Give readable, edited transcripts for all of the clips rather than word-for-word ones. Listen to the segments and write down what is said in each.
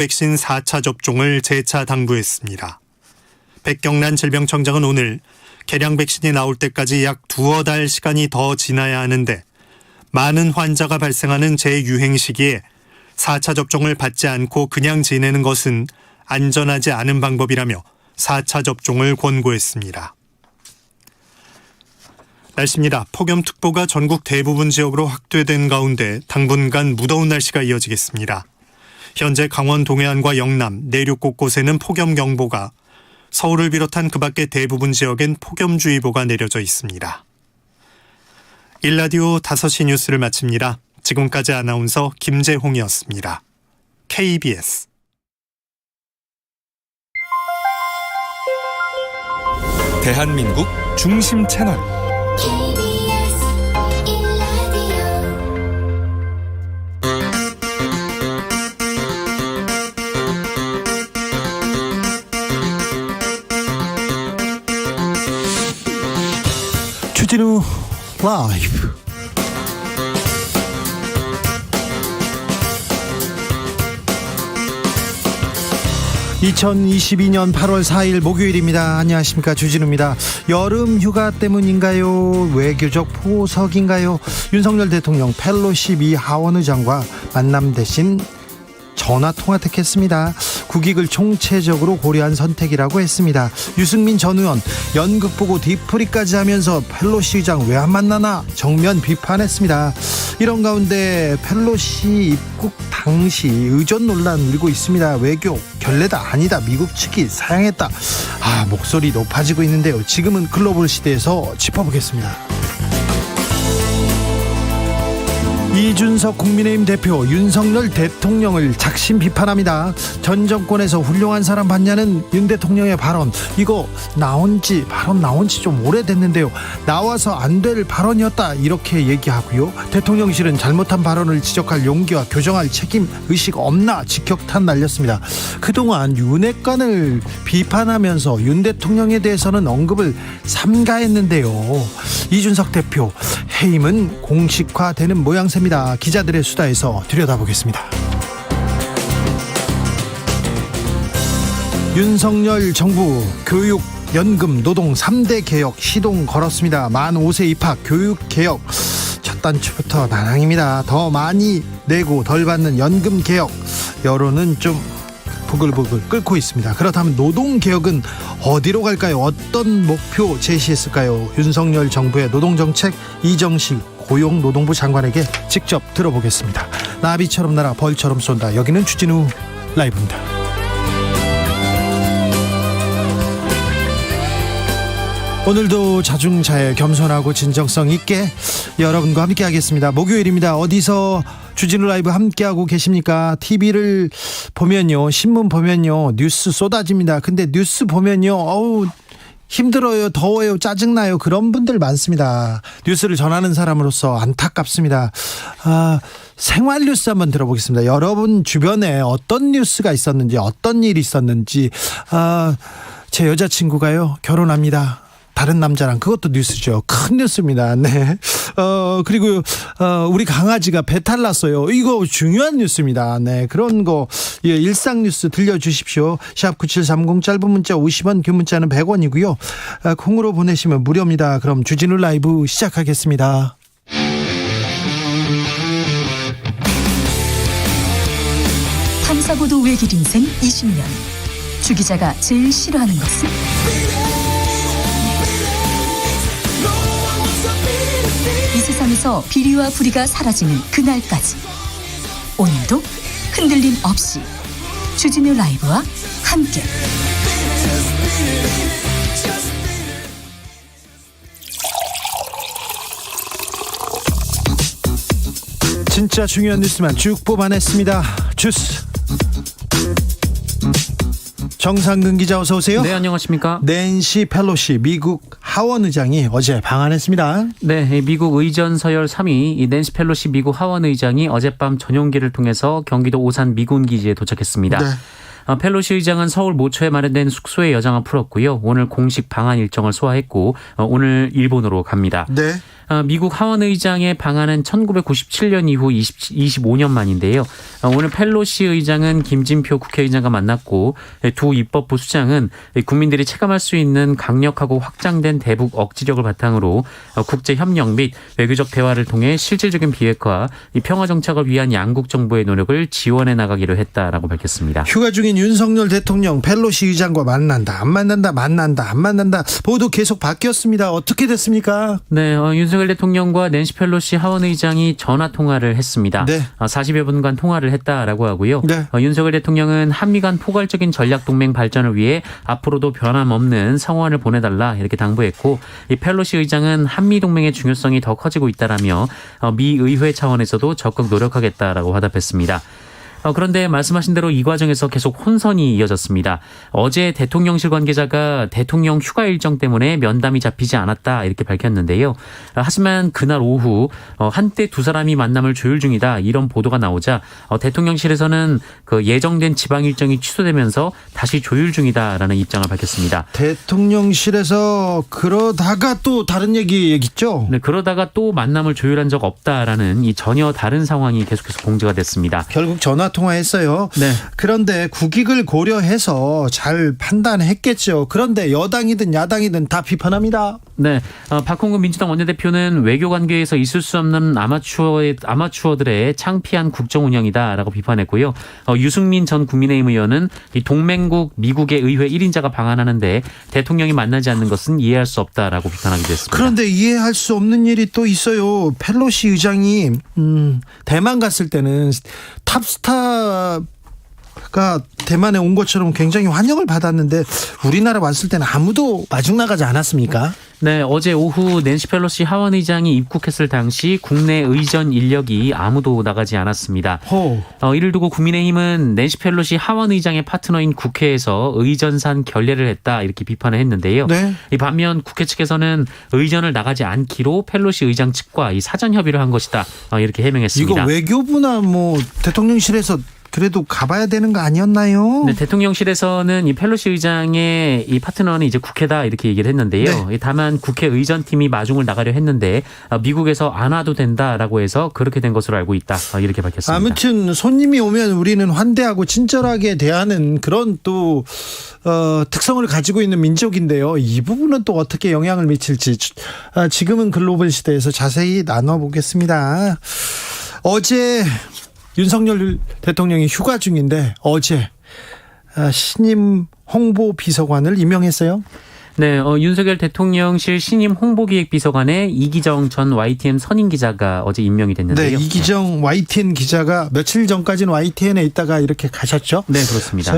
백신 4차 접종을 재차 당부했습니다. 백경란 질병청장은 오늘 개량 백신이 나올 때까지 약 두어 달 시간이 더 지나야 하는데 많은 환자가 발생하는 재유행 시기에 4차 접종을 받지 않고 그냥 지내는 것은 안전하지 않은 방법이라며 4차 접종을 권고했습니다. 날씨입니다. 폭염특보가 전국 대부분 지역으로 확대된 가운데 당분간 무더운 날씨가 이어지겠습니다. 현재 강원 동해안과 영남, 내륙 곳곳에는 폭염경보가, 서울을 비롯한 그 밖의 대부분 지역엔 폭염주의보가 내려져 있습니다. 일라디오 5시 뉴스를 마칩니다. 지금까지 아나운서 김재홍이었습니다. KBS 대한민국 중심 채널 주진우 라이브. (2022년 8월 4일) 목요일입니다. 안녕하십니까, 주진우입니다. 여름 휴가 때문인가요? 외교적 포석인가요? 윤석열 대통령 펠로시 미 하원 의장과 만남 대신 전화 통화 택했습니다. 국익을 총체적으로 고려한 선택이라고 했습니다. 유승민 전 의원 연극 보고 뒤풀이까지 하면서 펠로시 의장 왜 안 만나나 정면 비판했습니다. 이런 가운데 펠로시 입국 당시 의전 논란 일고 있습니다. 외교 결례다 아니다, 미국 측이 사양했다, 목소리 높아지고 있는데요. 지금은 글로벌 시대에서 짚어보겠습니다. 이준석 국민의힘 대표 윤석열 대통령을 작심 비판합니다. 전 정권에서 훌륭한 사람 봤냐는 윤 대통령의 발언, 이거 발언 나온 지 좀 오래됐는데요. 나와서 안 될 발언이었다, 이렇게 얘기하고요. 대통령실은 잘못한 발언을 지적할 용기와 교정할 책임 의식 없나 직격탄 날렸습니다. 그동안 윤핵관을 비판하면서 윤 대통령에 대해서는 언급을 삼가했는데요. 이준석 대표 해임은 공식화되는 모양새입니다. 기자들의 수다에서 들여다보겠습니다. 윤석열 정부 교육, 연금, 노동 3대 개혁 시동 걸었습니다. 만 5세 입학 교육개혁 첫 단추부터 난항입니다. 더 많이 내고 덜 받는 연금 개혁, 여론은 좀 부글부글 끓고 있습니다. 그렇다면 노동개혁은 어디로 갈까요? 어떤 목표 제시했을까요? 윤석열 정부의 노동정책, 이정식 고용노동부 장관에게 직접 들어보겠습니다. 나비처럼 날아 벌처럼 쏜다. 여기는 주진우 라이브입니다. 오늘도 자중자애, 겸손하고 진정성 있게 여러분과 함께 하겠습니다. 목요일입니다. 어디서 주진우 라이브 함께하고 계십니까? TV를 보면요, 신문 보면요, 뉴스 쏟아집니다. 근데 뉴스 보면요, 힘들어요, 더워요, 짜증나요, 그런 분들 많습니다. 뉴스를 전하는 사람으로서 안타깝습니다. 생활 뉴스 한번 들어보겠습니다. 여러분 주변에 어떤 뉴스가 있었는지, 어떤 일이 있었는지. 제 여자친구가요, 결혼합니다. 다른 남자랑. 그것도 뉴스죠. 큰 뉴스입니다. 네. 그리고 우리 강아지가 배탈 났어요. 이거 중요한 뉴스입니다. 네. 그런 거, 일상 뉴스 들려주십시오. 샵 9730, 짧은 문자 50원, 긴 문자는 100원이고요. 콩으로 보내시면 무료입니다. 그럼 주진우 라이브 시작하겠습니다. 탐사보도 외길 인생 20년. 주 기자가 제일 싫어하는 것은? 이 세상에서 비리와 부리가 사라지는 그날까지, 오늘도 흔들림 없이 주진우 라이브와 함께 진짜 중요한 뉴스만 쭉 뽑아냈습니다. 주스 정상근 기자, 어서 오세요. 네, 안녕하십니까. 낸시 펠로시 미국 하원 의장이 어제 방한했습니다. 네, 미국 의전 서열 3위 이 낸시 펠로시 미국 하원 의장이 어젯밤 전용기를 통해서 경기도 오산 미군 기지에 도착했습니다. 네. 펠로시 의장은 서울 모처에 마련된 숙소에 여장을 풀었고요. 오늘 공식 방한 일정을 소화했고 오늘 일본으로 갑니다. 네. 미국 하원 의장의 방한은 1997년 이후 25년 만인데요. 오늘 펠로시 의장은 김진표 국회의장과 만났고 두 입법부 수장은 국민들이 체감할 수 있는 강력하고 확장된 대북 억지력을 바탕으로 국제 협력 및 외교적 대화를 통해 실질적인 비핵화, 평화 정착을 위한 양국 정부의 노력을 지원해 나가기로 했다라고 밝혔습니다. 휴가 중인 윤석열 대통령 펠로시 의장과 만난다, 안 만난다, 만난다, 안 만난다. 보도 계속 바뀌었습니다. 어떻게 됐습니까? 네, 윤석열 대통령과 낸시 펠로시 하원 의장이 전화 통화를 했습니다. 네. 40여 분간 통화를 했다라고 하고요. 네. 윤석열 대통령은 한미 간 포괄적인 전략 동맹 발전을 위해 앞으로도 변함없는 성원을 보내달라 이렇게 당부했고, 이 펠로시 의장은 한미 동맹의 중요성이 더 커지고 있다라며 미 의회 차원에서도 적극 노력하겠다라고 화답했습니다. 그런데 말씀하신 대로 이 과정에서 계속 혼선이 이어졌습니다. 어제 대통령실 관계자가 대통령 휴가 일정 때문에 면담이 잡히지 않았다 이렇게 밝혔는데요. 하지만 그날 오후 한때 두 사람이 만남을 조율 중이다 이런 보도가 나오자 대통령실에서는 그 예정된 지방 일정이 취소되면서 다시 조율 중이다라는 입장을 밝혔습니다. 대통령실에서 그러다가 또 다른 얘기했죠? 네, 그러다가 또 만남을 조율한 적 없다라는 이 전혀 다른 상황이 계속해서 공지가 됐습니다. 결국 전화 통화했어요. 네. 그런데 국익을 고려해서 잘 판단했겠죠. 그런데 여당이든 야당이든 다 비판합니다. 네, 박홍근 민주당 원내대표는 외교 관계에서 있을 수 없는 아마추어들의 창피한 국정 운영이다라고 비판했고요. 유승민 전 국민의힘 의원은 이 동맹국 미국의 의회 1인자가 방한하는데 대통령이 만나지 않는 것은 이해할 수 없다라고 비판하기도 했습니다. 그런데 이해할 수 없는 일이 또 있어요. 펠로시 의장이 대만 갔을 때는 탑스타가 대만에 온 것처럼 굉장히 환영을 받았는데 우리나라 왔을 때는 아무도 마중 나가지 않았습니까? 네, 어제 오후 낸시 펠로시 하원 의장이 입국했을 당시 국내 의전 인력이 아무도 나가지 않았습니다. 이를 두고 국민의힘은 낸시 펠로시 하원 의장의 파트너인 국회에서 의전산 결례를 했다 이렇게 비판을 했는데요. 네. 이 반면 국회 측에서는 의전을 나가지 않기로 펠로시 의장 측과 이 사전 협의를 한 것이다 이렇게 해명했습니다. 이거 외교부나 뭐 대통령실에서 그래도 가봐야 되는 거 아니었나요? 네, 대통령실에서는 이 펠로시 의장의 이 파트너는 이제 국회다 이렇게 얘기를 했는데요. 네. 다만 국회 의전팀이 마중을 나가려 했는데 미국에서 안 와도 된다라고 해서 그렇게 된 것으로 알고 있다 이렇게 밝혔습니다. 아무튼 손님이 오면 우리는 환대하고 친절하게 대하는 그런 또 특성을 가지고 있는 민족인데요. 이 부분은 또 어떻게 영향을 미칠지 지금은 글로벌 시대에서 자세히 나눠보겠습니다. 어제 윤석열 대통령이 휴가 중인데 어제 신임 홍보 비서관을 임명했어요. 네, 윤석열 대통령실 신임 홍보기획비서관에 이기정 전 YTN 선임 기자가 어제 임명이 됐는데요. 네, 이기정 YTN 기자가 며칠 전까지는 YTN에 있다가 이렇게 가셨죠? 네, 그렇습니다.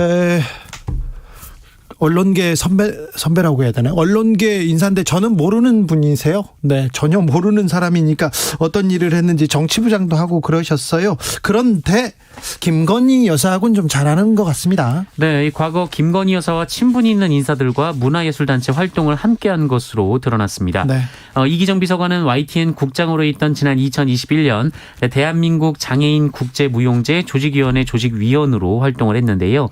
언론계 선배라고 해야 되나요? 언론계 인사인데 저는 모르는 분이세요. 네, 전혀 모르는 사람이니까 어떤 일을 했는지 정치부장도 하고 그러셨어요. 그런데 김건희 여사하고는 좀 잘하는 것 같습니다. 네, 과거 김건희 여사와 친분이 있는 인사들과 문화예술단체 활동을 함께한 것으로 드러났습니다. 네. 이기정 비서관은 YTN 국장으로 있던 지난 2021년 대한민국 장애인 국제무용제 조직위원회 조직위원으로 활동을 했는데요.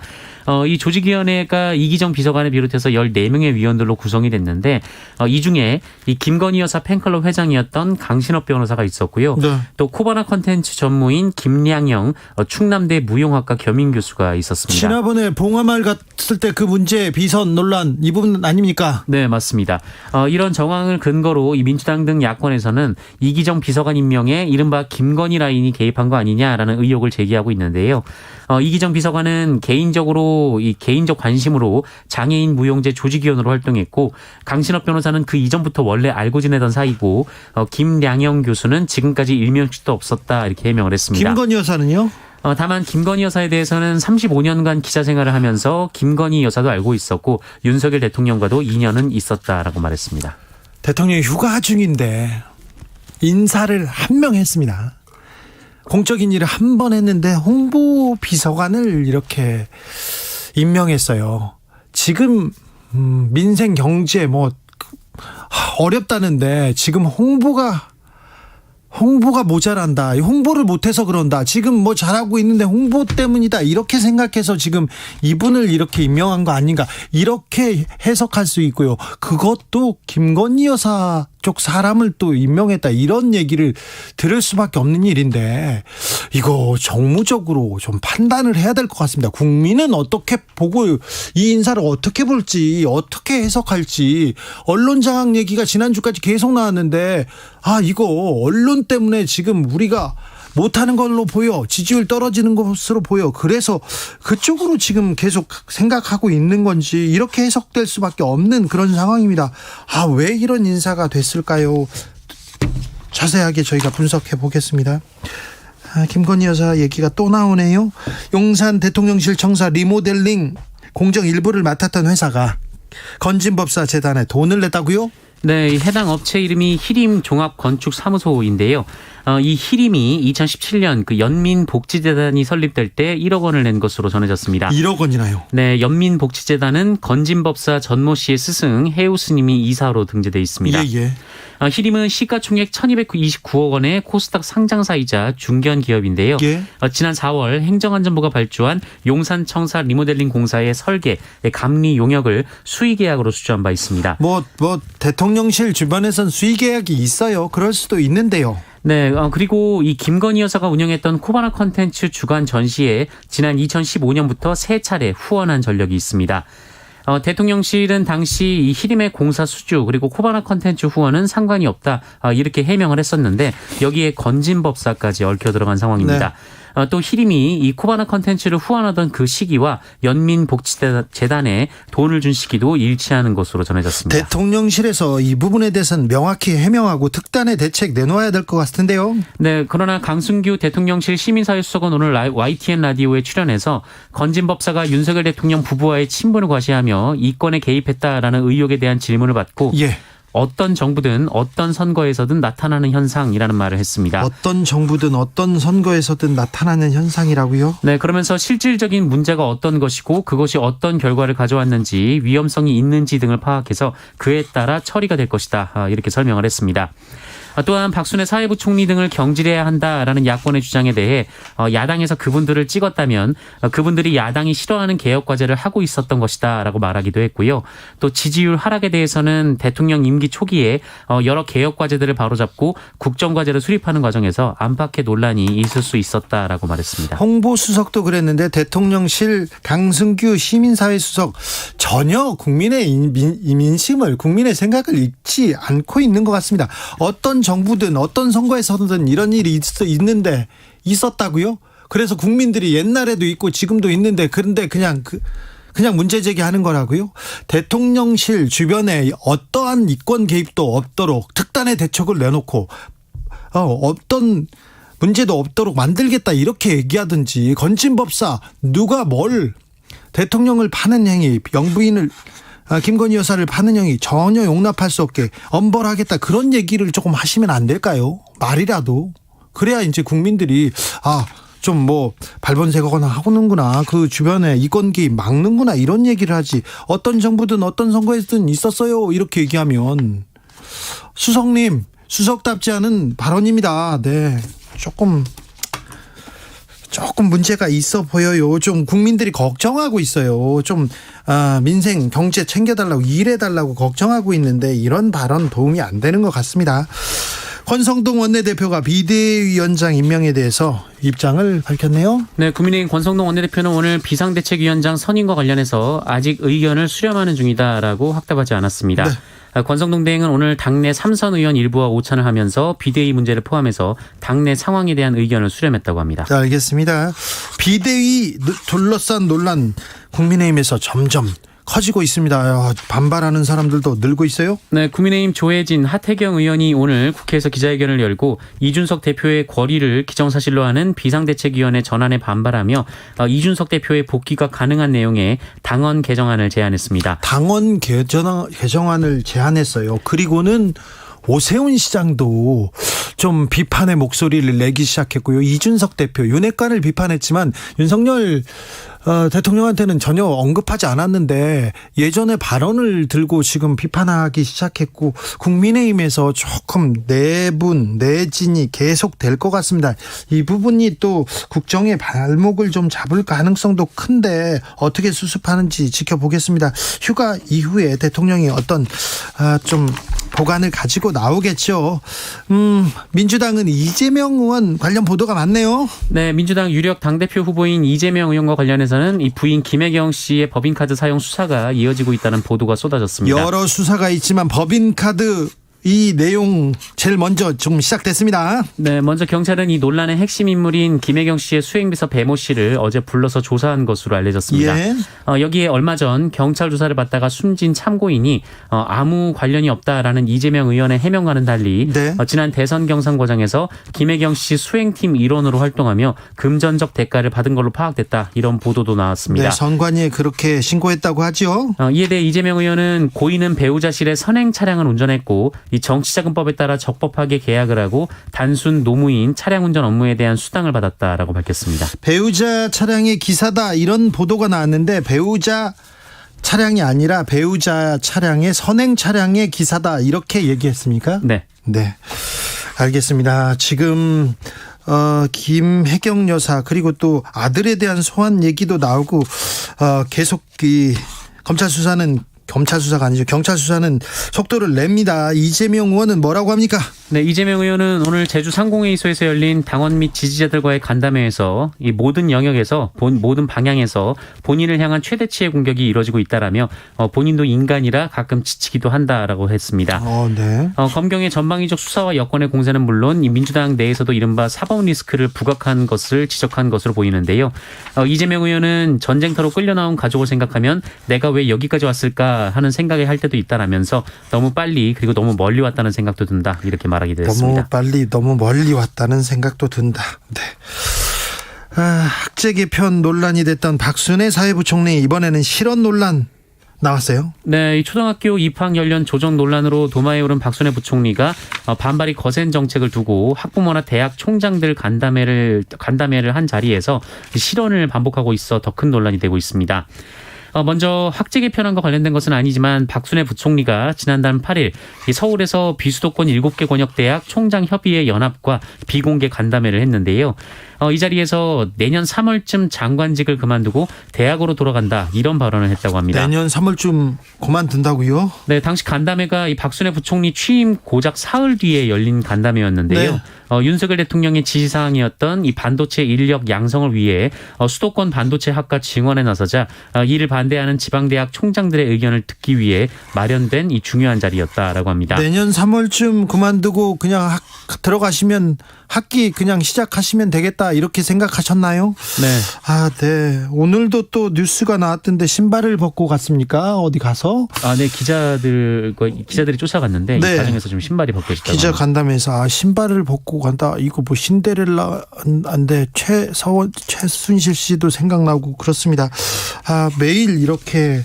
이 조직위원회가 이기정 비서관을 비롯해서 14명의 위원들로 구성이 됐는데 이 중에 이 김건희 여사 팬클럽 회장이었던 강신업 변호사가 있었고요. 네. 또 코바나 컨텐츠 전무인 김량영 충남대 무용학과 겸임 교수가 있었습니다. 지난번에 봉화마을 갔을 때 그 문제 비선 논란 이 부분 아닙니까? 네, 맞습니다. 이런 정황을 근거로 이 민주당 등 야권에서는 이기정 비서관 임명에 이른바 김건희 라인이 개입한 거 아니냐라는 의혹을 제기하고 있는데요. 이기정 비서관은 개인적으로 이 개인적 관심으로 장애인 무용제 조직위원으로 활동했고 강신업 변호사는 그 이전부터 원래 알고 지내던 사이고 김량영 교수는 지금까지 일면식도 없었다 이렇게 해명을 했습니다. 김건희 여사는요? 다만 김건희 여사에 대해서는 35년간 기자 생활을 하면서 김건희 여사도 알고 있었고 윤석열 대통령과도 인연은 있었다라고 말했습니다. 대통령이 휴가 중인데 인사를 한 명 했습니다. 공적인 일을 한 번 했는데 홍보 비서관을 이렇게 임명했어요. 지금 민생 경제 뭐 어렵다는데 지금 홍보가 홍보가 모자란다. 홍보를 못해서 그런다. 지금 뭐 잘하고 있는데 홍보 때문이다. 이렇게 생각해서 지금 이분을 이렇게 임명한 거 아닌가. 이렇게 해석할 수 있고요. 그것도 김건희 여사 쪽 사람을 또 임명했다. 이런 얘기를 들을 수밖에 없는 일인데 이거 정무적으로 좀 판단을 해야 될 것 같습니다. 국민은 어떻게 보고 이 인사를 어떻게 볼지 어떻게 해석할지 언론 장악 얘기가 지난주까지 계속 나왔는데 이거 언론 때문에 지금 우리가 못하는 걸로 보여. 지지율 떨어지는 것으로 보여. 그래서 그쪽으로 지금 계속 생각하고 있는 건지 이렇게 해석될 수밖에 없는 그런 상황입니다. 왜 이런 인사가 됐을까요? 자세하게 저희가 분석해 보겠습니다. 김건희 여사 얘기가 또 나오네요. 용산 대통령실 청사 리모델링 공정 일부를 맡았던 회사가 건진법사재단에 돈을 냈다고요? 네, 해당 업체 이름이 히림 종합건축사무소인데요. 이 히림이 2017년 그 연민복지재단이 설립될 때 1억 원을 낸 것으로 전해졌습니다. 1억 원이나요? 네, 연민복지재단은 건진법사 전모 씨의 스승 해우 스님이 이사로 등재돼 있습니다. 예. 히림은 시가총액 1229억 원의 코스닥 상장사이자 중견 기업인데요. 예. 지난 4월 행정안전부가 발주한 용산청사 리모델링 공사의 설계, 감리 용역을 수의계약으로 수주한 바 있습니다. 대통령실 주변에선 수의계약이 있어요. 그럴 수도 있는데요. 네, 그리고 이 김건희 여사가 운영했던 코바나 컨텐츠 주간 전시에 지난 2015년부터 3차례 후원한 전력이 있습니다. 대통령실은 당시 이 히림의 공사 수주 그리고 코바나 컨텐츠 후원은 상관이 없다 이렇게 해명을 했었는데 여기에 건진법사까지 얽혀 들어간 상황입니다. 네. 또 히림이 이 코바나 컨텐츠를 후원하던 그 시기와 연민복지재단에 돈을 준 시기도 일치하는 것으로 전해졌습니다. 대통령실에서 이 부분에 대해서는 명확히 해명하고 특단의 대책 내놓아야 될 것 같은데요. 네, 그러나 강승규 대통령실 시민사회수석은 오늘 YTN 라디오에 출연해서 건진법사가 윤석열 대통령 부부와의 친분을 과시하며 이권에 개입했다라는 의혹에 대한 질문을 받고 어떤 정부든 어떤 선거에서든 나타나는 현상이라는 말을 했습니다. 어떤 정부든 어떤 선거에서든 나타나는 현상이라고요? 네, 그러면서 실질적인 문제가 어떤 것이고 그것이 어떤 결과를 가져왔는지 위험성이 있는지 등을 파악해서 그에 따라 처리가 될 것이다. 이렇게 설명을 했습니다. 또한 박순애 사회부 총리 등을 경질해야 한다라는 야권의 주장에 대해 야당에서 그분들을 찍었다면 그분들이 야당이 싫어하는 개혁 과제를 하고 있었던 것이다라고 말하기도 했고요. 또 지지율 하락에 대해서는 대통령 임기 초기에 여러 개혁 과제들을 바로잡고 국정 과제를 수립하는 과정에서 안팎의 논란이 있을 수 있었다라고 말했습니다. 홍보수석도 그랬는데 대통령실 강승규 시민사회수석 전혀 국민의 민심을 국민의 생각을 읽지 않고 있는 것 같습니다. 어떤 정부든 어떤 선거에서든 이런 일이 있었다고요? 그래서 국민들이 옛날에도 있고 지금도 있는데 그런데 그냥 문제 제기하는 거라고요? 대통령실 주변에 어떠한 이권 개입도 없도록 특단의 대책을 내놓고 어떤 문제도 없도록 만들겠다 이렇게 얘기하든지 건진법사 누가 뭘 대통령을 파는 행위 영부인을 김건희 여사를 파는 행위 전혀 용납할 수 없게 엄벌하겠다 그런 얘기를 조금 하시면 안 될까요? 말이라도 그래야 이제 국민들이 좀 발본색거나 하고는구나 그 주변에 이권 개입 막는구나 이런 얘기를 하지 어떤 정부든 어떤 선거에든 있었어요 이렇게 얘기하면 수석님 수석답지 않은 발언입니다. 네, 조금 문제가 있어 보여요. 좀 국민들이 걱정하고 있어요. 좀 민생 경제 챙겨달라고 일해달라고 걱정하고 있는데 이런 발언 도움이 안 되는 것 같습니다. 권성동 원내대표가 비대위원장 임명에 대해서 입장을 밝혔네요. 네, 국민의힘 권성동 원내대표는 오늘 비상대책위원장 선임과 관련해서 아직 의견을 수렴하는 중이다라고 확답하지 않았습니다. 네. 권성동 대행은 오늘 당내 3선 의원 일부와 오찬을 하면서 비대위 문제를 포함해서 당내 상황에 대한 의견을 수렴했다고 합니다. 네, 알겠습니다. 비대위 둘러싼 논란 국민의힘에서 점점 커지고 있습니다. 반발하는 사람들도 늘고 있어요? 네, 국민의힘 조혜진, 하태경 의원이 오늘 국회에서 기자회견을 열고 이준석 대표의 권리를 기정사실로 하는 비상대책위원회 전안에 반발하며 이준석 대표의 복귀가 가능한 내용의 당원 개정안을 제안했습니다. 당원 개정안을 제안했어요. 그리고는 오세훈 시장도 좀 비판의 목소리를 내기 시작했고요. 이준석 대표 윤핵관을 비판했지만 윤석열 대통령한테는 전혀 언급하지 않았는데 예전에 발언을 들고 지금 비판하기 시작했고 국민의힘에서 조금 내분 내진이 계속될 것 같습니다. 이 부분이 또 국정의 발목을 좀 잡을 가능성도 큰데 어떻게 수습하는지 지켜보겠습니다. 휴가 이후에 대통령이 어떤 좀 보관을 가지고 나오겠죠. 민주당은 이재명 의원 관련 보도가 많네요. 네, 민주당 유력 당대표 후보인 이재명 의원과 관련해서는 이 부인 김혜경 씨의 법인카드 사용 수사가 이어지고 있다는 보도가 쏟아졌습니다. 여러 수사가 있지만 법인카드 이 내용 제일 먼저 좀 시작됐습니다. 네, 먼저 경찰은 이 논란의 핵심 인물인 김혜경 씨의 수행비서 배모 씨를 어제 불러서 조사한 것으로 알려졌습니다. 예. 여기에 얼마 전 경찰 조사를 받다가 숨진 참고인이 아무 관련이 없다라는 이재명 의원의 해명과는 달리 네. 지난 대선 경선 과정에서 김혜경 씨 수행팀 일원으로 활동하며 금전적 대가를 받은 걸로 파악됐다. 이런 보도도 나왔습니다. 네, 선관위에 그렇게 신고했다고 하죠. 이에 대해 이재명 의원은 고인은 배우자실에 선행 차량을 운전했고 이 정치자금법에 따라 적법하게 계약을 하고 단순 노무인 차량 운전 업무에 대한 수당을 받았다라고 밝혔습니다. 배우자 차량의 기사다 이런 보도가 나왔는데 배우자 차량이 아니라 배우자 차량의 선행 차량의 기사다 이렇게 얘기했습니까? 네. 네, 알겠습니다. 지금 김혜경 여사 그리고 또 아들에 대한 소환 얘기도 나오고 계속 이 검찰 수사가 아니죠. 경찰 수사는 속도를 냅니다. 이재명 의원은 뭐라고 합니까? 네, 이재명 의원은 오늘 제주 상공회의소에서 열린 당원 및 지지자들과의 간담회에서 이 모든 영역에서 모든 방향에서 본인을 향한 최대치의 공격이 이뤄지고 있다라며 본인도 인간이라 가끔 지치기도 한다라고 했습니다. 네. 검경의 전방위적 수사와 여권의 공세는 물론 이 민주당 내에서도 이른바 사법 리스크를 부각한 것을 지적한 것으로 보이는데요. 이재명 의원은 전쟁터로 끌려나온 가족을 생각하면 내가 왜 여기까지 왔을까 하는 생각이 할 때도 있다라면서 너무 빨리 그리고 너무 멀리 왔다는 생각도 든다 이렇게 말하게 됐습니다. 너무 빨리 너무 멀리 왔다는 생각도 든다. 네. 학제 개편 논란이 됐던 박순애 사회부총리 이번에는 실언 논란 나왔어요. 네, 이 초등학교 입학 연령 조정 논란으로 도마에 오른 박순애 부총리가 반발이 거센 정책을 두고 학부모나 대학 총장들 간담회를 한 자리에서 실언을 반복하고 있어 더 큰 논란이 되고 있습니다. 먼저 학제 개편안과 관련된 것은 아니지만 박순애 부총리가 지난달 8일 서울에서 비수도권 7개 권역대학 총장협의회 연합과 비공개 간담회를 했는데요. 이 자리에서 내년 3월쯤 장관직을 그만두고 대학으로 돌아간다 이런 발언을 했다고 합니다. 내년 3월쯤 그만둔다고요? 네, 당시 간담회가 이 박순애 부총리 취임 고작 사흘 뒤에 열린 간담회였는데요. 네. 윤석열 대통령의 지시사항이었던 이 반도체 인력 양성을 위해 수도권 반도체 학과 증원에 나서자 이를 반대하는 지방대학 총장들의 의견을 듣기 위해 마련된 이 중요한 자리였다라고 합니다. 내년 3월쯤 그만두고 그냥 들어가시면 학기 그냥 시작하시면 되겠다 이렇게 생각하셨나요? 네. 네. 오늘도 또 뉴스가 나왔던데 신발을 벗고 갔습니까? 어디 가서? 네, 기자들이 쫓아갔는데 네. 이 과정에서 좀 신발이 벗겨졌다고. 기자 간담회에서 신발을 벗고 간다. 이거 뭐 신데렐라 안돼. 최순실 씨도 생각나고 그렇습니다. 매일 이렇게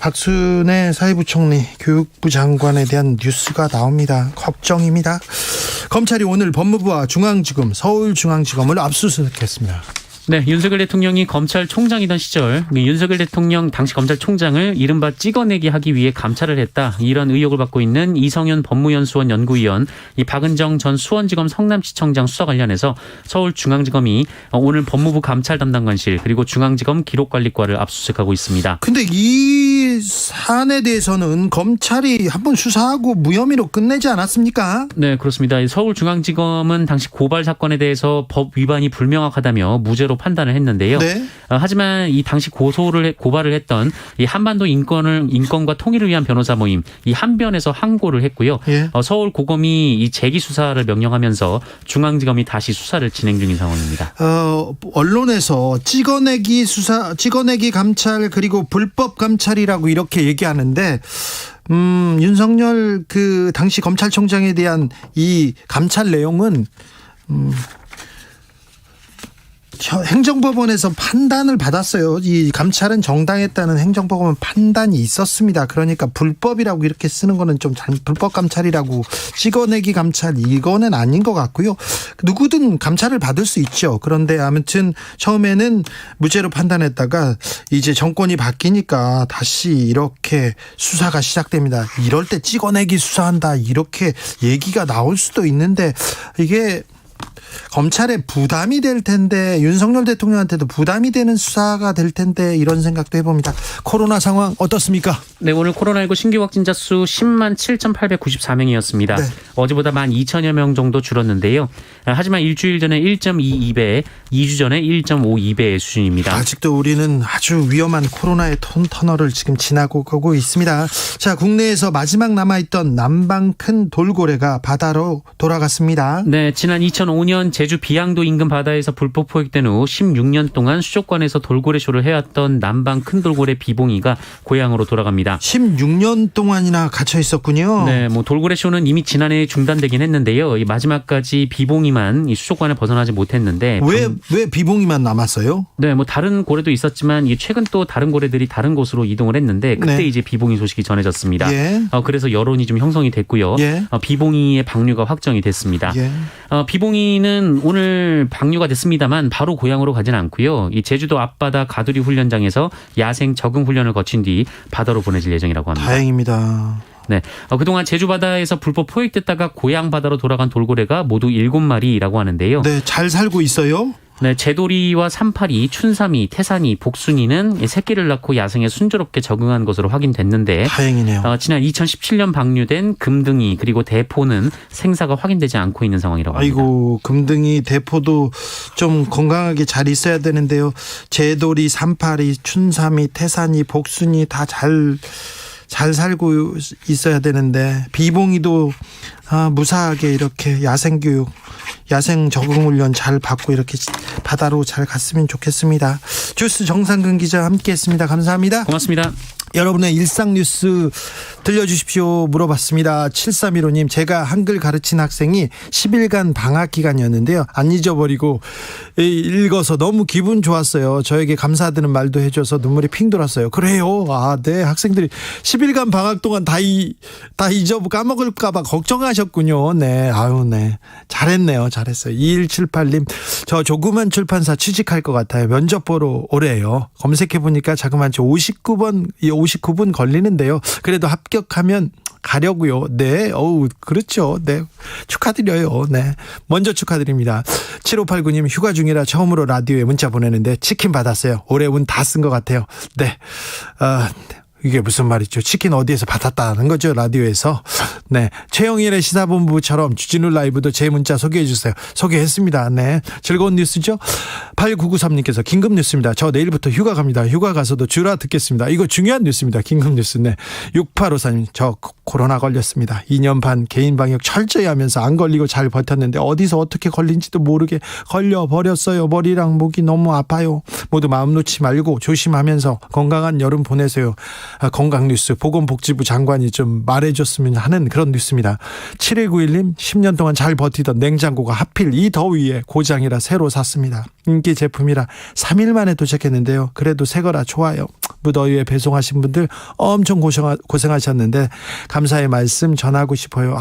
박순애 사회부총리 교육부 장관에 대한 뉴스가 나옵니다. 걱정입니다. 검찰이 오늘 법무부와 중앙지검 서울중앙지검을 압수수색했습니다. 네, 윤석열 대통령이 검찰총장이던 시절 윤석열 대통령 당시 검찰총장을 이른바 찍어내기 하기 위해 감찰을 했다. 이런 의혹을 받고 있는 이성윤 법무연수원 연구위원, 이 박은정 전 수원지검 성남시청장 수사 관련해서 서울중앙지검이 오늘 법무부 감찰 담당관실 그리고 중앙지검 기록관리과를 압수수색하고 있습니다. 근데 이 사안에 대해서는 검찰이 한번 수사하고 무혐의로 끝내지 않았습니까? 네, 그렇습니다. 서울중앙지검은 당시 고발 사건에 대해서 법 위반이 불명확하다며 무죄로 판단을 했는데요. 네. 하지만 이 당시 고발을 했던 이 한반도 인권과 통일을 위한 변호사 모임 이 한변에서 항고를 했고요. 예. 서울고검이 이 재기 수사를 명령하면서 중앙지검이 다시 수사를 진행 중인 상황입니다. 언론에서 찍어내기 감찰 그리고 불법 감찰이라고 이렇게 얘기하는데 윤석열 그 당시 검찰총장에 대한 이 감찰 내용은 행정법원에서 판단을 받았어요. 이 감찰은 정당했다는 행정법원 판단이 있었습니다. 그러니까 불법이라고 이렇게 쓰는 거는 좀 불법 감찰이라고, 찍어내기 감찰 이거는 아닌 것 같고요. 누구든 감찰을 받을 수 있죠. 그런데 아무튼 처음에는 무죄로 판단했다가 이제 정권이 바뀌니까 다시 이렇게 수사가 시작됩니다. 이럴 때 찍어내기 수사한다 이렇게 얘기가 나올 수도 있는데 이게 검찰에 부담이 될 텐데, 윤석열 대통령한테도 부담이 되는 수사가 될 텐데, 이런 생각도 해봅니다. 코로나 상황 어떻습니까? 네, 오늘 코로나19 신규 확진자 수 10만 7,894명이었습니다. 네. 어제보다 12,000여 명 정도 줄었는데요. 하지만 일주일 전에 1.22배, 2주 전에 1.52배의 수준입니다. 아직도 우리는 아주 위험한 코로나의 터널을 지금 지나고 가고 있습니다. 자, 국내에서 마지막 남아있던 남방 큰 돌고래가 바다로 돌아갔습니다. 네, 지난 2005년 제주 비양도 인근 바다에서 불법 포획된 후 16년 동안 수족관에서 돌고래쇼를 해왔던 남방 큰 돌고래 비봉이가 고향으로 돌아갑니다. 16년 동안이나 갇혀 있었군요. 네, 돌고래쇼는 이미 지난해 중단되긴 했는데요. 이 마지막까지 비봉이만 이 수족관을 벗어나지 못했는데 왜 비봉이만 남았어요? 네, 다른 고래도 있었지만 최근 또 다른 고래들이 다른 곳으로 이동을 했는데 그때 네. 이제 비봉이 소식이 전해졌습니다. 예. 그래서 여론이 좀 형성이 됐고요. 예. 비봉이의 방류가 확정이 됐습니다. 예. 비봉이는 오늘 방류가 됐습니다만 바로 고향으로 가지는 않고요. 이 제주도 앞바다 가두리 훈련장에서 야생 적응 훈련을 거친 뒤 바다로 보내질 예정이라고 합니다. 다행입니다. 네, 그동안 제주 바다에서 불법 포획됐다가 고향 바다로 돌아간 돌고래가 모두 7마리라고 하는데요. 네, 잘 살고 있어요? 네, 제도리와 삼파리, 춘삼이, 태산이, 복순이는 새끼를 낳고 야생에 순조롭게 적응한 것으로 확인됐는데 다행이네요. 지난 2017년 방류된 금등이 그리고 대포는 생사가 확인되지 않고 있는 상황이라고 합니다. 아이고, 금등이 대포도 좀 건강하게 잘 있어야 되는데요. 제도리, 삼파리, 춘삼이, 태산이, 복순이 다 잘 살고 있어야 되는데, 비봉이도 무사하게 이렇게 야생교육, 야생 적응훈련 잘 받고 이렇게 바다로 잘 갔으면 좋겠습니다. 주스 정상근 기자 함께했습니다. 감사합니다. 고맙습니다. 여러분의 일상 뉴스 들려주십시오 물어봤습니다. 7315님, 제가 한글 가르친 학생이 10일간 방학 기간이었는데요. 안 잊어버리고 읽어서 너무 기분 좋았어요. 저에게 감사드리는 말도 해줘서 눈물이 핑 돌았어요. 그래요. 네, 학생들이 10일간 방학 동안 다 까먹을까봐 걱정하셨군요. 네, 네. 잘했네요. 잘했어요. 2178님, 저 조그만 출판사 취직할 것 같아요. 면접 보러 오래요. 검색해보니까 자그마치 59분 걸리는데요. 그래도 합격하면 가려고요. 네, 그렇죠. 네, 축하드려요. 네, 먼저 축하드립니다. 7589님, 휴가 중이라 처음으로 라디오에 문자 보내는데 치킨 받았어요. 올해 운 다 쓴 것 같아요. 네, 이게 무슨 말이죠? 치킨 어디에서 받았다는 거죠? 라디오에서. 네. 최영일의 시사본부처럼 주진우 라이브도 제 문자 소개해 주세요. 소개했습니다. 네. 즐거운 뉴스죠? 8993님께서 긴급 뉴스입니다. 저 내일부터 휴가 갑니다. 휴가 가서도 주라 듣겠습니다. 이거 중요한 뉴스입니다. 긴급 뉴스. 네. 6854님, 저 코로나 걸렸습니다. 2년 반 개인 방역 철저히 하면서 안 걸리고 잘 버텼는데 어디서 어떻게 걸린지도 모르게 걸려버렸어요. 머리랑 목이 너무 아파요. 모두 마음 놓지 말고 조심하면서 건강한 여름 보내세요. 건강뉴스 보건복지부 장관이 좀 말해줬으면 하는 그런 뉴스입니다. 7191님, 10년 동안 잘 버티던 냉장고가 하필 이 더위에 고장이라 새로 샀습니다. 인기 제품이라 3일 만에 도착했는데요. 그래도 새거라 좋아요. 무더위에 배송하신 분들 엄청 고생하셨는데 감사의 말씀 전하고 싶어요.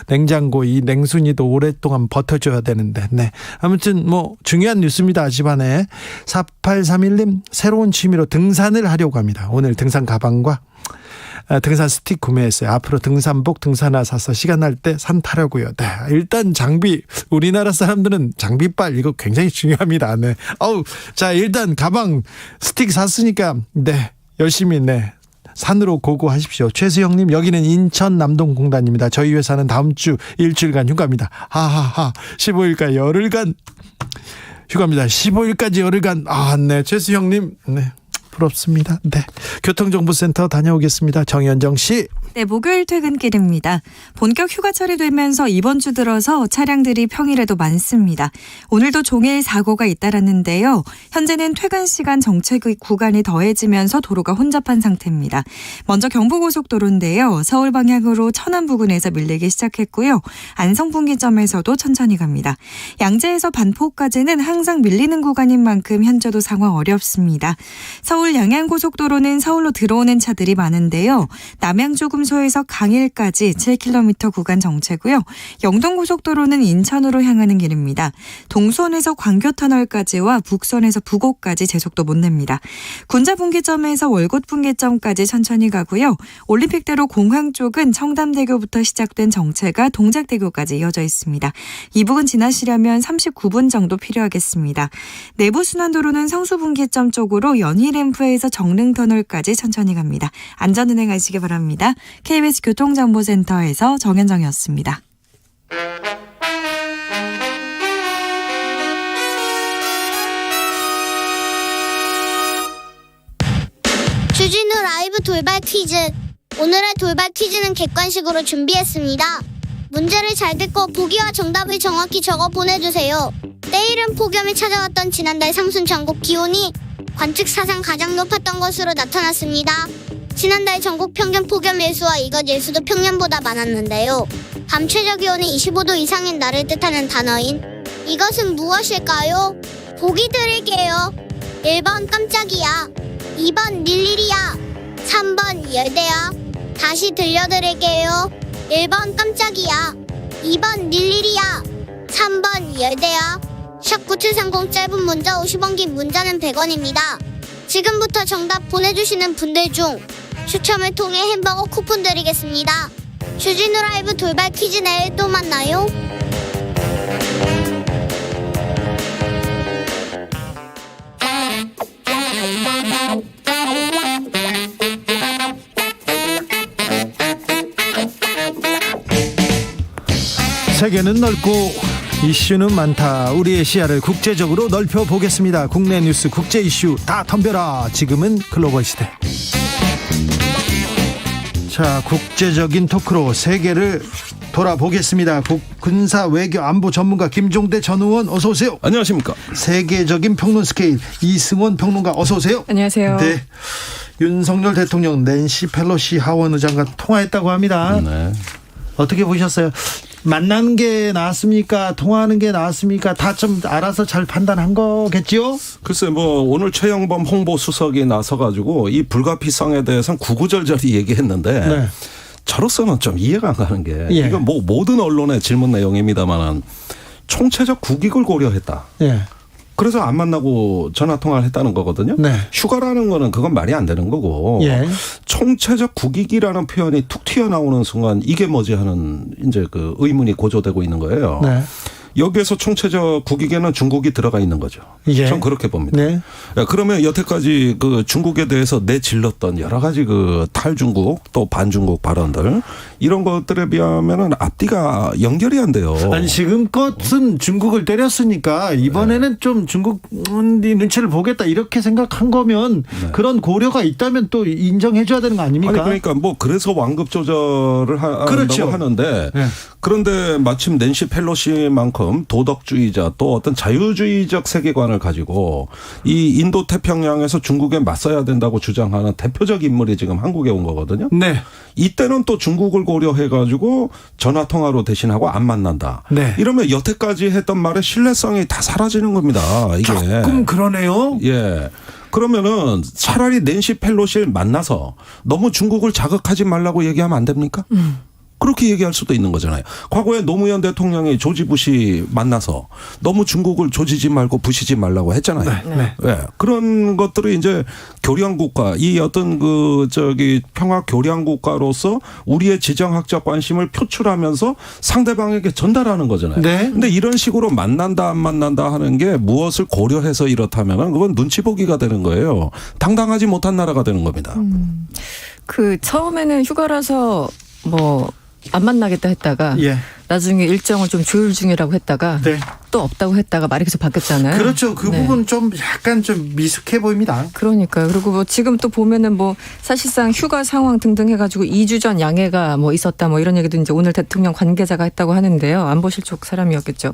냉장고 이 냉순이도 오랫동안 버텨줘야 되는데. 네, 아무튼 중요한 뉴스입니다. 집안에. 4831님, 새로운 취미로 등산을 하려고 합니다. 오늘 등산 가방과 등산 스틱 구매했어요. 앞으로 등산복, 등산화 사서 시간 날 때 산 타려고요. 네, 일단 장비, 우리나라 사람들은 장비빨 이거 굉장히 중요합니다. 네, 자, 일단 가방 스틱 샀으니까 네, 열심히 산으로 고고하십시오. 최수영님, 여기는 인천 남동공단입니다. 저희 회사는 다음 주 일주일간 휴가입니다. 15일까지 열흘간 휴가입니다. 15일까지 열흘간. 네, 최수영님, 네, 부럽습니다. 네, 교통정보센터 다녀오겠습니다. 정현정 씨. 네, 목요일 퇴근길입니다. 본격 휴가철이 되면서 이번 주 들어서 차량들이 평일에도 많습니다. 오늘도 종일 사고가 잇따랐는데요. 현재는 퇴근 시간 정체 구간이 더해지면서 도로가 혼잡한 상태입니다. 먼저 경부고속도로인데요. 서울 방향으로 천안 부근에서 밀리기 시작했고요. 안성분기점에서도 천천히 갑니다. 양재에서 반포까지는 항상 밀리는 구간인 만큼 현재도 상황 어렵습니다. 서울 양양고속도로는 서울로 들어오는 차들이 많은데요. 남양주금소에서 강일까지 7km 구간 정체고요. 영동고속도로는 인천으로 향하는 길입니다. 동수원에서 광교터널까지와 북선에서 부곡까지 제속도 못 냅니다. 군자분기점에서 월곶분기점까지 천천히 가고요. 올림픽대로 공항 쪽은 청담대교부터 시작된 정체가 동작대교까지 이어져 있습니다. 이 부분 지나시려면 39분 정도 필요하겠습니다. 내부순환도로는 성수분기점 쪽으로 연희램프에서 정릉터널까지 천천히 갑니다. 안전운행하시기 바랍니다. KBS 교통정보센터에서 정현정이었습니다. 주진우 라이브 돌발 퀴즈. 오늘의 돌발 퀴즈는 객관식으로 준비했습니다. 문제를 잘 듣고 보기와 정답을 정확히 적어 보내주세요. 때이른 폭염이 찾아왔던 지난달 상순 전국 기온이 관측 사상 가장 높았던 것으로 나타났습니다. 지난달 전국 평균 폭염 일수와 이것 일수도 평년보다 많았는데요. 밤 최저 기온이 25도 이상인 날을 뜻하는 단어인 이것은 무엇일까요? 보기 드릴게요. 1번 깜짝이야, 2번 릴리리야, 3번 열대야. 다시 들려드릴게요. 1번 깜짝이야, 2번 릴리리야, 3번 열대야. 샵9730 짧은 문자 50원, 긴 문자는 100원입니다. 지금부터 정답 보내주시는 분들 중 추첨을 통해 햄버거 쿠폰 드리겠습니다. 주진우 라이브 돌발 퀴즈 내일 또 만나요. 세계는 넓고 이슈는 많다. 우리의 시야를 국제적으로 넓혀보겠습니다. 국내 뉴스, 국제 이슈 다 덤벼라. 지금은 글로벌 시대. 자, 국제적인 토크로 세계를 돌아보겠습니다. 군사 외교 안보 전문가 김종대 전 의원 어서 오세요. 안녕하십니까. 세계적인 평론 스케일 이승원 평론가 어서 오세요. 안녕하세요. 네. 윤석열 대통령 낸시 펠로시 하원 의장과 통화했다고 합니다. 네. 어떻게 보셨어요? 만나는 게 나았습니까? 통화하는 게 나았습니까? 다 좀 알아서 잘 판단한 거겠죠? 글쎄 뭐 오늘 최영범 홍보수석이 나서가지고 이 불가피성에 대해서는 구구절절히 얘기했는데 네. 저로서는 좀 이해가 안 가는 게 예. 이건 뭐 모든 언론의 질문 내용입니다만 총체적 국익을 고려했다. 예. 그래서 안 만나고 전화 통화를 했다는 거거든요. 네. 휴가라는 거는 그건 말이 안 되는 거고 예. 총체적 국익이라는 표현이 툭 튀어나오는 순간 이게 뭐지 하는 이제 그 의문이 고조되고 있는 거예요. 네. 여기에서 총체적 국익에는 중국이 들어가 있는 거죠. 예. 전 그렇게 봅니다. 네. 그러면 여태까지 그 중국에 대해서 내질렀던 여러 가지 그 탈중국 또 반중국 발언들 이런 것들에 비하면은 앞뒤가 연결이 안 돼요. 아니 지금껏은 중국을 때렸으니까 이번에는 좀 중국 눈치를 보겠다 이렇게 생각한 거면 그런 고려가 있다면 또 인정해줘야 되는 거 아닙니까? 아니 그러니까 뭐 그래서 완급 조절을 한다고 그렇죠. 하는데 네. 그런데 마침 낸시 펠로시만큼 도덕주의자 또 어떤 자유주의적 세계관을 가지고 이 인도 태평양에서 중국에 맞서야 된다고 주장하는 대표적 인물이 지금 한국에 온 거거든요. 네. 이때는 또 중국을 고려해가지고 전화통화로 대신하고 안 만난다. 네. 이러면 여태까지 했던 말의 신뢰성이 다 사라지는 겁니다. 이게. 조금 그러네요. 예. 그러면은 차라리 낸시 펠로시를 만나서 너무 중국을 자극하지 말라고 얘기하면 안 됩니까? 그렇게 얘기할 수도 있는 거잖아요. 과거에 노무현 대통령이 조지 부시 만나서 너무 중국을 조지지 말고 부시지 말라고 했잖아요. 네. 네. 그런 것들이 이제 교량 국가, 이 어떤 평화 교량 국가로서 우리의 지정학적 관심을 표출하면서 상대방에게 전달하는 거잖아요. 네. 근데 이런 식으로 만난다 안 만난다 하는 게 무엇을 고려해서 이렇다면은 그건 눈치 보기가 되는 거예요. 당당하지 못한 나라가 되는 겁니다. 그 처음에는 휴가라서 뭐 안 만나겠다 했다가 예. 나중에 일정을 좀 조율 중이라고 했다가 네. 또 없다고 했다가 말이 계속 바뀌었잖아요. 그렇죠. 그 네. 부분 좀 약간 좀 미숙해 보입니다. 그러니까요. 그리고 뭐 지금 또 보면은 뭐 사실상 휴가 상황 등등 해가지고 2주 전 양해가 뭐 있었다 뭐 이런 얘기도 이제 오늘 대통령 관계자가 했다고 하는데요. 안보실 쪽 사람이었겠죠.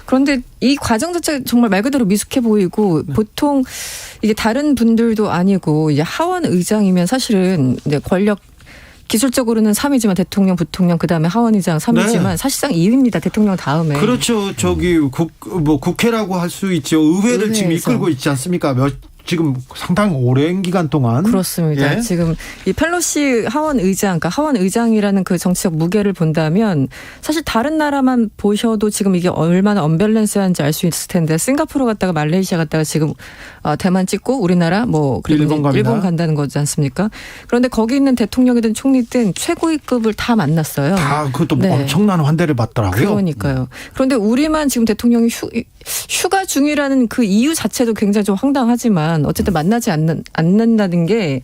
그런데 이 과정 자체가 정말 말 그대로 미숙해 보이고 보통 이게 다른 분들도 아니고 이제 하원 의장이면 사실은 이제 권력 기술적으로는 3위지만 대통령, 부통령 그다음에 하원의장 3위지만 네. 사실상 2위입니다. 대통령 다음에. 그렇죠. 저기 국회라고 할 수 있죠. 의회를 지금 의회에서. 이끌고 있지 않습니까? 지금 상당히 오랜 기간 동안. 그렇습니다. 예? 지금 이 펠로시 하원 의장, 그러니까 하원 의장이라는 그 정치적 무게를 본다면 사실 다른 나라만 보셔도 지금 이게 얼마나 언밸런스한지 알 수 있을 텐데 싱가포르 갔다가 말레이시아 갔다가 지금 대만 찍고 우리나라 뭐 그리고 일본 이제 갑니다. 일본 간다는 거지 않습니까? 그런데 거기 있는 대통령이든 총리든 최고위급을 다 만났어요. 다 그것도 네. 엄청난 환대를 받더라고요. 그러니까요. 그런데 우리만 지금 대통령이 휴가 중이라는 그 이유 자체도 굉장히 좀 황당하지만 어쨌든 만나지 않는다는 게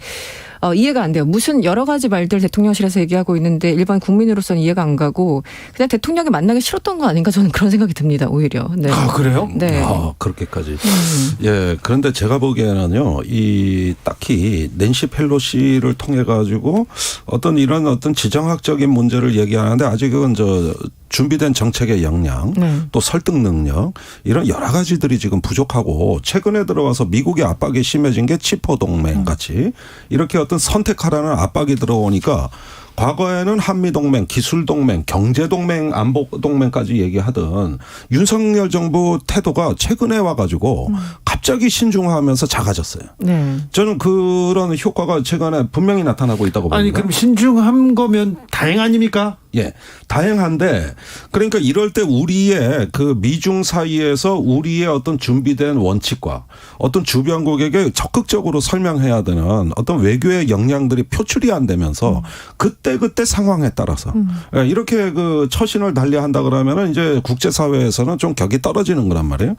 이해가 안 돼요. 무슨 여러 가지 말들 대통령실에서 얘기하고 있는데 일반 국민으로서는 이해가 안 가고 그냥 대통령이 만나기 싫었던 거 아닌가 저는 그런 생각이 듭니다. 오히려. 네. 아, 그래요? 네. 아, 그렇게까지. 예, 그런데 제가 보기에는요, 딱히 낸시 펠로시를 통해 가지고 이런 지정학적인 문제를 얘기하는데 아직은 준비된 정책의 역량, 또 설득 능력 이런 여러 가지들이 지금 부족하고 최근에 들어와서 미국의 압박이 심해진 게 치포 동맹 같이 이렇게 선택하라는 압박이 들어오니까 과거에는 한미동맹, 기술동맹, 경제동맹, 안보동맹까지 얘기하던 윤석열 정부 태도가 최근에 와가지고 갑자기 신중화하면서 작아졌어요. 네. 저는 그런 효과가 최근에 분명히 나타나고 있다고 봅니다. 아니 그럼 신중한 거면 다행 아닙니까? 예, 다행한데 그러니까 이럴 때 우리의 그 미중 사이에서 우리의 준비된 원칙과 주변국에게 적극적으로 설명해야 되는 외교의 역량들이 표출이 안 되면서 그때 상황에 따라서 예, 이렇게 처신을 달리한다 그러면은 이제 국제사회에서는 좀 격이 떨어지는 거란 말이에요.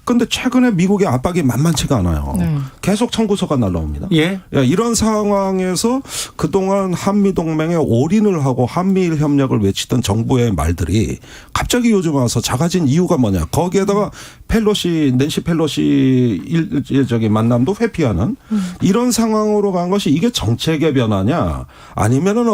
그런데 최근에 미국의 압박이 만만치가 않아요. 계속 청구서가 날라옵니다. 예. 예, 이런 상황에서 그동안 한미동맹에 올인을 하고 한미일 협력을 외치던 정부의 말들이 갑자기 요즘 와서 작아진 이유가 뭐냐. 거기에다가 낸시 펠로시 만남도 회피하는 이런 상황으로 간 것이 이게 정책의 변화냐 아니면은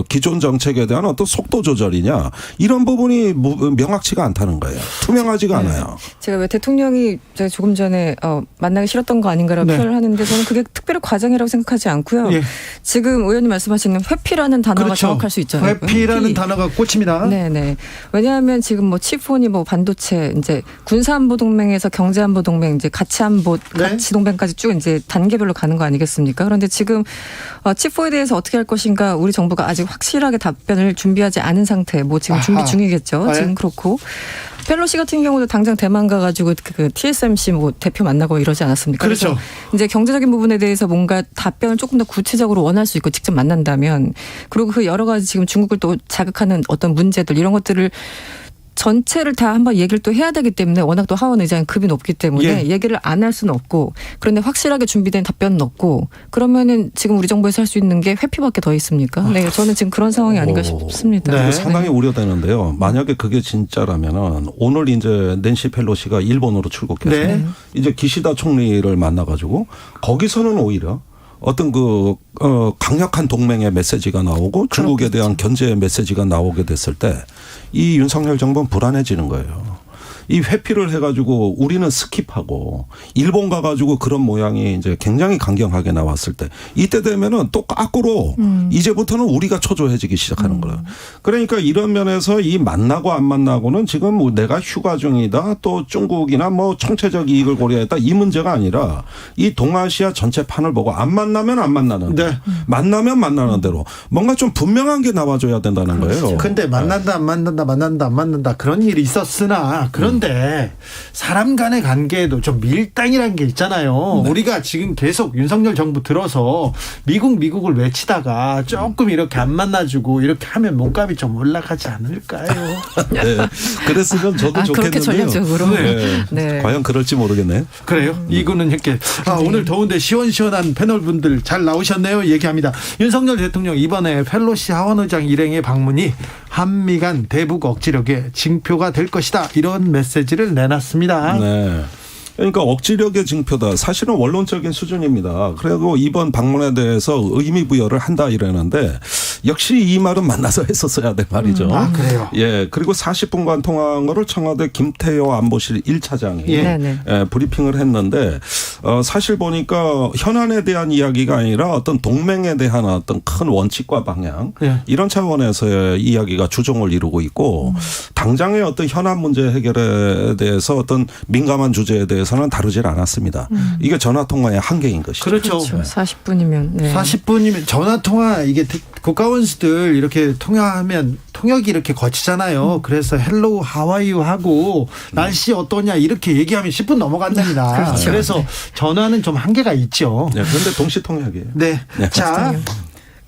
기존 정책에 대한 속도 조절이냐 이런 부분이 명확치가 않다는 거예요. 투명하지가 않아요. 제가 왜 대통령이 제가 조금 전에 만나기 싫었던 거 아닌가라고 네. 표현을 하는데 저는 그게 특별히 과정이라고 생각하지 않고요. 예. 지금 의원님 말씀하시는 회피라는 단어가 그렇죠. 정확할 수 있잖아요. 회피라는 단어가 꽂힙니다. 네네. 왜냐하면 지금 치폰이 반도체 이제 군사안보 동맹에서 경제안보 동맹 이제 가치안보 가치 동맹까지 쭉 이제 단계별로 가는 거 아니겠습니까? 그런데 지금 치포에 대해서 어떻게 할 것인가 우리 정부가 아직 확실하게 답변을 준비하지 않은 상태. 지금 준비 중이겠죠. 지금 그렇고. 펠로시 같은 경우도 당장 대만 가가지고 그 TSMC 대표 만나고 이러지 않았습니까? 그렇죠. 그래서 이제 경제적인 부분에 대해서 뭔가 답변을 조금 더 구체적으로 원할 수 있고 직접 만난다면 그리고 그 여러 가지 지금 중국을 또 자극하는 문제들 이런 것들을 전체를 다 한번 얘기를 또 해야 되기 때문에 워낙 또 하원 의장이 급이 높기 때문에 얘기를 안 할 수는 없고 그런데 확실하게 준비된 답변은 없고 그러면은 지금 우리 정부에서 할 수 있는 게 회피밖에 더 있습니까? 네, 저는 지금 그런 상황이 아닌가 싶습니다. 네. 상당히 우려되는데요. 만약에 그게 진짜라면은 오늘 이제 낸시 펠로시가 일본으로 출국해서 이제 기시다 총리를 만나가지고 거기서는 오히려 강력한 동맹의 메시지가 나오고 중국에 대한 견제의 메시지가 나오게 됐을 때 이 윤석열 정부는 불안해지는 거예요. 이 회피를 해가지고 우리는 스킵하고 일본 가가지고 그런 모양이 이제 굉장히 강경하게 나왔을 때 이때 되면은 또 거꾸로 이제부터는 우리가 초조해지기 시작하는 거예요. 그러니까 이런 면에서 이 만나고 안 만나고는 지금 내가 휴가 중이다 또 중국이나 총체적 이익을 고려했다 이 문제가 아니라 이 동아시아 전체 판을 보고 안 만나면 안 만나는 대로 만나면 만나는 대로 뭔가 좀 분명한 게 나와줘야 된다는 거예요. 근데 만난다 안 만난다 만난다 안 만난다 그런 일이 있었으나 그런 그런데 사람 간의 관계에도 좀 밀당이라는 게 있잖아요. 네. 우리가 지금 계속 윤석열 정부 들어서 미국을 외치다가 조금 이렇게 안 만나주고 이렇게 하면 몸값이 좀 올라가지 않을까요? 네. 그랬으면 저도 그렇게 좋겠는데요. 전략적으로. 네. 네. 과연 그럴지 모르겠네요. 그래요? 이거는 이렇게 오늘 더운데 시원시원한 패널분들 잘 나오셨네요. 얘기합니다. 윤석열 대통령 이번에 펠로시 하원의장 일행의 방문이 한미 간 대북 억지력의 징표가 될 것이다. 이런 메시지를 내놨습니다. 네. 그러니까 억지력의 징표다. 사실은 원론적인 수준입니다. 그리고 이번 방문에 대해서 의미 부여를 한다 이러는데 역시 이 말은 만나서 했었어야 될 말이죠. 아, 그래요? 예. 그리고 40분간 통화한 거를 청와대 김태효 안보실 1차장이 예. 브리핑을 했는데 사실 보니까 현안에 대한 이야기가 아니라 어떤 동맹에 대한 어떤 큰 원칙과 방향 예. 이런 차원에서의 이야기가 주종을 이루고 있고 당장의 어떤 현안 문제 해결에 대해서 어떤 민감한 주제에 대해서는 다루질 않았습니다. 이게 전화통화의 한계인 것이죠. 그렇죠. 40분이면. 네. 40분이면 전화통화 이게 국가원수들 이렇게 통화하면 통역이 이렇게 거치잖아요. 그래서 헬로우 하와이유 하고 날씨 어떠냐 이렇게 얘기하면 10분 넘어간답니다. 그렇죠. 그래서 전화는 좀 한계가 있죠. 네, 그런데 동시통역이에요. 네. 네. 자,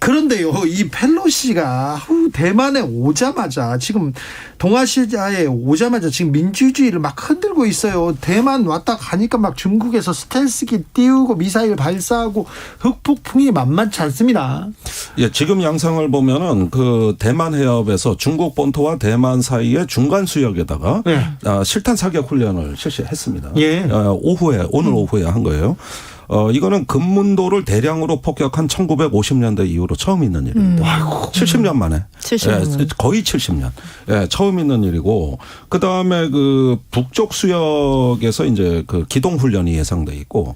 그런데요, 이 펠로시가 대만에 오자마자 지금 동아시아에 오자마자 지금 민주주의를 막 흔들고 있어요. 대만 왔다 가니까 막 중국에서 스텔스기 띄우고 미사일 발사하고 흑폭풍이 만만치 않습니다. 예, 지금 양상을 보면은 그 대만 해협에서 중국 본토와 대만 사이의 중간 수역에다가 네. 실탄 사격 훈련을 실시했습니다. 예. 오늘 오후에 한 거예요. 이거는 금문도를 대량으로 폭격한 1950년대 이후로 처음 있는 일입니다. 70년 만에. 70년. 예, 거의 70년. 예, 처음 있는 일이고, 그 다음에 그 북쪽 수역에서 이제 그 기동훈련이 예상돼 있고,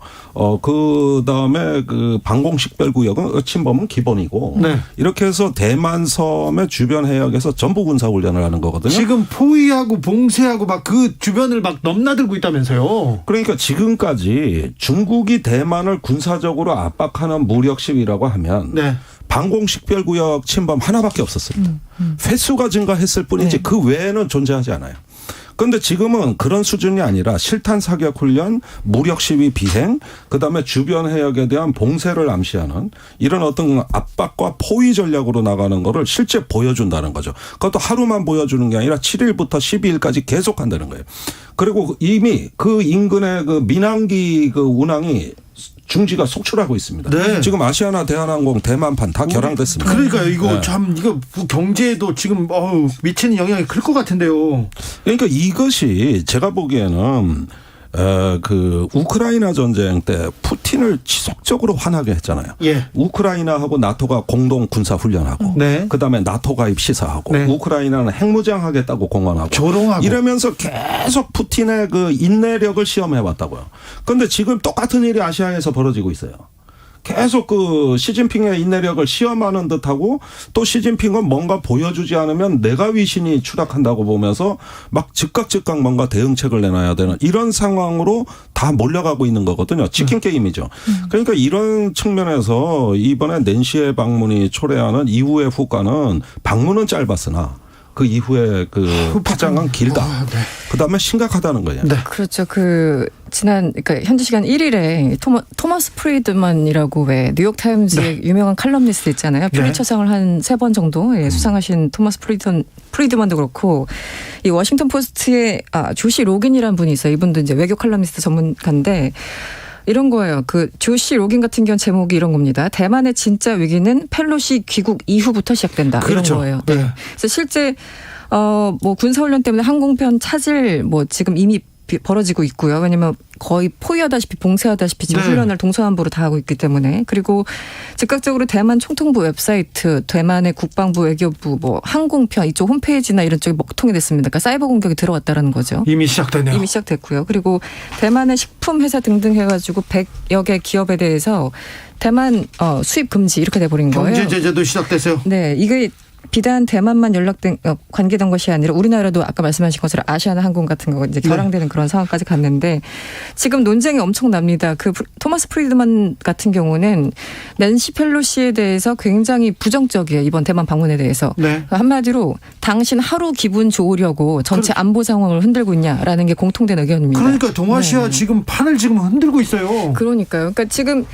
그 다음에 그 방공식별구역은 침범은 기본이고, 네. 이렇게 해서 대만 섬의 주변 해역에서 전부 군사훈련을 하는 거거든요. 지금 포위하고 봉쇄하고 막 그 주변을 막 넘나들고 있다면서요. 그러니까 지금까지 중국이 대만을 군사적으로 압박하는 무력 시위라고 하면 네. 방공식별구역 침범 하나밖에 없었습니다. 횟수가 증가했을 뿐이지 네. 그 외에는 존재하지 않아요. 그런데 지금은 그런 수준이 아니라 실탄 사격 훈련, 무력 시위 비행, 그다음에 주변 해역에 대한 봉쇄를 암시하는 이런 어떤 압박과 포위 전략으로 나가는 거를 실제 보여준다는 거죠. 그것도 하루만 보여주는 게 아니라 7일부터 12일까지 계속한다는 거예요. 그리고 이미 그 인근의 그 민항기 그 운항이 중지가 속출하고 있습니다. 네. 지금 아시아나 대한항공 대만판 다 결항됐습니다. 그러니까 이거 네. 참 이거 경제에도 지금 미치는 영향이 클 것 같은데요. 그러니까 이것이 제가 보기에는 그 우크라이나 전쟁 때 푸틴을 지속적으로 화나게 했잖아요. 예. 우크라이나하고 나토가 공동 군사 훈련하고, 네. 그다음에 나토 가입 시사하고, 네. 우크라이나는 핵무장하겠다고 공언하고, 조롱하고. 이러면서 계속 푸틴의 그 인내력을 시험해 왔다고요. 그런데 지금 똑같은 일이 아시아에서 벌어지고 있어요. 계속 그 시진핑의 인내력을 시험하는 듯하고 또 시진핑은 뭔가 보여주지 않으면 내가 위신이 추락한다고 보면서 막 즉각 뭔가 대응책을 내놔야 되는 이런 상황으로 다 몰려가고 있는 거거든요. 치킨 게임이죠. 그러니까 이런 측면에서 이번에 낸시의 방문이 초래하는 이후의 후과는 방문은 짧았으나 그 이후에 그 파장은 길다. 네. 그다음에 심각하다는 거예요. 네. 그렇죠. 그러니까 현지 시간 1일에 토마스 프리드만이라고 왜 뉴욕타임즈의 유명한 칼럼니스트 있잖아요. 퓰리처상을 한 3번 정도 수상하신 토마스 프리드만도 그렇고 이 워싱턴 포스트의 조시 로긴이라는 분이 있어요. 이분도 이제 외교 칼럼니스트 전문가인데 이런 거예요. 그 조시 로긴 같은 경우 제목이 이런 겁니다. 대만의 진짜 위기는 펠로시 귀국 이후부터 시작된다. 그렇죠. 이런 거예요. 네. 네. 그래서 실제 뭐 군사훈련 때문에 항공편 차질 뭐 지금 이미 벌어지고 있고요. 왜냐하면 거의 포위하다시피 봉쇄하다시피 지금 네. 훈련을 동서남북으로 다 하고 있기 때문에 그리고 즉각적으로 대만 총통부 웹사이트, 대만의 국방부, 외교부, 뭐 항공편 이쪽 홈페이지나 이런 쪽이 먹통이 됐습니다. 그러니까 사이버 공격이 들어왔다라는 거죠. 이미 시작되네요. 이미 시작됐고요. 그리고 대만의 식품 회사 등등 해가지고 100여 개 기업에 대해서 대만 수입 금지 이렇게 돼버린 거예요. 경제 제재도 시작됐어요. 네, 이게 비단 대만만 관계된 것이 아니라 우리나라도 아까 말씀하신 것처럼 아시아나항공 같은 거 이제 결항되는 그런 상황까지 갔는데 지금 논쟁이 엄청납니다. 그 토마스 프리드만 같은 경우는 낸시 펠로시에 대해서 굉장히 부정적이에요. 이번 대만 방문에 대해서. 네. 한마디로 당신 하루 기분 좋으려고 전체 안보 상황을 흔들고 있냐라는 게 공통된 의견입니다. 그러니까 동아시아 네. 지금 판을 지금 흔들고 있어요. 그러니까요. 그러니까 지금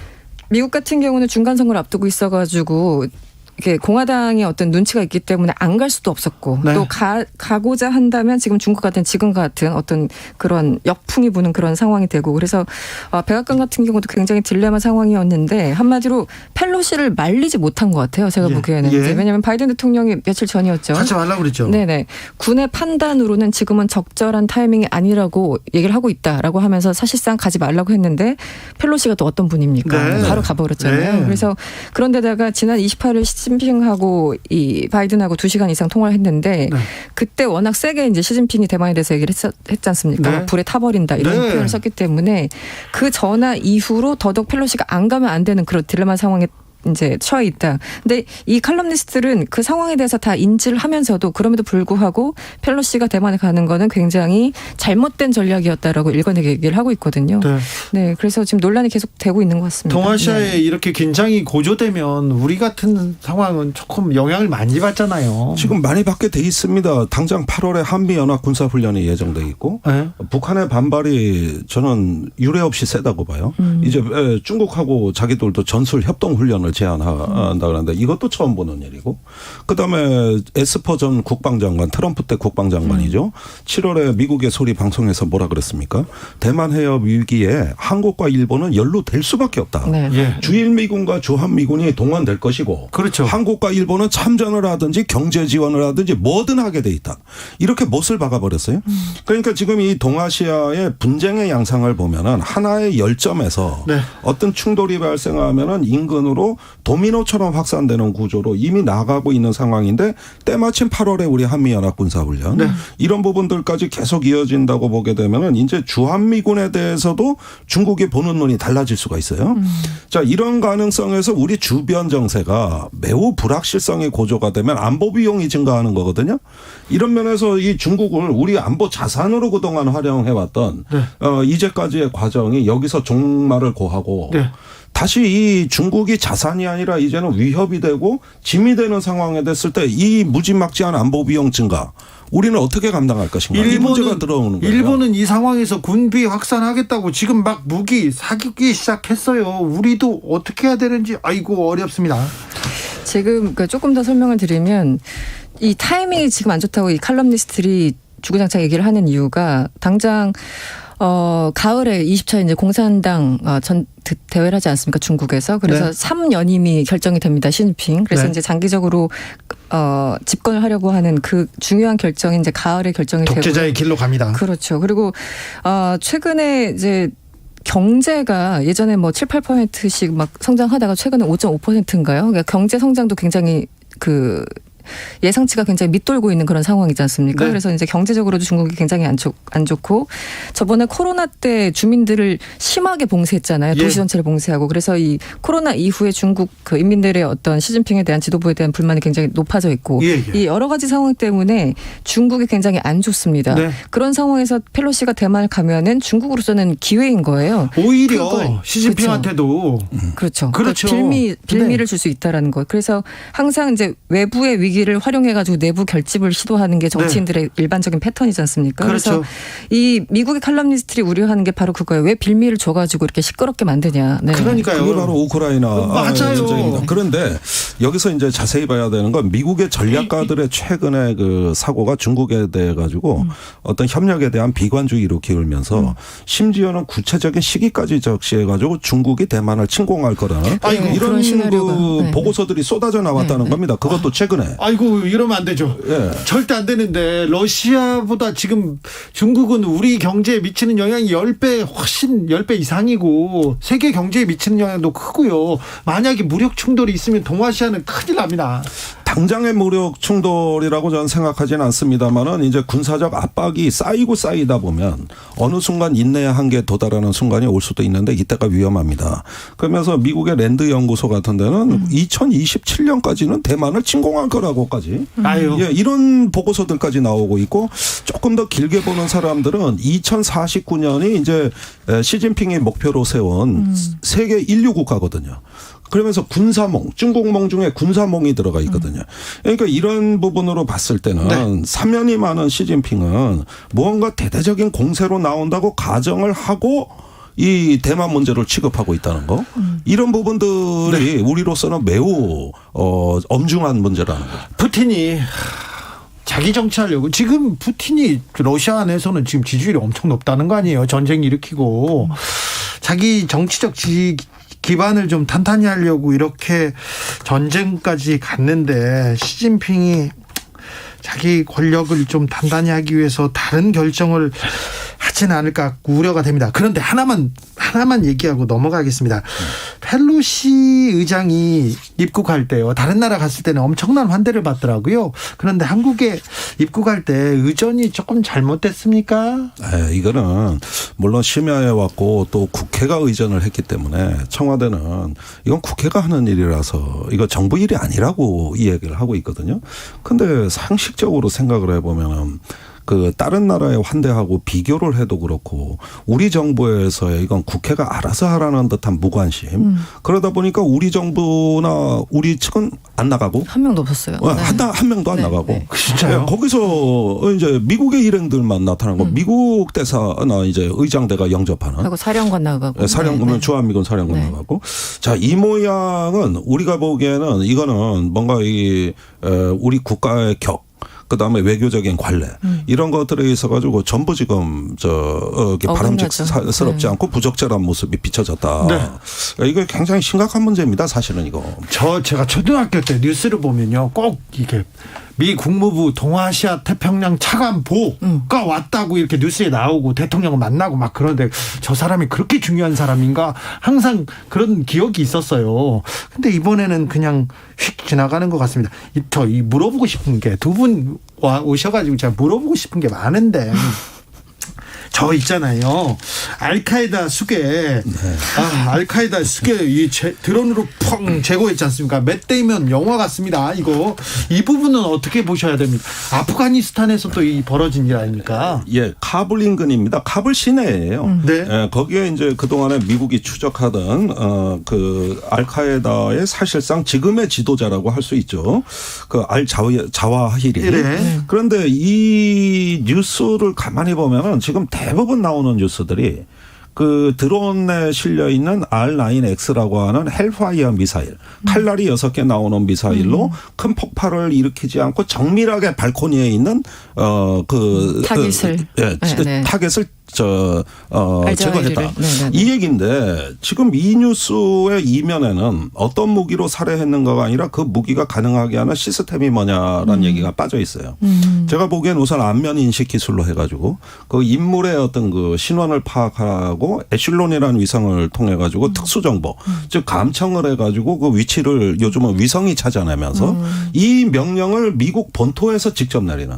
미국 같은 경우는 중간 선거를 앞두고 있어가지고 이게 공화당의 어떤 눈치가 있기 때문에 안 갈 수도 없었고 네. 또 가고자 한다면 지금 지금 같은 어떤 그런 역풍이 부는 그런 상황이 되고 그래서 백악관 같은 경우도 굉장히 딜레마 상황이었는데 한마디로 펠로시를 말리지 못한 것 같아요. 제가 예. 보기에는. 예. 왜냐하면 바이든 대통령이 며칠 전이었죠. 하지 말라고 그랬죠. 네네. 군의 판단으로는 지금은 적절한 타이밍이 아니라고 얘기를 하고 있다라고 하면서 사실상 가지 말라고 했는데 펠로시가 또 어떤 분입니까? 네. 바로 가버렸잖아요. 네. 그래서 그런데다가 지난 28일 시진핑하고 이 바이든하고 2시간 이상 통화를 했는데 네. 그때 워낙 세게 이제 시진핑이 대만에 대해서 얘기를 했지 않습니까? 네. 불에 타버린다 이런 네. 표현을 썼기 때문에 그 전화 이후로 더더욱 펠로시가 안 가면 안 되는 그런 딜레마 상황에 이제 처해 있다. 근데 이 칼럼니스트들은 그 상황에 대해서 다 인지를 하면서도 그럼에도 불구하고 펠로시가 대만에 가는 거는 굉장히 잘못된 전략이었다라고 일관되게 얘기를 하고 있거든요. 네. 네, 그래서 지금 논란이 계속 되고 있는 것 같습니다. 동아시아에 네. 이렇게 긴장이 고조되면 우리 같은 상황은 조금 영향을 많이 받잖아요. 지금 많이 받게 돼 있습니다. 당장 8월에 한미연합 군사훈련이 예정돼 있고 네. 북한의 반발이 저는 유례 없이 세다고 봐요. 이제 중국하고 자기들도 전술 협동 훈련을 제안한다 그러는데 이것도 처음 보는 일이고 그다음에 에스퍼 전 국방장관 트럼프 때 국방장관이죠. 7월에 미국의 소리 방송에서 뭐라 그랬습니까? 대만 해협 위기에 한국과 일본은 연루될 수밖에 없다. 네. 예. 주일미군과 주한미군이 동원될 것이고 그렇죠. 한국과 일본은 참전을 하든지 경제 지원을 하든지 뭐든 하게 돼 있다. 이렇게 못을 박아버렸어요. 그러니까 지금 이 동아시아의 분쟁의 양상을 보면은 하나의 열점에서 네. 어떤 충돌이 발생하면은 인근으로 도미노처럼 확산되는 구조로 이미 나가고 있는 상황인데 때마침 8월에 우리 한미연합 군사훈련 네. 이런 부분들까지 계속 이어진다고 보게 되면은 이제 주한미군에 대해서도 중국이 보는 눈이 달라질 수가 있어요. 자, 이런 가능성에서 우리 주변 정세가 매우 불확실성이 고조가 되면 안보 비용이 증가하는 거거든요. 이런 면에서 이 중국을 우리 안보 자산으로 그동안 활용해왔던 네. 이제까지의 과정이 여기서 종말을 고하고 네. 다시 이 중국이 자산이 아니라 이제는 위협이 되고 짐이 되는 상황에 됐을 때 이 무지막지한 안보 비용 증가 우리는 어떻게 감당할 것인가 이 문제가 들어오는 거예요. 일본은 이 상황에서 군비 확산하겠다고 지금 막 무기 사기 시작했어요. 우리도 어떻게 해야 되는지 아이고 어렵습니다. 지금 조금 더 설명을 드리면 이 타이밍이 지금 안 좋다고 이 칼럼니스트들이 주구장창 얘기를 하는 이유가 당장 가을에 20차 이제 공산당 대회를 하지 않습니까? 중국에서. 그래서 네. 3연임이 결정이 됩니다. 시진핑. 그래서 네. 이제 장기적으로 집권을 하려고 하는 그 중요한 결정이 이제 가을에 결정이 되고. 독재자의 길로 갑니다. 그렇죠. 그리고 최근에 이제 경제가 예전에 뭐 7, 8%씩 막 성장하다가 최근에 5.5%인가요? 그러니까 경제 성장도 굉장히 예상치가 굉장히 밑돌고 있는 그런 상황이지 않습니까? 네. 그래서 이제 경제적으로도 중국이 굉장히 안 좋고 저번에 코로나 때 주민들을 심하게 봉쇄했잖아요. 예. 도시 전체를 봉쇄하고 그래서 이 코로나 이후에 중국 그 인민들의 어떤 시진핑에 대한 지도부에 대한 불만이 굉장히 높아져 있고 예, 예. 이 여러 가지 상황 때문에 중국이 굉장히 안 좋습니다. 네. 그런 상황에서 펠로시가 대만을 가면은 중국으로서는 기회인 거예요. 오히려 그걸, 시진핑한테도 그렇죠. 그렇죠. 빌미를 네. 줄 수 있다라는 거. 그래서 항상 이제 외부의 위기를 활용해가지고 내부 결집을 시도하는 게 정치인들의 일반적인 패턴이지 않습니까? 그렇죠. 그래서 이 미국의 칼럼니스트들이 우려하는 게 바로 그거예요. 왜 빌미를 줘가지고 이렇게 시끄럽게 만드냐. 네. 그러니까요. 그게 바로 우크라이나 맞아요. 전쟁입니다. 그런데 여기서 이제 자세히 봐야 되는 건 미국의 전략가들의 최근의 그 사고가 중국에 대해 가지고 어떤 협력에 대한 비관주의로 기울면서 심지어는 구체적인 시기까지 적시해 가지고 중국이 대만을 침공할 거라는 아이고, 이런 그런 시나리오가. 그 네. 보고서들이 쏟아져 나왔다는 겁니다. 그것도 최근에. 아이고 이러면 안 되죠. 예. 절대 안 되는데 러시아보다 지금 중국은 우리 경제에 미치는 영향이 10배 이상이고 세계 경제에 미치는 영향도 크고요. 만약에 무력 충돌이 있으면 동아시아는 큰일 납니다. 당장의 무력 충돌이라고 저는 생각하지는 않습니다만은 이제 군사적 압박이 쌓이고 쌓이다 보면 어느 순간 인내의 한계에 도달하는 순간이 올 수도 있는데 이때가 위험합니다. 그러면서 미국의 랜드 연구소 같은 데는 2027년까지는 대만을 침공할 거라고까지 예, 이런 보고서들까지 나오고 있고 조금 더 길게 보는 사람들은 2049년이 이제 시진핑이 목표로 세운 세계 인류 국가거든요. 그러면서 군사몽, 중국몽 중에 군사몽이 들어가 있거든요. 그러니까 이런 부분으로 봤을 때는 사면이 많은 시진핑은 무언가 대대적인 공세로 나온다고 가정을 하고 이 대만 문제를 취급하고 있다는 거. 이런 부분들이 우리로서는 매우 엄중한 문제라는 거죠. 푸틴이 자기 정치하려고 지금 푸틴이 러시아 안에서는 지금 지지율이 엄청 높다는 거 아니에요. 전쟁 일으키고 자기 정치적 기반을 좀 탄탄히 하려고 이렇게 전쟁까지 갔는데 시진핑이 자기 권력을 좀 단단히 하기 위해서 다른 결정을 하지는 않을까 우려가 됩니다. 그런데 하나만 얘기하고 넘어가겠습니다. 펠로시 의장이 입국할 때요. 다른 나라 갔을 때는 엄청난 환대를 받더라고요. 그런데 한국에 입국할 때 의전이 조금 잘못됐습니까? 이거는 물론 심야에 왔고 또 국회가 의전을 했기 때문에 청와대는 이건 국회가 하는 일이라서 이거 정부 일이 아니라고 이 얘기를 하고 있거든요. 근데 상식적으로 생각을 해보면 그 다른 나라에 환대하고 비교를 해도 그렇고 우리 정부에서의 이건 국회가 알아서 하라는 듯한 무관심. 그러다 보니까 우리 정부나 우리 측은 안 나가고 한 명도 없었어요. 한 명도 안 나가고. 진짜요? 거기서 이제 미국의 일행들만 나타나고 미국 대사나 이제 의장대가 영접하는. 하고 사령관 나가고. 사령관 주한미군 사령관 나가고. 자, 이 모양은 우리가 보기에는 이거는 뭔가 우리 국가의 격. 그다음에 외교적인 관례 이런 것들에 있어 가지고 전부 지금 바람직스럽지 않고 부적절한 모습이 비춰졌다. 이게 굉장히 심각한 문제입니다. 사실은 이거. 제가 초등학교 때 뉴스를 보면요, 꼭 이게 미 국무부 동아시아 태평양 차관보가 왔다고 이렇게 뉴스에 나오고 대통령을 만나고 막 그런데 저 사람이 그렇게 중요한 사람인가 항상 그런 기억이 있었어요. 근데 이번에는 그냥 휙 지나가는 것 같습니다. 저 물어보고 싶은 게 두 분 오셔가지고 제가 물어보고 싶은 게 많은데. 저 있잖아요. 알카에다 수계. 알카에다 수계 이 드론으로 펑 제거했지 않습니까? 맷 데이먼 영화 같습니다. 이 부분은 어떻게 보셔야 됩니까? 아프가니스탄에서 또 이 벌어진 일 아닙니까? 예, 카불 인근입니다. 카불 시내예요. 네. 예, 거기에 이제 그동안에 미국이 추적하던 그 알카에다의 사실상 지금의 지도자라고 할 수 있죠. 그 자와히리. 네. 그런데 이 뉴스를 가만히 보면은 지금 대부분 나오는 뉴스들이 그 드론에 실려 있는 R9X라고 하는 헬파이어 미사일, 칼날이 6개 나오는 미사일로 큰 폭발을 일으키지 않고 정밀하게 발코니에 있는 타겟을 제거했다. 이 얘기인데 지금 이 뉴스의 이면에는 어떤 무기로 살해했는가가 아니라 그 무기가 가능하게 하는 시스템이 뭐냐라는 얘기가 빠져 있어요. 제가 보기엔 우선 안면 인식 기술로 해가지고 그 인물의 어떤 그 신원을 파악하고 에슐론이라는 위성을 통해 가지고 특수 정보, 즉 감청을 해가지고 그 위치를 요즘은 위성이 찾아내면서 이 명령을 미국 본토에서 직접 내리는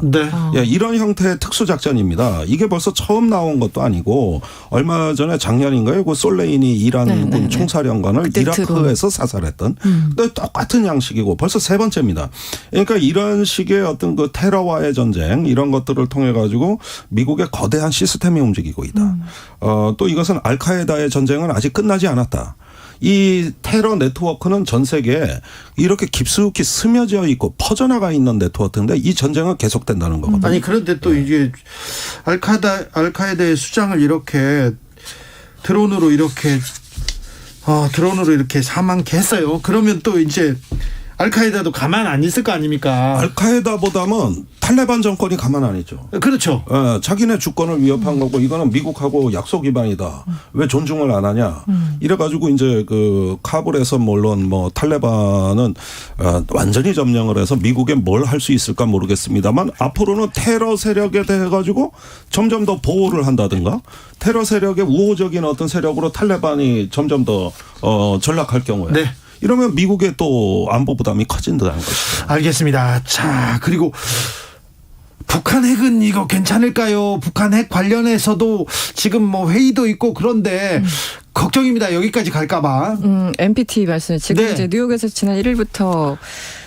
이런 형태의 특수 작전입니다. 이게 벌써 처음 나온 것도 아니고 얼마 전에 작년인가요? 그 솔레이니 이란군 총사령관을 이라크에서 사살했던 근데 똑같은 양식이고 벌써 3번째입니다. 그러니까 이런 식의 어떤 그 테러와의 전쟁 이런 것들을 통해 가지고 미국의 거대한 시스템이 움직이고 있다. 또 이것은 알카에다의 전쟁은 아직 끝나지 않았다. 이 테러 네트워크는 전 세계에 이렇게 깊숙이 스며져 있고 퍼져나가 있는 네트워크인데 이 전쟁은 계속된다는 거거든요. 아니 그런데 또 이게 알카에다의 수장을 이렇게 드론으로 이렇게 사망케 했어요. 그러면 또 이제 알카에다도 가만 안 있을 거 아닙니까? 알카에다보다는 탈레반 정권이 가만 안 있죠. 그렇죠. 자기네 주권을 위협한 거고 이거는 미국하고 약속 위반이다. 왜 존중을 안 하냐. 이래가지고 이제 그 카불에서 물론 뭐 탈레반은 완전히 점령을 해서 미국에 뭘 할 수 있을까 모르겠습니다만 앞으로는 테러 세력에 대해 가지고 점점 더 보호를 한다든가 테러 세력의 우호적인 어떤 세력으로 탈레반이 점점 더 전락할 경우에 이러면 미국의 또 안보 부담이 커진다는 것이죠. 알겠습니다. 자, 그리고 북한 핵은 이거 괜찮을까요? 북한 핵 관련해서도 지금 뭐 회의도 있고 그런데 걱정입니다. 여기까지 갈까봐. NPT 말씀. 지금 네. 이제 뉴욕에서 지난 1일부터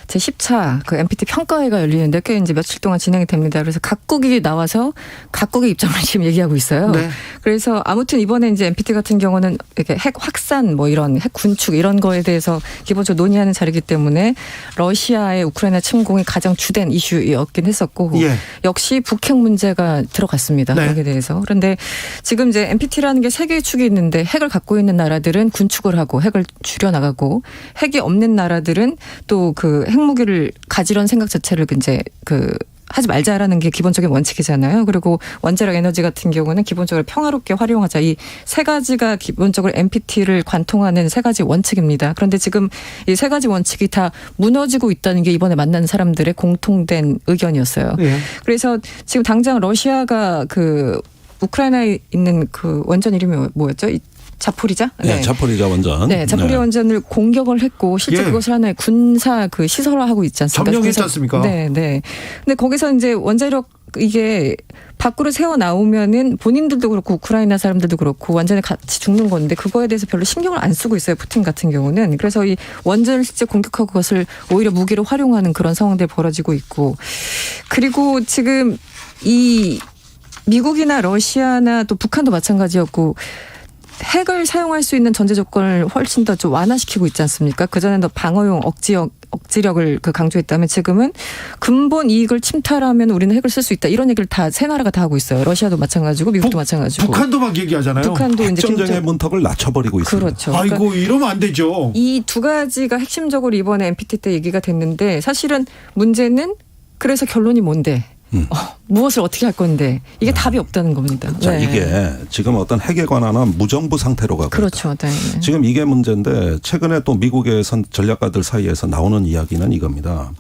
제 10차 그 NPT 평가회가 열리는데 꽤 이제 며칠 동안 진행이 됩니다. 그래서 각국이 나와서 각국의 입장을 지금 얘기하고 있어요. 네. 그래서 아무튼 이번에 이제 NPT 같은 경우는 이렇게 핵 확산 뭐 이런 핵 군축 이런 거에 대해서 기본적으로 논의하는 자리이기 때문에 러시아의 우크라이나 침공이 가장 주된 이슈였긴 했었고 예. 역시 북핵 문제가 들어갔습니다. 네. 여기에 대해서. 그런데 지금 이제 NPT라는 게 세 개의 축이 있는데 핵을 갖고 있는 나라들은 군축을 하고 핵을 줄여나가고 핵이 없는 나라들은 또 그 핵무기를 가지려는 생각 자체를 이제 하지 말자라는 게 기본적인 원칙이잖아요. 그리고 원자력 에너지 같은 경우는 기본적으로 평화롭게 활용하자. 이 세 가지가 기본적으로 NPT를 관통하는 세 가지 원칙입니다. 그런데 지금 이 세 가지 원칙이 다 무너지고 있다는 게 이번에 만난 사람들의 공통된 의견이었어요. 예. 그래서 지금 당장 러시아가 우크라이나에 있는 원전 이름이 뭐였죠? 자포리자? 네, 자포리자 원전. 네, 자포리자 원전을 공격을 했고 실제 예. 그것을 하나의 군사 시설화하고 있지 않습니까? 점령했지 않습니까? 네, 네. 근데 거기서 이제 원자력 이게 밖으로 새어 나오면은 본인들도 그렇고 우크라이나 사람들도 그렇고 완전히 같이 죽는 건데 그거에 대해서 별로 신경을 안 쓰고 있어요. 푸틴 같은 경우는. 그래서 이 원전을 실제 공격하고 그것을 오히려 무기로 활용하는 그런 상황들이 벌어지고 있고 그리고 지금 이 미국이나 러시아나 또 북한도 마찬가지였고 핵을 사용할 수 있는 전제 조건을 훨씬 더 좀 완화시키고 있지 않습니까? 그전에는 더 방어용 억지력을 강조했다면 지금은 근본 이익을 침탈하면 우리는 핵을 쓸 수 있다. 이런 얘기를 다 세 나라가 다 하고 있어요. 러시아도 마찬가지고 미국도 마찬가지고. 북한도 막 얘기하잖아요. 북한도 이제 핵전쟁의 문턱을 낮춰버리고 있습니다. 그렇죠. 아이고 이러면 안 되죠. 이 두 가지가 핵심적으로 이번에 NPT 때 얘기가 됐는데 사실은 문제는 그래서 결론이 뭔데? 무엇을 어떻게 할 건데 이게 답이 없다는 겁니다. 자, 네. 이게 지금 어떤 핵에 관한 무정부 상태로 가고 그렇죠. 있다. 네. 지금 이게 문제인데 최근에 또 미국의 전략가들 사이에서 나오는 이야기는 이겁니다.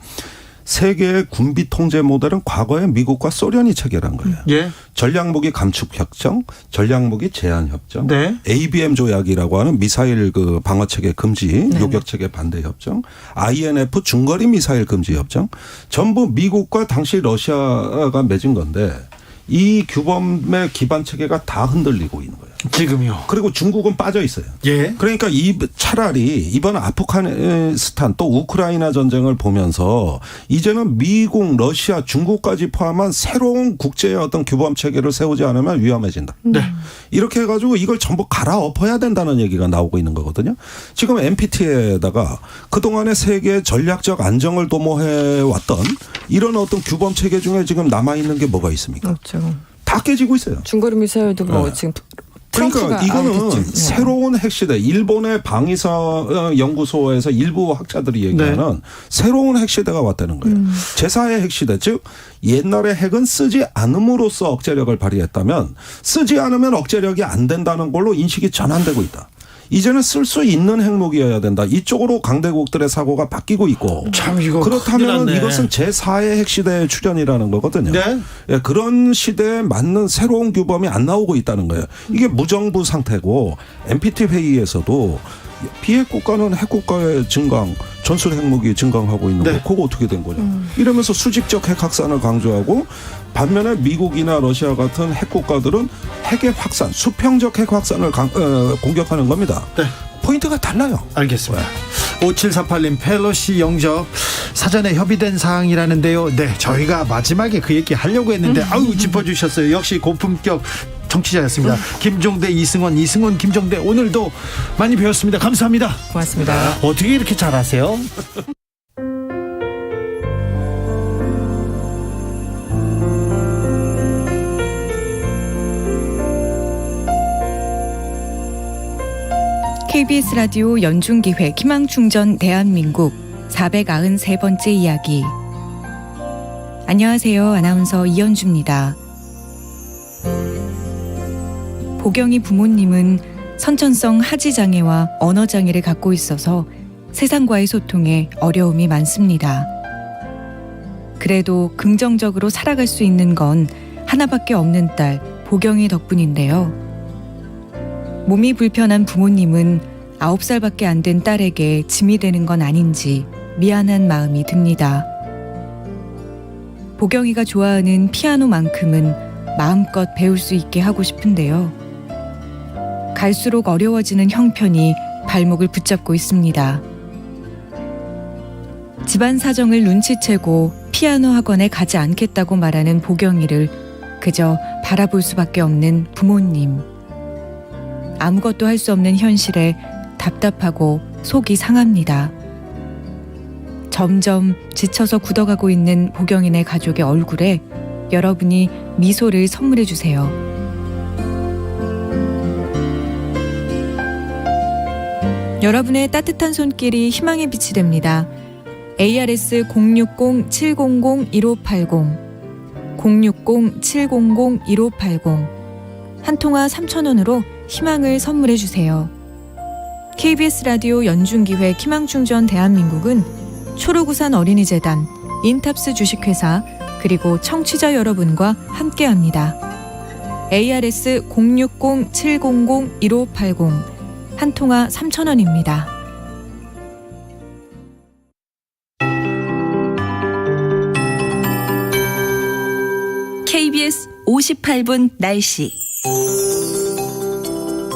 세계의 군비 통제 모델은 과거에 미국과 소련이 체결한 거예요. 예. 전략무기 감축 협정, 전략무기 제한 협정, 네. ABM 조약이라고 하는 미사일 방어 체계 금지, 요격 체계 반대 협정, INF 중거리 미사일 금지 협정, 전부 미국과 당시 러시아가 맺은 건데 이 규범의 기반 체계가 다 흔들리고 있는 거예요. 지금요. 그리고 중국은 빠져 있어요. 예. 그러니까 차라리 이번 아프가니스탄 또 우크라이나 전쟁을 보면서 이제는 미국, 러시아, 중국까지 포함한 새로운 국제의 어떤 규범 체계를 세우지 않으면 위험해진다. 네. 이렇게 해가지고 이걸 전부 갈아엎어야 된다는 얘기가 나오고 있는 거거든요. 지금 NPT에다가 그동안의 세계의 전략적 안정을 도모해왔던 이런 어떤 규범 체계 중에 지금 남아있는 게 뭐가 있습니까? 그렇죠. 다 깨지고 있어요. 중거리 미사일도 네. 지금 그러니까 이거는 됐죠. 새로운 핵시대, 일본의 방위사 연구소에서 일부 학자들이 얘기하는 새로운 핵시대가 왔다는 거예요. 제4의 핵시대, 즉 옛날에 핵은 쓰지 않음으로써 억제력을 발휘했다면 쓰지 않으면 억제력이 안 된다는 걸로 인식이 전환되고 있다. 이제는 쓸 수 있는 핵무기여야 된다. 이쪽으로 강대국들의 사고가 바뀌고 있고. 참 이거 그렇다면 큰일 났네. 이것은 제4의 핵시대의 출현이라는 거거든요. 네. 예, 그런 시대에 맞는 새로운 규범이 안 나오고 있다는 거예요. 이게 무정부 상태고 NPT 회의에서도 비핵 국가는 핵 국가의 증강, 전술 핵무기 증강하고 있는 네. 거. 그거 어떻게 된 거냐. 이러면서 수직적 핵 확산을 강조하고 반면에 미국이나 러시아 같은 핵 국가들은 핵의 확산, 수평적 핵 확산을 공격하는 겁니다. 네. 포인트가 달라요. 알겠습니다. 5748님 펠로시 영접 사전에 협의된 사항이라는데요. 네, 저희가 마지막에 그 얘기 하려고 했는데 아유 짚어주셨어요. 역시 고품격 정치자였습니다. 김종대, 이승원, 김종대 오늘도 많이 배웠습니다. 감사합니다. 고맙습니다. 어떻게 이렇게 잘하세요? KBS 라디오 연중기획 희망충전 대한민국 493번째 이야기. 안녕하세요. 아나운서 이현주입니다. 보경이 부모님은 선천성 하지장애와 언어장애를 갖고 있어서 세상과의 소통에 어려움이 많습니다. 그래도 긍정적으로 살아갈 수 있는 건 하나밖에 없는 딸 보경이 덕분인데요. 몸이 불편한 부모님은 9살밖에 안 된 딸에게 짐이 되는 건 아닌지 미안한 마음이 듭니다. 보경이가 좋아하는 피아노만큼은 마음껏 배울 수 있게 하고 싶은데요. 갈수록 어려워지는 형편이 발목을 붙잡고 있습니다. 집안 사정을 눈치채고 피아노 학원에 가지 않겠다고 말하는 보경이를 그저 바라볼 수밖에 없는 부모님. 아무것도 할 수 없는 현실에 답답하고 속이 상합니다. 점점 지쳐서 굳어가고 있는 보경이네 가족의 얼굴에 여러분이 미소를 선물해 주세요. 여러분의 따뜻한 손길이 희망의 빛이 됩니다. ARS 060-700-1580 060-700-1580 한 통화 3,000원으로 희망을 선물해 주세요. KBS 라디오 연중기획 희망충전 대한민국은 초록우산 어린이재단, 인탑스 주식회사 그리고 청취자 여러분과 함께합니다. ARS 060-700-1580 한 통화 3,000원입니다. KBS 58분 날씨.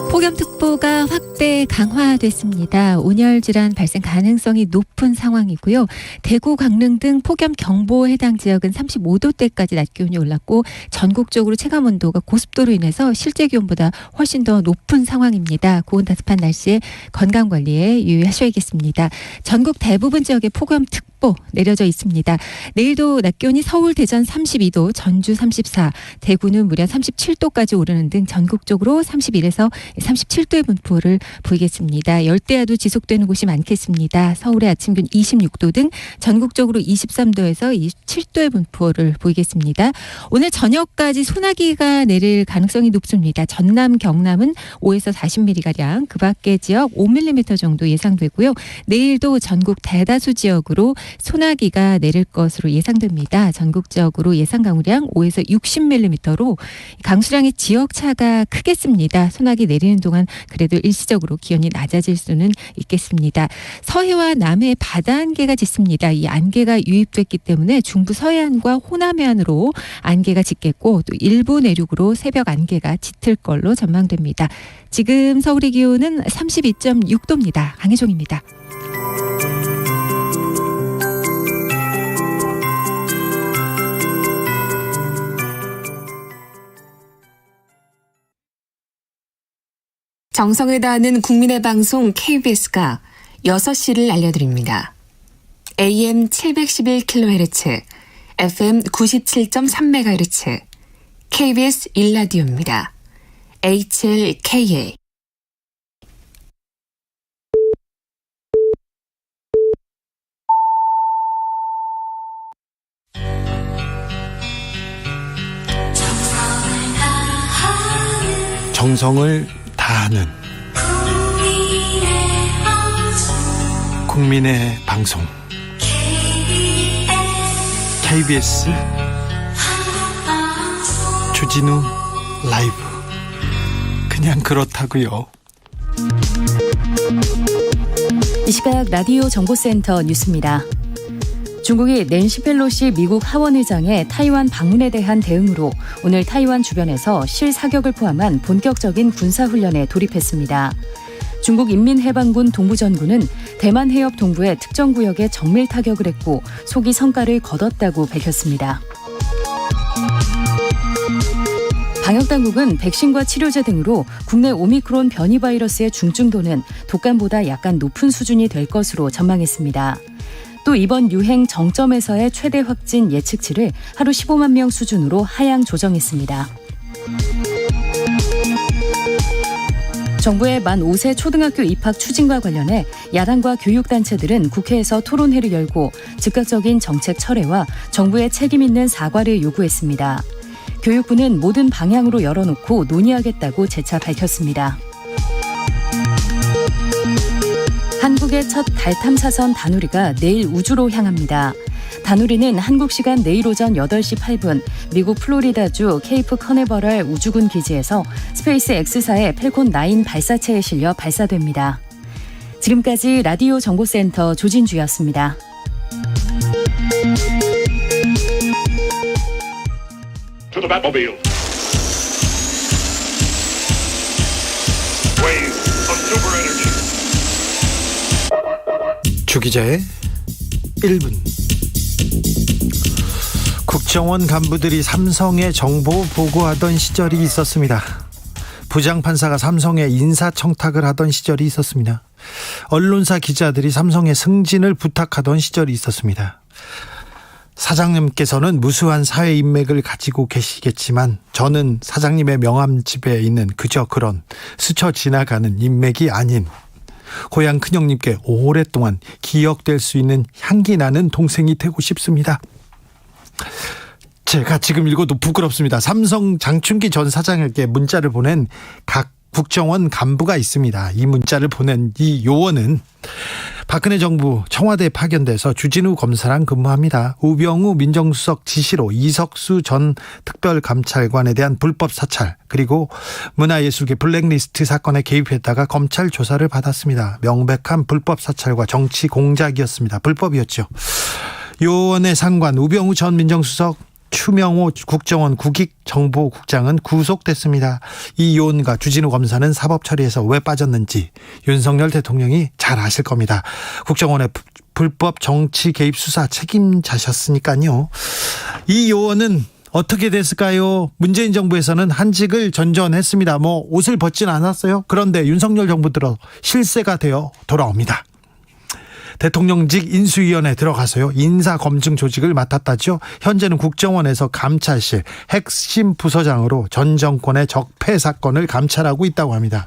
폭염특보가 확대 강화됐습니다. 온열 질환 발생 가능성이 높은 상황이고요. 대구, 강릉 등 폭염 경보에 해당 지역은 35도대까지 낮 기온이 올랐고 전국적으로 체감 온도가 고습도로 인해서 실제 기온보다 훨씬 더 높은 상황입니다. 고온다습한 날씨에 건강 관리에 유의하셔야겠습니다. 전국 대부분 지역에 폭염특보 내려져 있습니다. 내일도 낮 기온이 서울, 대전 32도, 전주 34, 대구는 무려 37도까지 오르는 등 전국적으로 31에서 37도의 분포를 보이겠습니다. 열대야도 지속되는 곳이 많겠습니다. 서울의 아침 기온 26도 등 전국적으로 23도에서 27도의 분포를 보이겠습니다. 오늘 저녁까지 소나기가 내릴 가능성이 높습니다. 전남, 경남은 5에서 40mm가량, 그 밖의 지역 5mm 정도 예상되고요. 내일도 전국 대다수 지역으로 소나기가 내릴 것으로 예상됩니다. 전국적으로 예상 강우량 5에서 60mm로 강수량의 지역차가 크겠습니다. 소나기 내리는 동안 그래도 일시적으로 기온이 낮아질 수는 있겠습니다. 서해와 남해 바다 안개가 짙습니다. 이 안개가 유입됐기 때문에 중부 서해안과 호남 해안으로 안개가 짙겠고 또 일부 내륙으로 새벽 안개가 짙을 걸로 전망됩니다. 지금 서울의 기온은 32.6도입니다. 강혜종입니다. 정성을 다하는 국민의 방송 KBS가 6시를 알려드립니다. AM 711kHz, FM 97.3MHz, KBS 1라디오입니다. HLKA. 정성을 다하는 국민의 방송 KBS 주진우 라이브. 그냥 그렇다고요. 이 시각 라디오 정보센터 뉴스입니다. 중국이 낸시 펠로시 미국 하원의장의 타이완 방문에 대한 대응으로 오늘 타이완 주변에서 실사격을 포함한 본격적인 군사훈련에 돌입했습니다. 중국 인민해방군 동부전군은 대만 해협 동부의 특정 구역에 정밀 타격을 했고 소기 성과를 거뒀다고 밝혔습니다. 방역당국은 백신과 치료제 등으로 국내 오미크론 변이 바이러스의 중증도는 독감보다 약간 높은 수준이 될 것으로 전망했습니다. 또 이번 유행 정점에서의 최대 확진 예측치를 하루 15만 명 수준으로 하향 조정했습니다. 정부의 만 5세 초등학교 입학 추진과 관련해 야당과 교육단체들은 국회에서 토론회를 열고 즉각적인 정책 철회와 정부의 책임 있는 사과를 요구했습니다. 교육부는 모든 방향으로 열어놓고 논의하겠다고 재차 밝혔습니다. 한국의 첫 달 탐사선 다누리가 내일 우주로 향합니다. 다누리는 한국 시간 내일 오전 8시 8분 미국 플로리다주 케이프 커네버럴 우주군 기지에서 스페이스 X사의 펠콘 9 발사체에 실려 발사됩니다. 지금까지 라디오 정보센터 조진주였습니다. To the Batmobile. Wave of super energy. 주기자의 1분. 국정원 간부들이 삼성에 정보 보고하던 시절이 있었습니다. 부장판사가 삼성에 인사청탁을 하던 시절이 있었습니다. 언론사 기자들이 삼성의 승진을 부탁하던 시절이 있었습니다. 사장님께서는 무수한 사회 인맥을 가지고 계시겠지만 저는 사장님의 명함집에 있는 그저 그런 스쳐 지나가는 인맥이 아닌 고향 큰형님께 오랫동안 기억될 수 있는 향기 나는 동생이 되고 싶습니다. 제가 지금 읽어도 부끄럽습니다. 삼성 장충기 전 사장에게 문자를 보낸 각 국정원 간부가 있습니다. 이 문자를 보낸 이 요원은 박근혜 정부 청와대에 파견돼서 주진우 검사랑 근무합니다. 우병우 민정수석 지시로 이석수 전 특별감찰관에 대한 불법 사찰 그리고 문화예술계 블랙리스트 사건에 개입했다가 검찰 조사를 받았습니다. 명백한 불법 사찰과 정치 공작이었습니다. 불법이었죠. 요원의 상관 우병우 전 민정수석 추명호 국정원 국익정보국장은 구속됐습니다. 이 요원과 주진우 검사는 사법 처리에서 왜 빠졌는지 윤석열 대통령이 잘 아실 겁니다. 국정원의 불법 정치 개입 수사 책임자셨으니까요. 이 요원은 어떻게 됐을까요? 문재인 정부에서는 한직을 전전했습니다. 옷을 벗진 않았어요. 그런데 윤석열 정부 들어 실세가 되어 돌아옵니다. 대통령직 인수위원회에 들어가서요 인사검증 조직을 맡았다죠. 현재는 국정원에서 감찰실 핵심 부서장으로 전 정권의 적폐 사건을 감찰하고 있다고 합니다.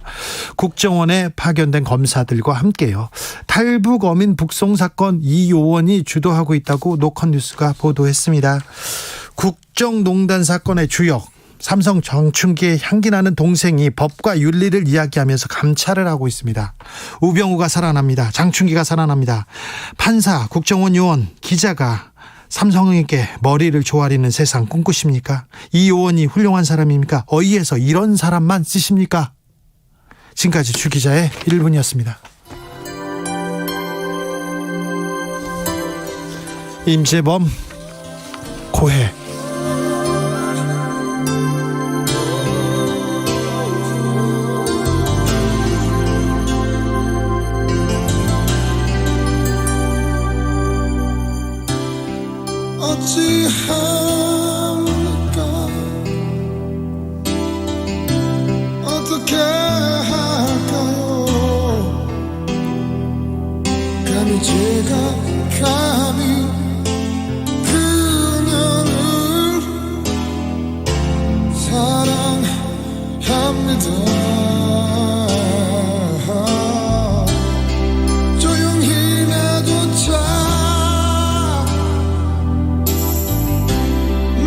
국정원에 파견된 검사들과 함께요 탈북 어민 북송 사건 이 요원이 주도하고 있다고 노컷뉴스가 보도했습니다. 국정농단 사건의 주역 삼성 장충기의 향기나는 동생이 법과 윤리를 이야기하면서 감찰을 하고 있습니다. 우병우가 살아납니다. 장충기가 살아납니다. 판사, 국정원 요원, 기자가 삼성에게 머리를 조아리는 세상 꿈꾸십니까? 이 요원이 훌륭한 사람입니까? 어이에서 이런 사람만 쓰십니까? 지금까지 주 기자의 1분이었습니다. 임재범 고해. 어찌합니까 어떻게 할까요 감히 제가 감히 그녀를 사랑합니다. 조용히 나조차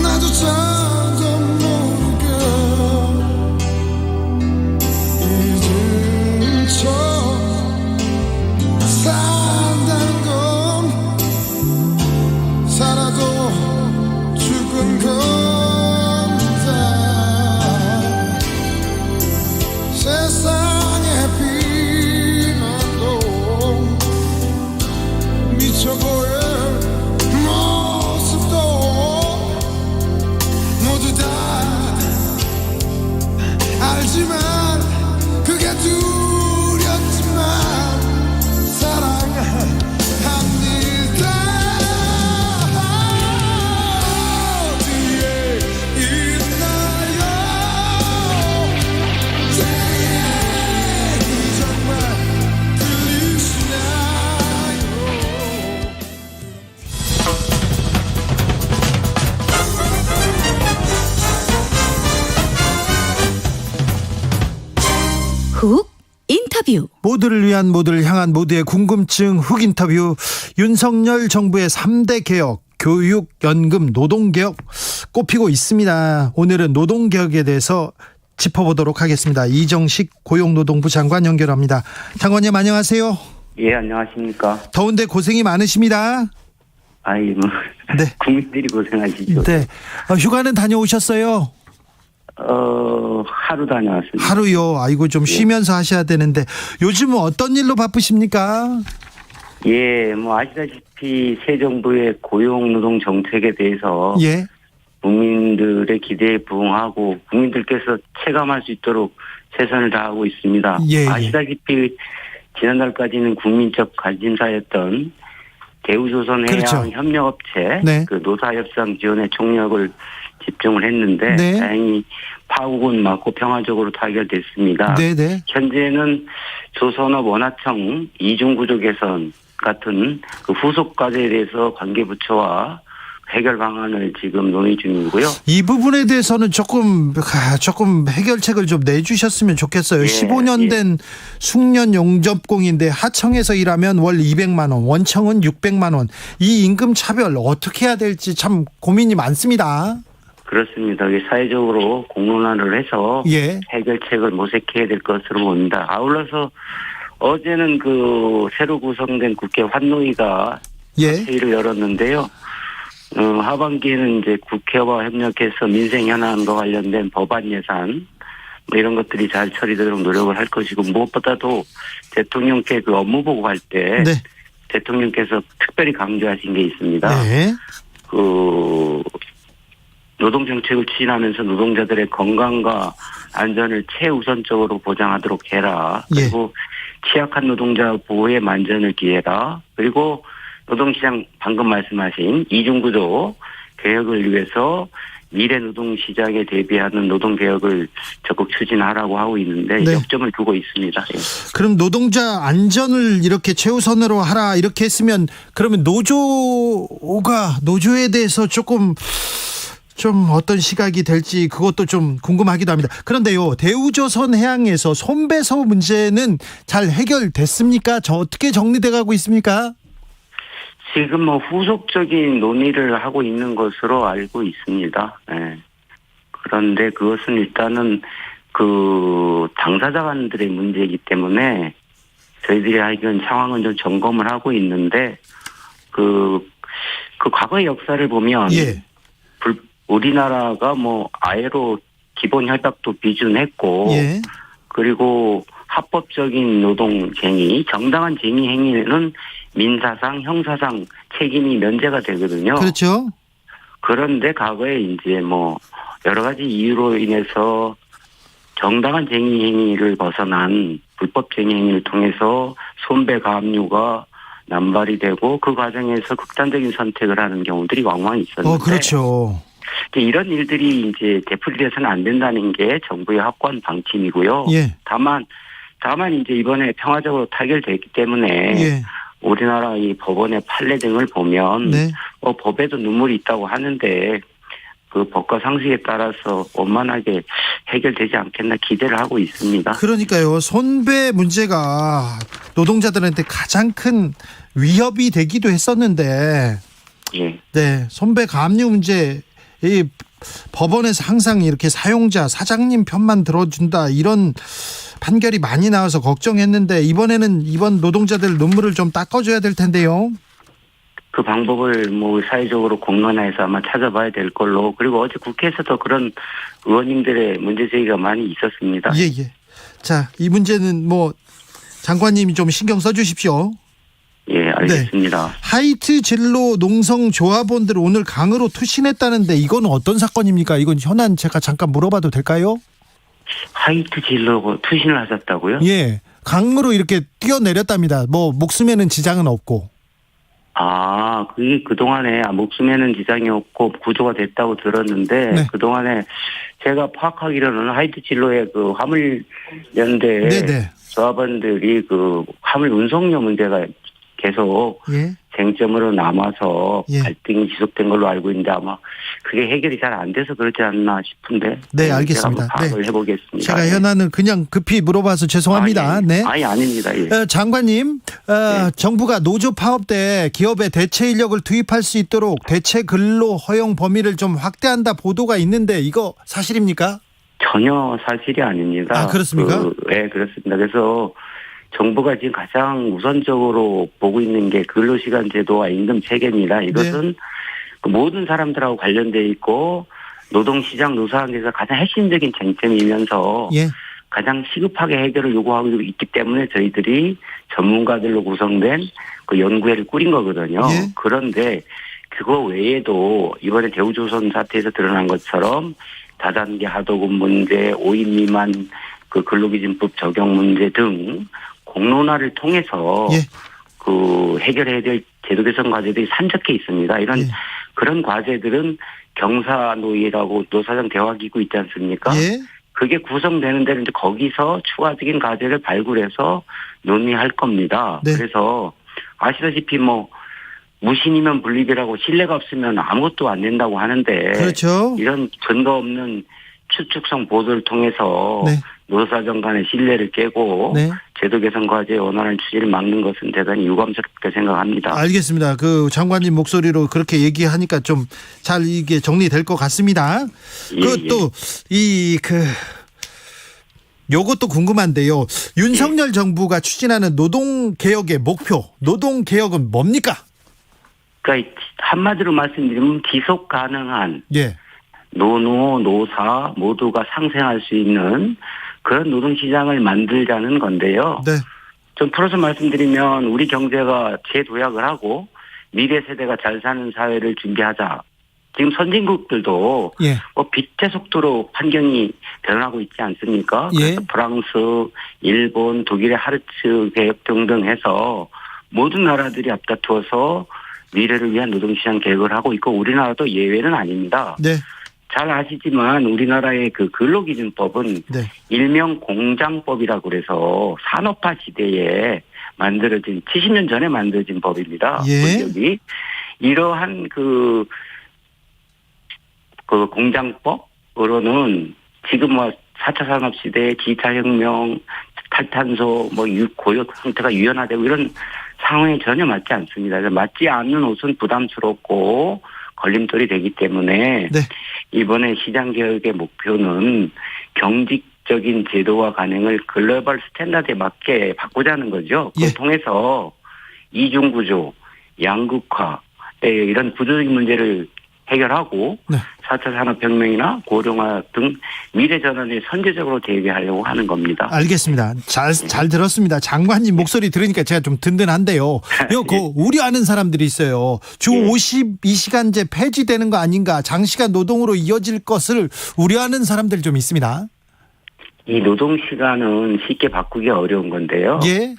나조차도 모르게 잊은 척 산다는 건 살아도 죽은 겁니다. 세상의 비난도 미쳐 보일 모습도 모두 다 알지만 그게 두렵지만 사랑합니다. 어디에 있나요 제 얘기 정말 들리시나요? 훅 인터뷰. 모두를 위한 모두를 향한 모두의 궁금증 훅 인터뷰. 윤석열 정부의 3대 개혁 교육, 연금, 노동개혁 꼽히고 있습니다. 오늘은 노동개혁에 대해서 짚어보도록 하겠습니다. 이정식 고용노동부 장관 연결합니다. 장관님 안녕하세요. 예, 안녕하십니까. 더운데 고생이 많으십니다. 아이, 네. 국민들이 고생하시죠. 네. 휴가는 다녀오셨어요? 하루 다녀왔습니다. 하루요. 아이고 좀 쉬면서 하셔야 되는데 요즘은 어떤 일로 바쁘십니까? 예, 뭐 아시다시피 새 정부의 고용노동 정책에 대해서 예. 국민들의 기대에 부응하고 국민들께서 체감할 수 있도록 최선을 다하고 있습니다. 예, 예. 아시다시피 지난달까지는 국민적 관심사였던 대우조선해양협력업체 네. 그 노사협상 지원에 총력을 집중을 했는데 네. 다행히 파국은 맞고 평화적으로 타결됐습니다. 네네. 현재는 조선업 원화청 이중구조 개선 같은 그 후속 과제에 대해서 관계부처와 해결 방안을 지금 논의 중이고요. 이 부분에 대해서는 조금 해결책을 좀 내주셨으면 좋겠어요. 예, 15년 된 숙련 용접공인데 하청에서 일하면 월 200만 원, 원청은 600만 원. 이 임금 차별 어떻게 해야 될지 참 고민이 많습니다. 그렇습니다. 사회적으로 공론화를 해서 예. 해결책을 모색해야 될 것으로 봅니다. 아울러서 어제는 그 새로 구성된 국회 환노위가 예. 회의를 열었는데요. 하반기에는 이제 국회와 협력해서 민생 현안과 관련된 법안 예산 뭐 이런 것들이 잘 처리되도록 노력을 할 것이고 무엇보다도 대통령께 그 업무 보고할 때 네. 대통령께서 특별히 강조하신 게 있습니다. 네. 그 노동 정책을 추진하면서 노동자들의 건강과 안전을 최우선적으로 보장하도록 해라. 그리고 취약한 노동자 보호에 만전을 기해라. 그리고 노동시장 방금 말씀하신 이중구조 개혁을 위해서 미래 노동시장에 대비하는 노동개혁을 적극 추진하라고 하고 있는데 네. 역점을 두고 있습니다. 예. 그럼 노동자 안전을 이렇게 최우선으로 하라 이렇게 했으면 그러면 노조에 대해서 조금 좀 어떤 시각이 될지 그것도 좀 궁금하기도 합니다. 그런데요, 대우조선 해양에서 손배소 문제는 잘 해결됐습니까? 어떻게 정리돼 가고 있습니까? 지금 뭐 후속적인 논의를 하고 있는 것으로 알고 있습니다. 네. 그런데 그것은 일단은 그 당사자간들의 문제이기 때문에 저희들이 알기로는 상황은 좀 점검을 하고 있는데 그 과거의 역사를 보면 예. 우리나라가 뭐 아예로 기본 협약도 비준했고 예. 그리고 합법적인 노동쟁의, 정당한 쟁의 행위는 민사상, 형사상 책임이 면제가 되거든요. 그렇죠. 그런데 과거에 이제 뭐 여러 가지 이유로 인해서 정당한 쟁의 행위를 벗어난 불법 쟁의 행위를 통해서 손배 가압류가 남발이 되고 그 과정에서 극단적인 선택을 하는 경우들이 왕왕 있었는데. 그렇죠. 이런 일들이 이제 되풀이돼서는 안 된다는 게 정부의 확고한 방침이고요. 예. 다만 이제 이번에 평화적으로 타결됐기 때문에 예. 우리나라 이 법원의 판례 등을 보면 네. 법에도 눈물이 있다고 하는데 그 법과 상식에 따라서 원만하게 해결되지 않겠나 기대를 하고 있습니다. 그러니까요. 손배 문제가 노동자들한테 가장 큰 위협이 되기도 했었는데 예. 네, 손배 가압류 문제 이 법원에서 항상 이렇게 사용자 사장님 편만 들어준다 이런 판결이 많이 나와서 걱정했는데 이번 노동자들 눈물을 좀 닦아줘야 될 텐데요. 그 방법을 뭐 사회적으로 공론화해서 아마 찾아봐야 될 걸로. 그리고 어제 국회에서도 그런 의원님들의 문제 제기가 많이 있었습니다. 예. 자, 이 문제는 뭐 장관님이 좀 신경 써주십시오. 예, 알겠습니다. 네. 하이트 진로 농성 조합원들 오늘 강으로 투신했다는데 이건 어떤 사건입니까? 이건 현안 제가 잠깐 물어봐도 될까요? 하이트 진로 투신을 하셨다고요? 예, 강으로 이렇게 뛰어내렸답니다. 뭐 목숨에는 지장은 없고. 그게 그동안에 목숨에는 지장이 없고 구조가 됐다고 들었는데 네. 그동안에 제가 파악하기로는 하이트 진로의 그 화물연대 네네. 조합원들이 그 화물 운송료 문제가 계속 예. 쟁점으로 남아서 예. 갈등이 지속된 걸로 알고 있는데 아마 그게 해결이 잘 안 돼서 그렇지 않나 싶은데. 네, 알겠습니다. 제가 파악을 해보겠습니다. 제가 현안을 그냥 급히 물어봐서 죄송합니다. 예. 네. 아닙니다. 예. 장관님, 정부가 노조 파업 때 기업에 대체 인력을 투입할 수 있도록 대체 근로 허용 범위를 좀 확대한다 보도가 있는데 이거 사실입니까? 전혀 사실이 아닙니다. 그렇습니까? 네, 그렇습니다. 그래서 정부가 지금 가장 우선적으로 보고 있는 게 근로시간 제도와 임금 체계입니다. 이것은 그 모든 사람들하고 관련돼 있고 노동시장 노사관계에서 가장 핵심적인 쟁점이면서 예. 가장 시급하게 해결을 요구하고 있기 때문에 저희들이 전문가들로 구성된 그 연구회를 꾸린 거거든요. 예. 그런데 그거 외에도 이번에 대우조선 사태에서 드러난 것처럼 다단계 하도급 문제, 5인 미만 그 근로기준법 적용 문제 등 공론화를 통해서 예. 그 해결해야 될 제도 개선 과제들이 산적해 있습니다. 이런 예. 그런 과제들은 경사노위라고 노사정 대화기구 있지 않습니까? 예. 그게 구성되는 데는 이제 거기서 추가적인 과제를 발굴해서 논의할 겁니다. 네. 그래서 아시다시피 뭐 무신이면 분립이라고 신뢰가 없으면 아무것도 안 된다고 하는데 그렇죠. 이런 근거 없는 추측성 보도를 통해서 네. 노사정 간의 신뢰를 깨고 네. 제도 개선 과제의 원활한 추진을 막는 것은 대단히 유감스럽게 생각합니다. 알겠습니다. 그 장관님 목소리로 그렇게 얘기하니까 좀 잘 이게 정리될 것 같습니다. 예, 그것도 요것도 궁금한데요. 윤석열 정부가 추진하는 노동 개혁의 목표, 노동 개혁은 뭡니까? 그러니까 한마디로 말씀드리면 지속 가능한 예. 노노, 노사 모두가 상생할 수 있는 그런 노동시장을 만들자는 건데요. 네. 좀 풀어서 말씀드리면 우리 경제가 재도약을 하고 미래 세대가 잘 사는 사회를 준비하자. 지금 선진국들도 예. 빛의 속도로 환경이 변하고 있지 않습니까? 예. 그래서 프랑스, 일본, 독일의 하르츠 개혁 등등 해서 모든 나라들이 앞다투어서 미래를 위한 노동시장 개혁을 하고 있고 우리나라도 예외는 아닙니다. 네. 잘 아시지만 우리나라의 그 근로기준법은 네. 일명 공장법이라고 그래서 산업화 시대에 만들어진 70년 전에 만들어진 법입니다. 예. 법이 이러한 그 공장법으로는 지금 뭐 4차 산업 시대의 디지털 혁명, 탈탄소, 고역 형태가 유연화되고 이런 상황에 전혀 맞지 않습니다. 그래서 맞지 않는 옷은 부담스럽고 걸림돌이 되기 때문에 네. 이번에 시장 개혁의 목표는 경직적인 제도와 관행을 글로벌 스탠다드에 맞게 바꾸자는 거죠. 그걸 예. 통해서 이중구조, 양극화 이런 구조적인 문제를 해결하고 네. 4차 산업혁명이나 고령화 등 미래 전환에 선제적으로 대비하려고 하는 겁니다. 알겠습니다. 잘 들었습니다. 장관님 목소리 들으니까 제가 좀 든든한데요. 우려하는 사람들이 있어요. 주 52시간제 폐지되는 거 아닌가, 장시간 노동으로 이어질 것을 우려하는 사람들 좀 있습니다. 이 노동시간은 쉽게 바꾸기 어려운 건데요. 예.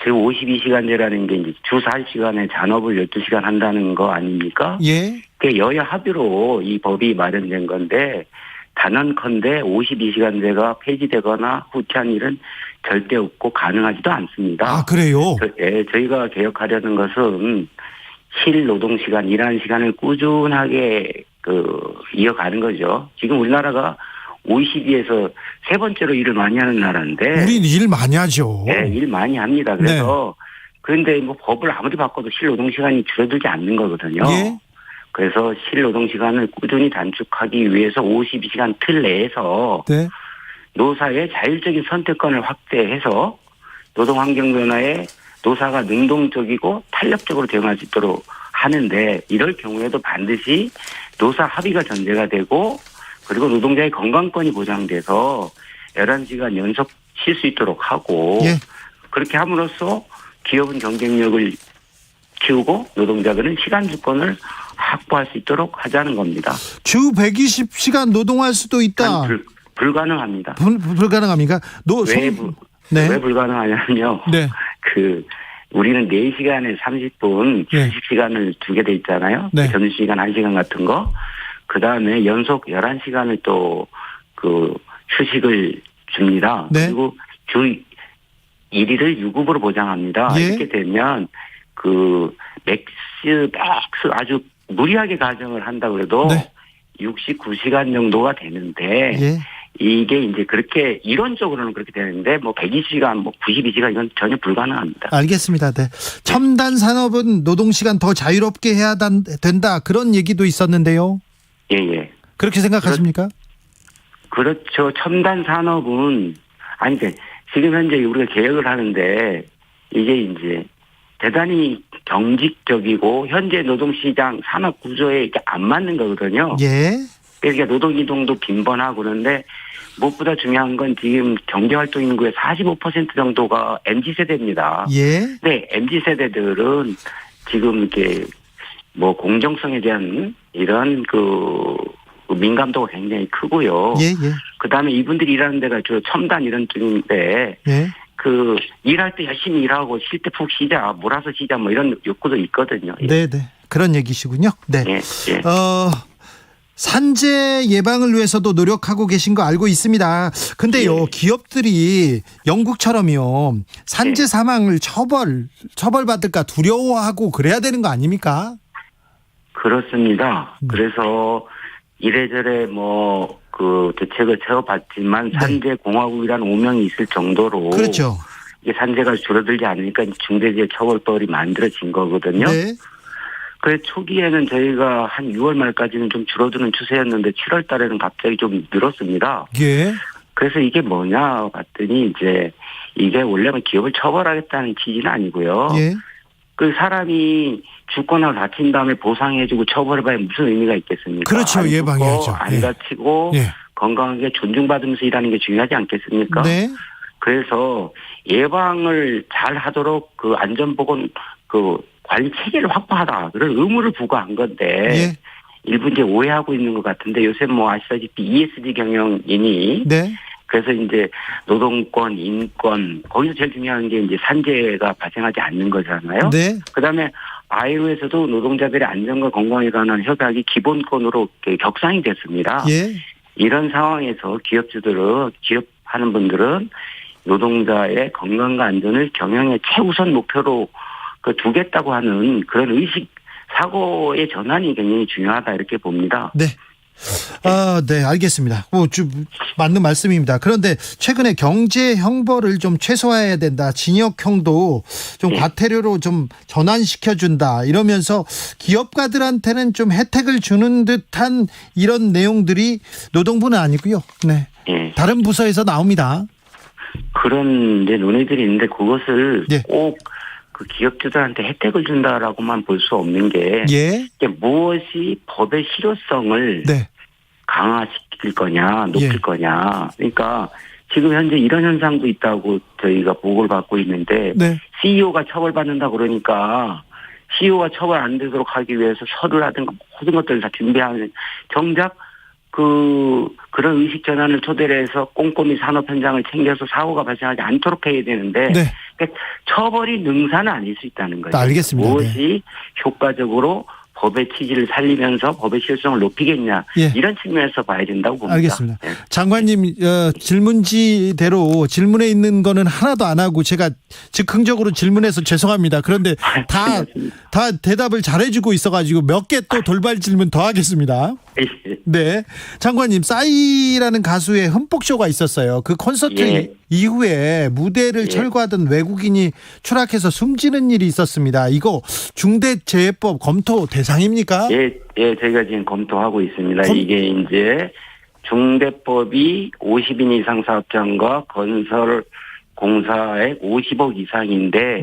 주 52시간제라는 게 이제 주 4시간에 잔업을 12시간 한다는 거 아닙니까? 예. 그 여야 합의로 이 법이 마련된 건데 단언컨대 52시간제가 폐지되거나 후퇴한 일은 절대 없고 가능하지도 않습니다. 아, 그래요? 저희가 개혁하려는 것은 실노동시간, 일하는 시간을 꾸준하게 이어가는 거죠. 지금 우리나라가 OECD에서 세 번째로 일을 많이 하는 나라인데. 우린 일 많이 하죠. 네, 일 많이 합니다. 그래서 그런데 뭐 법을 아무리 바꿔도 실노동시간이 줄어들지 않는 거거든요. 예. 그래서 실노동시간을 꾸준히 단축하기 위해서 52시간 틀 내에서 네. 노사의 자율적인 선택권을 확대해서 노동환경 변화에 노사가 능동적이고 탄력적으로 대응할 수 있도록 하는데 이럴 경우에도 반드시 노사 합의가 전제가 되고 그리고 노동자의 건강권이 보장돼서 11시간 연속 쉴 수 있도록 하고 예. 그렇게 함으로써 기업은 경쟁력을 키우고 노동자들은 시간 주권을 확보할 수 있도록 하자는 겁니다. 주 120시간 노동할 수도 있다. 불가능합니다. 불가능합니까? 왜 불가능하냐면요. 네. 우리는 4시간에 30분 휴식 시간을 두게 돼 있잖아요. 네. 점심시간 1시간 같은 거. 그다음에 연속 11시간을 또 휴식을 줍니다. 네. 그리고 주 1일을 유급으로 보장합니다. 예. 이렇게 되면 맥스 아주 무리하게 가정을 한다 그래도 69시간 정도가 되는데 예. 이게 이제 그렇게 이론적으로는 그렇게 되는데 120시간 92시간 이건 전혀 불가능합니다. 알겠습니다. 네. 첨단 산업은 노동시간 더 자유롭게 해야 된다 그런 얘기도 있었는데요. 예. 그렇게 생각하십니까? 그렇죠. 첨단 산업은 지금 현재 우리가 개혁을 하는데 이게 이제 대단히 경직적이고 현재 노동시장 산업 구조에 이게 안 맞는 거거든요. 예. 그러니까 노동 이동도 빈번하고 그런데 무엇보다 중요한 건 지금 경제활동 인구의 45% 정도가 MZ세대입니다. 예. 네, MZ세대들은 지금 이렇게 뭐 공정성에 대한 이런 그 민감도가 굉장히 크고요. 예, 예. 그다음에 이분들이 일하는 데가 주로 첨단 이런 쪽인데 예. 그 일할 때 열심히 일하고 쉴 때 푹 쉬자, 몰아서 쉬자 뭐 이런 욕구도 있거든요. 네, 네. 그런 얘기시군요. 네. 예, 예. 산재 예방을 위해서도 노력하고 계신 거 알고 있습니다. 근데요, 기업들이 영국처럼요, 산재 사망을 처벌받을까 두려워하고 그래야 되는 거 아닙니까? 그렇습니다. 그래서 이래저래 뭐 그 대책을 세워봤지만 산재 공화국이라는 오명이 있을 정도로 그렇죠. 이게 산재가 줄어들지 않으니까 중대재해처벌법이 만들어진 거거든요. 네. 그래서 초기에는 저희가 한 6월 말까지는 좀 줄어드는 추세였는데 7월 달에는 갑자기 좀 늘었습니다. 예. 그래서 이게 뭐냐 봤더니 이제 이게 원래는 기업을 처벌하겠다는 취지는 아니고요. 예. 그 사람이 죽거나 다친 다음에 보상해주고 처벌해봐야 무슨 의미가 있겠습니까? 그렇죠. 안 예방해야죠. 죽고, 안 예. 다치고 예. 건강하게 존중받으면서 일하는 게 중요하지 않겠습니까? 네. 그래서 예방을 잘 하도록 그 안전보건 그 관리 체계를 확보하다 그런 의무를 부과한 건데 예. 일부 이제 오해하고 있는 것 같은데 요새 뭐 아시다시피 ESG 경영이니 네. 그래서 이제 노동권, 인권 거기서 제일 중요한 게 이제 산재가 발생하지 않는 거잖아요. 네. 그다음에 ILO에서도 노동자들의 안전과 건강에 관한 협약이 기본권으로 격상이 됐습니다. 예. 이런 상황에서 기업하는 분들은 노동자의 건강과 안전을 경영의 최우선 목표로 두겠다고 하는 그런 의식 사고의 전환이 굉장히 중요하다 이렇게 봅니다. 네. 네, 알겠습니다. 좀 맞는 말씀입니다. 그런데 최근에 경제 형벌을 좀 최소화해야 된다. 징역형도 좀 과태료로 좀 전환시켜준다. 이러면서 기업가들한테는 좀 혜택을 주는 듯한 이런 내용들이 노동부는 아니고요. 네. 예. 다른 부서에서 나옵니다. 그런 이제 논의들이 있는데 그것을 꼭 그 기업주들한테 혜택을 준다라고만 볼 수 없는 게 이게 무엇이 법의 실효성을 강화시킬 거냐, 높일 거냐. 그러니까 지금 현재 이런 현상도 있다고 저희가 보고를 받고 있는데 CEO가 처벌받는다 그러니까 CEO가 처벌 안 되도록 하기 위해서 서류라든가 모든 것들을 다 준비하는 정작 그런 의식 전환을 토대로 해서 꼼꼼히 산업 현장을 챙겨서 사고가 발생하지 않도록 해야 되는데 그러니까 처벌이 능사는 아닐 수 있다는 거예요. 알겠습니다. 무엇이 효과적으로 법의 취지를 살리면서 법의 실효성을 높이겠냐 이런 측면에서 봐야 된다고 봅니다. 알겠습니다. 장관님 질문지대로 질문에 있는 거는 하나도 안 하고 제가 즉흥적으로 질문해서 죄송합니다. 그런데 다 대답을 잘해주고 있어가지고 몇 개 또 돌발 질문 더 하겠습니다. 네, 장관님 싸이라는 가수의 흠뻑쇼가 있었어요. 그 콘서트 이후에 무대를 철거하던 외국인이 추락해서 숨지는 일이 있었습니다. 이거 중대재해법 검토 대상입니까? 예, 저희가 지금 검토하고 있습니다. 이게 이제 중대법이 50인 이상 사업장과 건설 공사액 50억 이상인데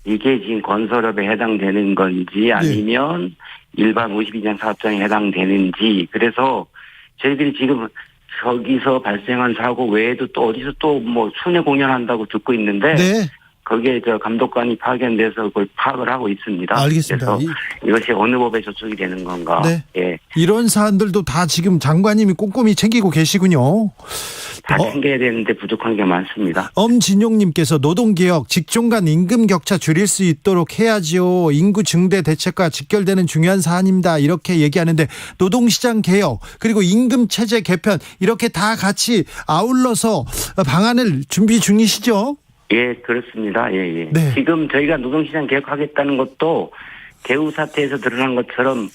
이게 지금 건설업에 해당되는 건지 아니면 일반 50인 이상 사업장에 해당되는지 그래서 저희들이 지금 저기서 발생한 사고 외에도 또 어디서 또 뭐 순회 공연한다고 듣고 있는데 거기에 감독관이 파견돼서 그걸 파악을 하고 있습니다. 알겠습니다. 그래서 이것이 어느 법에 저촉이 되는 건가. 이런 사안들도 다 지금 장관님이 꼼꼼히 챙기고 계시군요. 다 챙겨야 되는데 부족한 게 많습니다. 엄진용님께서 노동개혁, 직종 간 임금 격차 줄일 수 있도록 해야지요. 인구 증대 대책과 직결되는 중요한 사안입니다. 이렇게 얘기하는데 노동시장 개혁 그리고 임금 체제 개편 이렇게 다 같이 아울러서 방안을 준비 중이시죠? 예, 그렇습니다. 예. 지금 저희가 노동시장 개혁하겠다는 것도 대우 사태에서 드러난 것처럼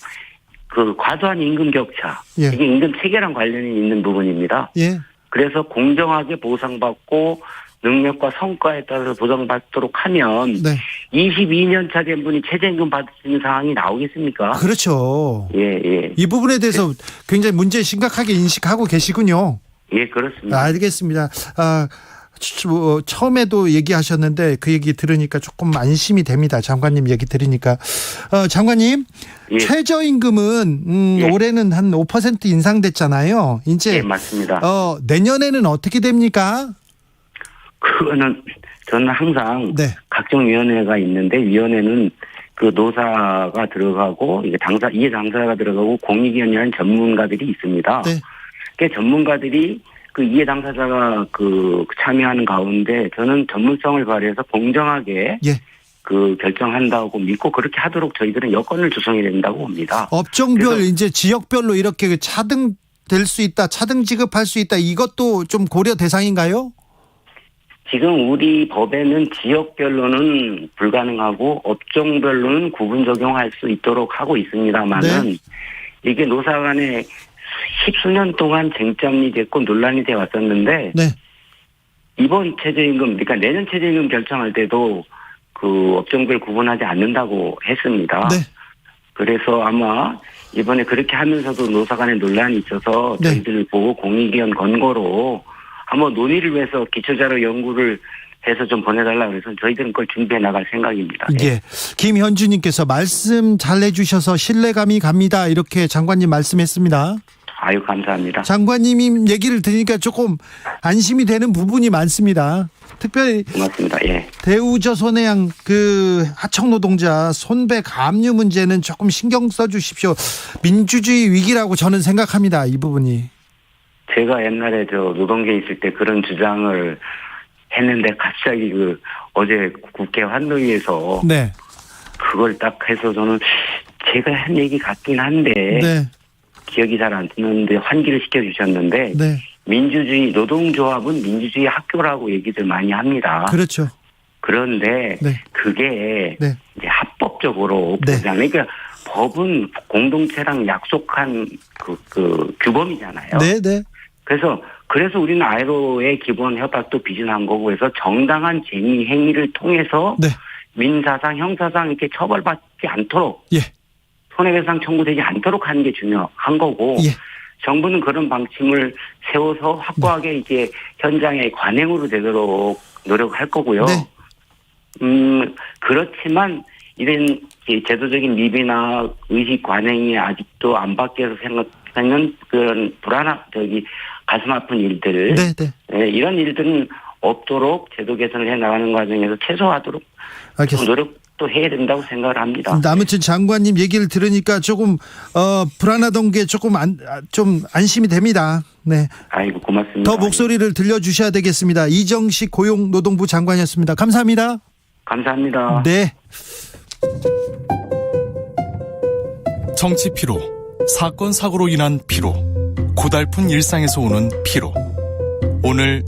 그 과도한 임금 격차 이게 임금 체계랑 관련이 있는 부분입니다. 그래서 공정하게 보상받고 능력과 성과에 따라서 보상받도록 하면 22년 차 된 분이 최저임금 받을 수 있는 상황이 나오겠습니까? 그렇죠. 예. 이 부분에 대해서 굉장히 문제 심각하게 인식하고 계시군요. 예, 그렇습니다. 알겠습니다. 처음에도 얘기하셨는데 그 얘기 들으니까 조금 안심이 됩니다. 장관님 얘기 들으니까. 장관님, 예. 최저임금은 예. 올해는 한 5% 인상됐잖아요. 이제 예, 맞습니다. 내년에는 어떻게 됩니까? 그거는 저는 항상 네. 각종 위원회가 있는데 위원회는 그 노사가 들어가고 이해 당사자가 들어가고 공익위원회라는 전문가들이 있습니다. 네. 그 전문가들이 그 이해 당사자가 그 참여하는 가운데 저는 전문성을 발휘해서 공정하게 예. 그 결정한다고 믿고 그렇게 하도록 저희들은 여건을 조성해야 된다고 봅니다. 업종별 이제 지역별로 이렇게 차등 될 수 있다, 차등 지급할 수 있다, 이것도 좀 고려 대상인가요? 지금 우리 법에는 지역별로는 불가능하고 업종별로는 구분 적용할 수 있도록 하고 있습니다만은 네. 이게 노사 간에 십수년 동안 쟁점이 됐고 논란이 되어 왔었는데 네. 이번 최저임금, 그러니까 내년 최저임금 결정할 때도 그 업종별 구분하지 않는다고 했습니다. 네. 그래서 아마 이번에 그렇게 하면서도 노사 간에 논란이 있어서 네. 저희들 보고 공익위원 권고로 한번 논의를 위해서 기초자료 연구를 해서 좀 보내달라 그래서 저희들은 그걸 준비해 나갈 생각입니다. 예. 김현주님께서 말씀 잘 해주셔서 신뢰감이 갑니다. 이렇게 장관님 말씀했습니다. 아유, 감사합니다. 장관님 얘기를 들으니까 조금 안심이 되는 부분이 많습니다. 특별히 고맙습니다. 예. 대우조선해양 그 하청 노동자 손배 가압류 문제는 조금 신경 써주십시오. 민주주의 위기라고 저는 생각합니다. 이 부분이. 제가 옛날에 저 노동계에 있을 때 그런 주장을 했는데 갑자기 그 어제 국회 환노위에서 네. 그걸 딱 해서 저는 제가 한 얘기 같긴 한데 네. 기억이 잘 안 나는데 환기를 시켜주셨는데 네. 민주주의 노동조합은 민주주의 학교라고 얘기들 많이 합니다. 그렇죠. 그런데 네. 그게 네. 이제 합법적으로 네. 그러니까 법은 공동체랑 약속한 그 규범이잖아요. 네, 네. 그래서 우리는 ILO의 기본 협약도 비준한 거고 해서 정당한 쟁의 행위를 통해서 네. 민사상, 형사상 이렇게 처벌받지 않도록 예. 손해배상 청구되지 않도록 하는 게 중요한 거고 예. 정부는 그런 방침을 세워서 확고하게 이제 현장에 관행으로 되도록 노력할 거고요. 네. 그렇지만 이런 제도적인 미비나 의식 관행이 아직도 안 바뀌어서 생각하는 그런 가슴 아픈 일들, 네, 네. 네, 이런 일들은 없도록 제도 개선을 해 나가는 과정에서 최소화하도록 알겠습니다. 노력도 해야 된다고 생각을 합니다. 아무튼 장관님 얘기를 들으니까 조금 불안하던 게 조금 좀 안심이 됩니다. 네. 아이고, 고맙습니다. 더 목소리를 들려주셔야 되겠습니다. 이정식 고용노동부 장관이었습니다. 감사합니다. 감사합니다. 네. 정치 피로, 사건 사고로 인한 피로, 고달픈 일상에서 오는 피로. 오늘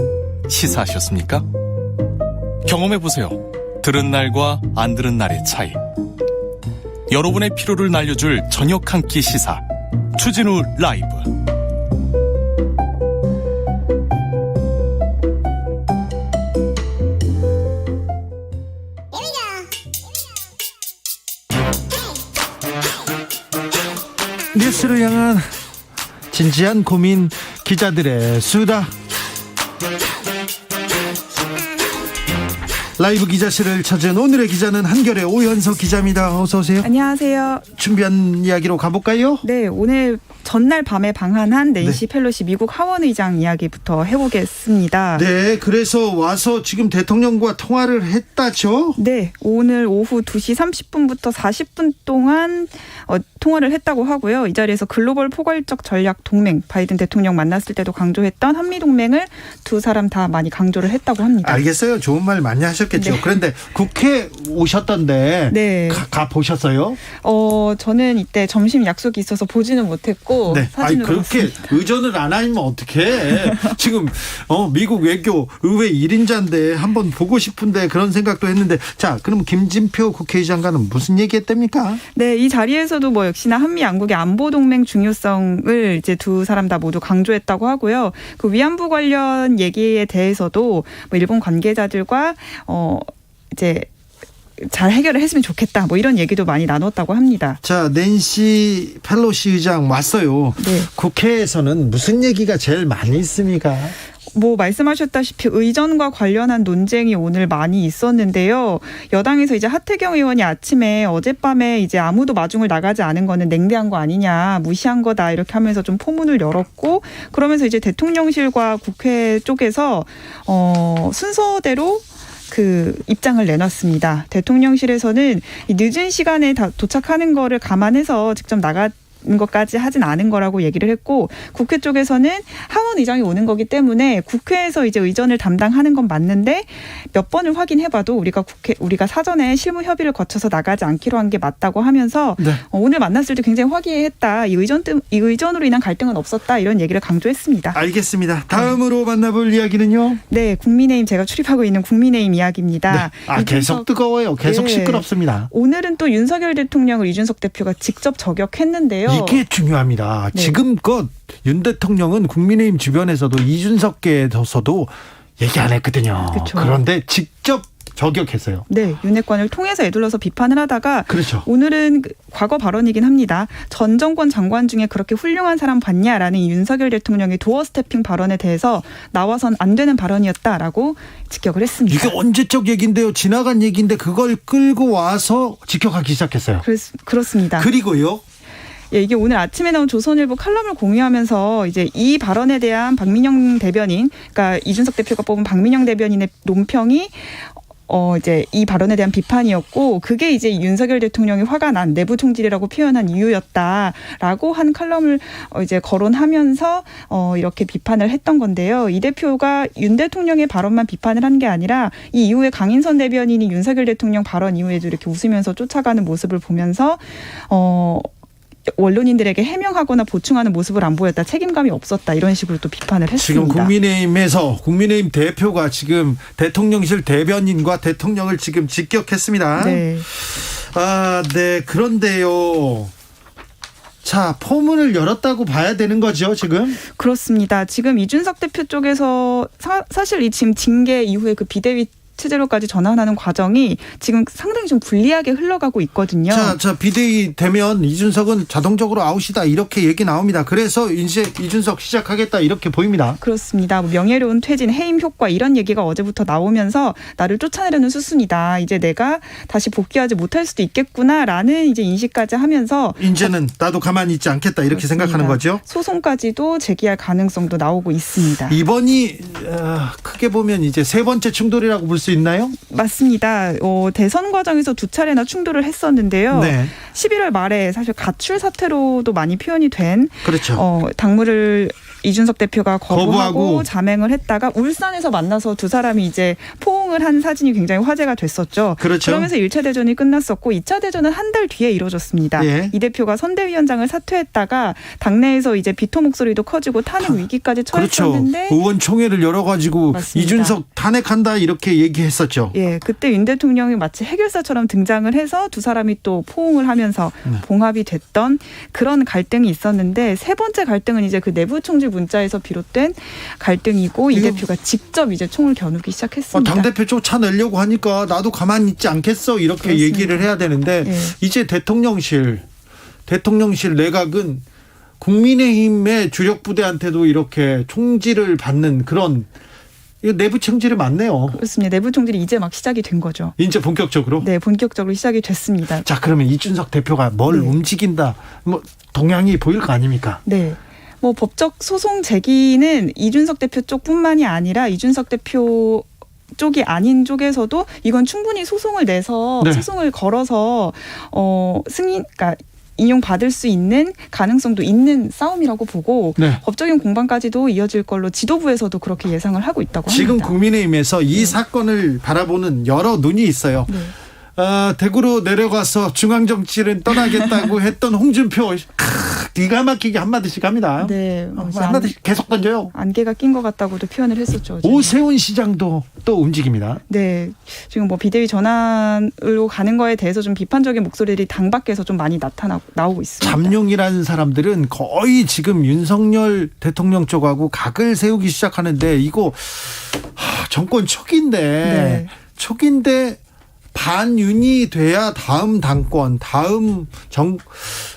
시사하셨습니까? 경험해보세요. 들은 날과 안 들은 날의 차이. 여러분의 피로를 날려줄 저녁 한 끼 시사. 추진우 라이브. 뉴스를 향한 진지한 고민, 기자들의 수다. 라이브 기자실을 찾은 오늘의 기자는 한결의 오현석 기자입니다. 어서 오세요. 안녕하세요. 준비한 이야기로 가볼까요? 네, 오늘 전날 밤에 방한한 낸시 펠로시 미국 하원의장 이야기부터 해보겠습니다. 네, 그래서 와서 지금 대통령과 통화를 했다죠? 네, 오늘 오후 2시 30분부터 40분 동안 통화를 했다고 하고요. 이 자리에서 글로벌 포괄적 전략 동맹, 바이든 대통령 만났을 때도 강조했던 한미 동맹을 두 사람 다 많이 강조를 했다고 합니다. 알겠어요. 좋은 말 많이 하셨겠죠. 네. 그런데 국회 오셨던데 네. 가 보셨어요? 저는 이때 점심 약속이 있어서 보지는 못했고 네. 아니, 사진으로 그렇게 봤습니다. 의전을 안 하면 어떡해. 지금 미국 외교 의회 1인자인데 한번 보고 싶은데 그런 생각도 했는데, 자, 그럼 김진표 국회의장과는 무슨 얘기했답니까? 네, 이 자리에서도 뭐 역시나 한미 양국의 안보 동맹 중요성을 이제 두 사람 다 모두 강조했다고 하고요. 그 위안부 관련 얘기에 대해서도 뭐 일본 관계자들과 이제 잘 해결을 했으면 좋겠다, 뭐 이런 얘기도 많이 나눴다고 합니다. 자, 낸시 펠로시 의장 왔어요. 네. 국회에서는 무슨 얘기가 제일 많이 있습니까? 뭐 말씀하셨다시피 의전과 관련한 논쟁이 오늘 많이 있었는데요. 여당에서 이제 하태경 의원이 아침에 어젯밤에 이제 아무도 마중을 나가지 않은 거는 냉대한 거 아니냐, 무시한 거다 이렇게 하면서 좀 포문을 열었고, 그러면서 이제 대통령실과 국회 쪽에서 순서대로 그 입장을 내놨습니다. 대통령실에서는 이 늦은 시간에 다 도착하는 거를 감안해서 직접 나가 것까지 하진 않은 거라고 얘기를 했고, 국회 쪽에서는 하원 의장이 오는 거기 때문에 국회에서 이제 의전을 담당하는 건 맞는데 몇 번을 확인해봐도 우리가 사전에 실무 협의를 거쳐서 나가지 않기로 한 게 맞다고 하면서 네. 오늘 만났을 때 굉장히 화기애애했다. 이 의전으로 인한 갈등은 없었다. 이런 얘기를 강조했습니다. 알겠습니다. 다음으로 만나볼 이야기는요? 네, 국민의힘 제가 출입하고 있는 국민의힘 이야기입니다. 네. 계속 뜨거워요. 계속 네. 시끄럽습니다. 오늘은 또 윤석열 대통령을 이준석 대표가 직접 저격했는데요. 이게 중요합니다. 네. 지금껏 윤 대통령은 국민의힘 주변에서도 이준석계에서도 얘기 안 했거든요. 그쵸. 그런데 직접 저격했어요. 네, 윤핵관을 통해서 애둘러서 비판을 하다가 그렇죠. 오늘은 과거 발언이긴 합니다. 전 정권 장관 중에 그렇게 훌륭한 사람 봤냐라는 이 윤석열 대통령의 도어 스태핑 발언에 대해서 나와선 안 되는 발언이었다라고 직격을 했습니다. 이게 언제적 얘기인데요. 지나간 얘기인데 그걸 끌고 와서 직격하기 시작했어요. 그렇습니다. 그리고요. 예, 이게 오늘 아침에 나온 조선일보 칼럼을 공유하면서 이제 이 발언에 대한 박민영 대변인, 그러니까 이준석 대표가 뽑은 박민영 대변인의 논평이 이제 이 발언에 대한 비판이었고, 그게 이제 윤석열 대통령이 화가 난 내부 총질이라고 표현한 이유였다라고 한 칼럼을 이제 거론하면서 이렇게 비판을 했던 건데요. 이 대표가 윤 대통령의 발언만 비판을 한 게 아니라 이 이후에 강인선 대변인이 윤석열 대통령 발언 이후에도 이렇게 웃으면서 쫓아가는 모습을 보면서 언론인들에게 해명하거나 보충하는 모습을 안 보였다, 책임감이 없었다, 이런 식으로 또 비판을 했습니다. 지금 국민의힘 대표가 지금 대통령실 대변인과 대통령을 지금 직격했습니다. 네. 네. 그런데요. 자, 포문을 열었다고 봐야 되는 거죠, 지금? 그렇습니다. 지금 이준석 대표 쪽에서 사실 이 지금 징계 이후에 그 비대위 체제로까지 전환하는 과정이 지금 상당히 좀 불리하게 흘러가고 있거든요. 자, 비대위 되면 이준석은 자동적으로 아웃이다, 이렇게 얘기 나옵니다. 그래서 이제 이준석 시작하겠다, 이렇게 보입니다. 그렇습니다. 명예로운 퇴진, 해임 효과 이런 얘기가 어제부터 나오면서 나를 쫓아내려는 수순이다. 이제 내가 다시 복귀하지 못할 수도 있겠구나라는 이제 인식까지 하면서 이제는 나도 가만히 있지 않겠다, 이렇게 그렇습니다. 생각하는 거죠. 소송까지도 제기할 가능성도 나오고 있습니다. 이번이 크게 보면 이제 세 번째 충돌이라고 볼 수 있나요? 맞습니다. 대선 과정에서 두 차례나 충돌을 했었는데요. 네. 11월 말에 사실 가출 사태로도 많이 표현이 된 그렇죠. 당무를 이준석 대표가 거부하고 거부하고 자맹을 했다가 울산에서 만나서 두 사람이 이제 포옹을 한 사진이 굉장히 화제가 됐었죠. 그렇죠. 그러면서 1차 대전이 끝났었고 2차 대전은 한 달 뒤에 이루어졌습니다. 예. 이 대표가 선대위원장을 사퇴했다가 당내에서 이제 비토 목소리도 커지고 탄핵 위기까지 처했었는데, 그렇죠. 의원총회를 열어가지고 맞습니다. 이준석 탄핵한다, 이렇게 얘기했었죠. 예, 그때 윤 대통령이 마치 해결사처럼 등장을 해서 두 사람이 또 포옹을 하면서 봉합이 됐던 그런 갈등이 있었는데, 세 번째 갈등은 이제 그 내부 총질 문자에서 비롯된 갈등이고, 이 대표가 직접 이제 총을 겨누기 시작했습니다. 당대표 쫓아내려고 하니까 나도 가만히 있지 않겠어, 이렇게 그렇습니다. 얘기를 해야 되는데 예. 이제 대통령실 내각은 국민의힘의 주력 부대한테도 이렇게 총질을 받는 그런, 이거 내부 총질이 많네요. 그렇습니다. 내부 총질이 이제 막 시작이 된 거죠. 이제 본격적으로? 네, 본격적으로 시작이 됐습니다. 자, 그러면 이준석 대표가 뭘 움직인다, 뭐 동향이 보일 거 아닙니까? 네. 뭐 법적 소송 제기는 이준석 대표 쪽뿐만이 아니라 이준석 대표 쪽이 아닌 쪽에서도 이건 충분히 소송을 내서 네. 소송을 걸어서 그러니까 인용받을 수 있는 가능성도 있는 싸움이라고 보고, 네. 법적인 공방까지도 이어질 걸로 지도부에서도 그렇게 예상을 하고 있다고 합니다. 지금 국민의힘에서 이 사건을 바라보는 여러 눈이 있어요. 네. 대구로 내려가서 중앙정치를 떠나겠다고 했던 홍준표, 기가 막히게 한마디씩 합니다. 네, 한마디씩 계속 던져요. 안개가 낀 것 같다고도 표현을 했었죠. 어제는. 오세훈 시장도 또 움직입니다. 네, 지금 뭐 비대위 전환으로 가는 거에 대해서 좀 비판적인 목소리들이 당 밖에서 좀 많이 나오고 있습니다. 잠룡이라는 사람들은 거의 지금 윤석열 대통령 쪽하고 각을 세우기 시작하는데, 이거 정권 초기인데 반윤이 돼야 다음 당권, 다음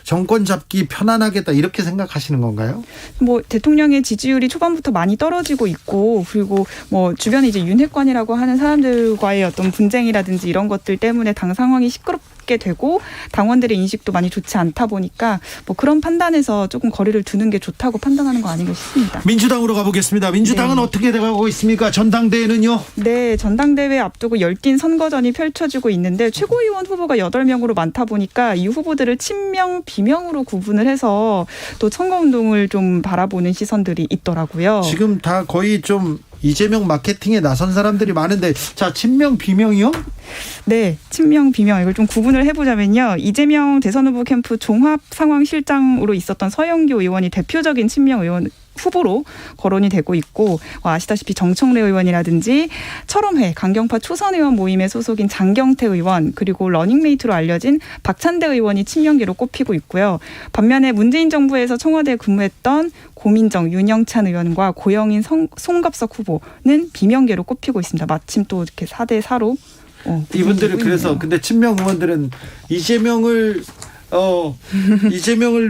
정권 잡기 편안하겠다 이렇게 생각하시는 건가요? 뭐 대통령의 지지율이 초반부터 많이 떨어지고 있고, 그리고 뭐 주변에 이제 윤핵관이라고 하는 사람들과의 어떤 분쟁이라든지 이런 것들 때문에 당 상황이 시끄럽게 되고 당원들의 인식도 많이 좋지 않다 보니까 뭐 그런 판단에서 조금 거리를 두는 게 좋다고 판단하는 거 아닌가 싶습니다. 민주당으로 가보겠습니다. 민주당은 네. 어떻게 돼가고 있습니까? 전당대회는요? 네, 전당대회 앞두고 열띤 선거전이 펼쳐지고 있는데 최고위원 후보가 8명으로 많다 보니까 이 후보들을 친명, 비명으로 구분을 해서 또 선거운동을 좀 바라보는 시선들이 있더라고요. 지금 다 거의 좀 이재명 마케팅에 나선 사람들이 많은데, 자, 친명, 비명이요? 네, 친명, 비명 이걸 좀 구분을 해보자면요. 이재명 대선 후보 캠프 종합 상황 실장으로 있었던 서영교 의원이 대표적인 친명 의원 후보로 거론이 되고 있고, 아시다시피 정청래 의원이라든지 철험회 강경파 초선 의원 모임에 소속인 장경태 의원, 그리고 러닝메이트로 알려진 박찬대 의원이 친명계로 꼽히고 있고요. 반면에 문재인 정부에서 청와대에 근무했던 고민정, 윤영찬 의원과 고영인, 송갑석 후보는 비명계로 꼽히고 있습니다. 마침 또 이렇게 4대 4로 이분들은 그래서, 근데 친명 의원들은 이재명을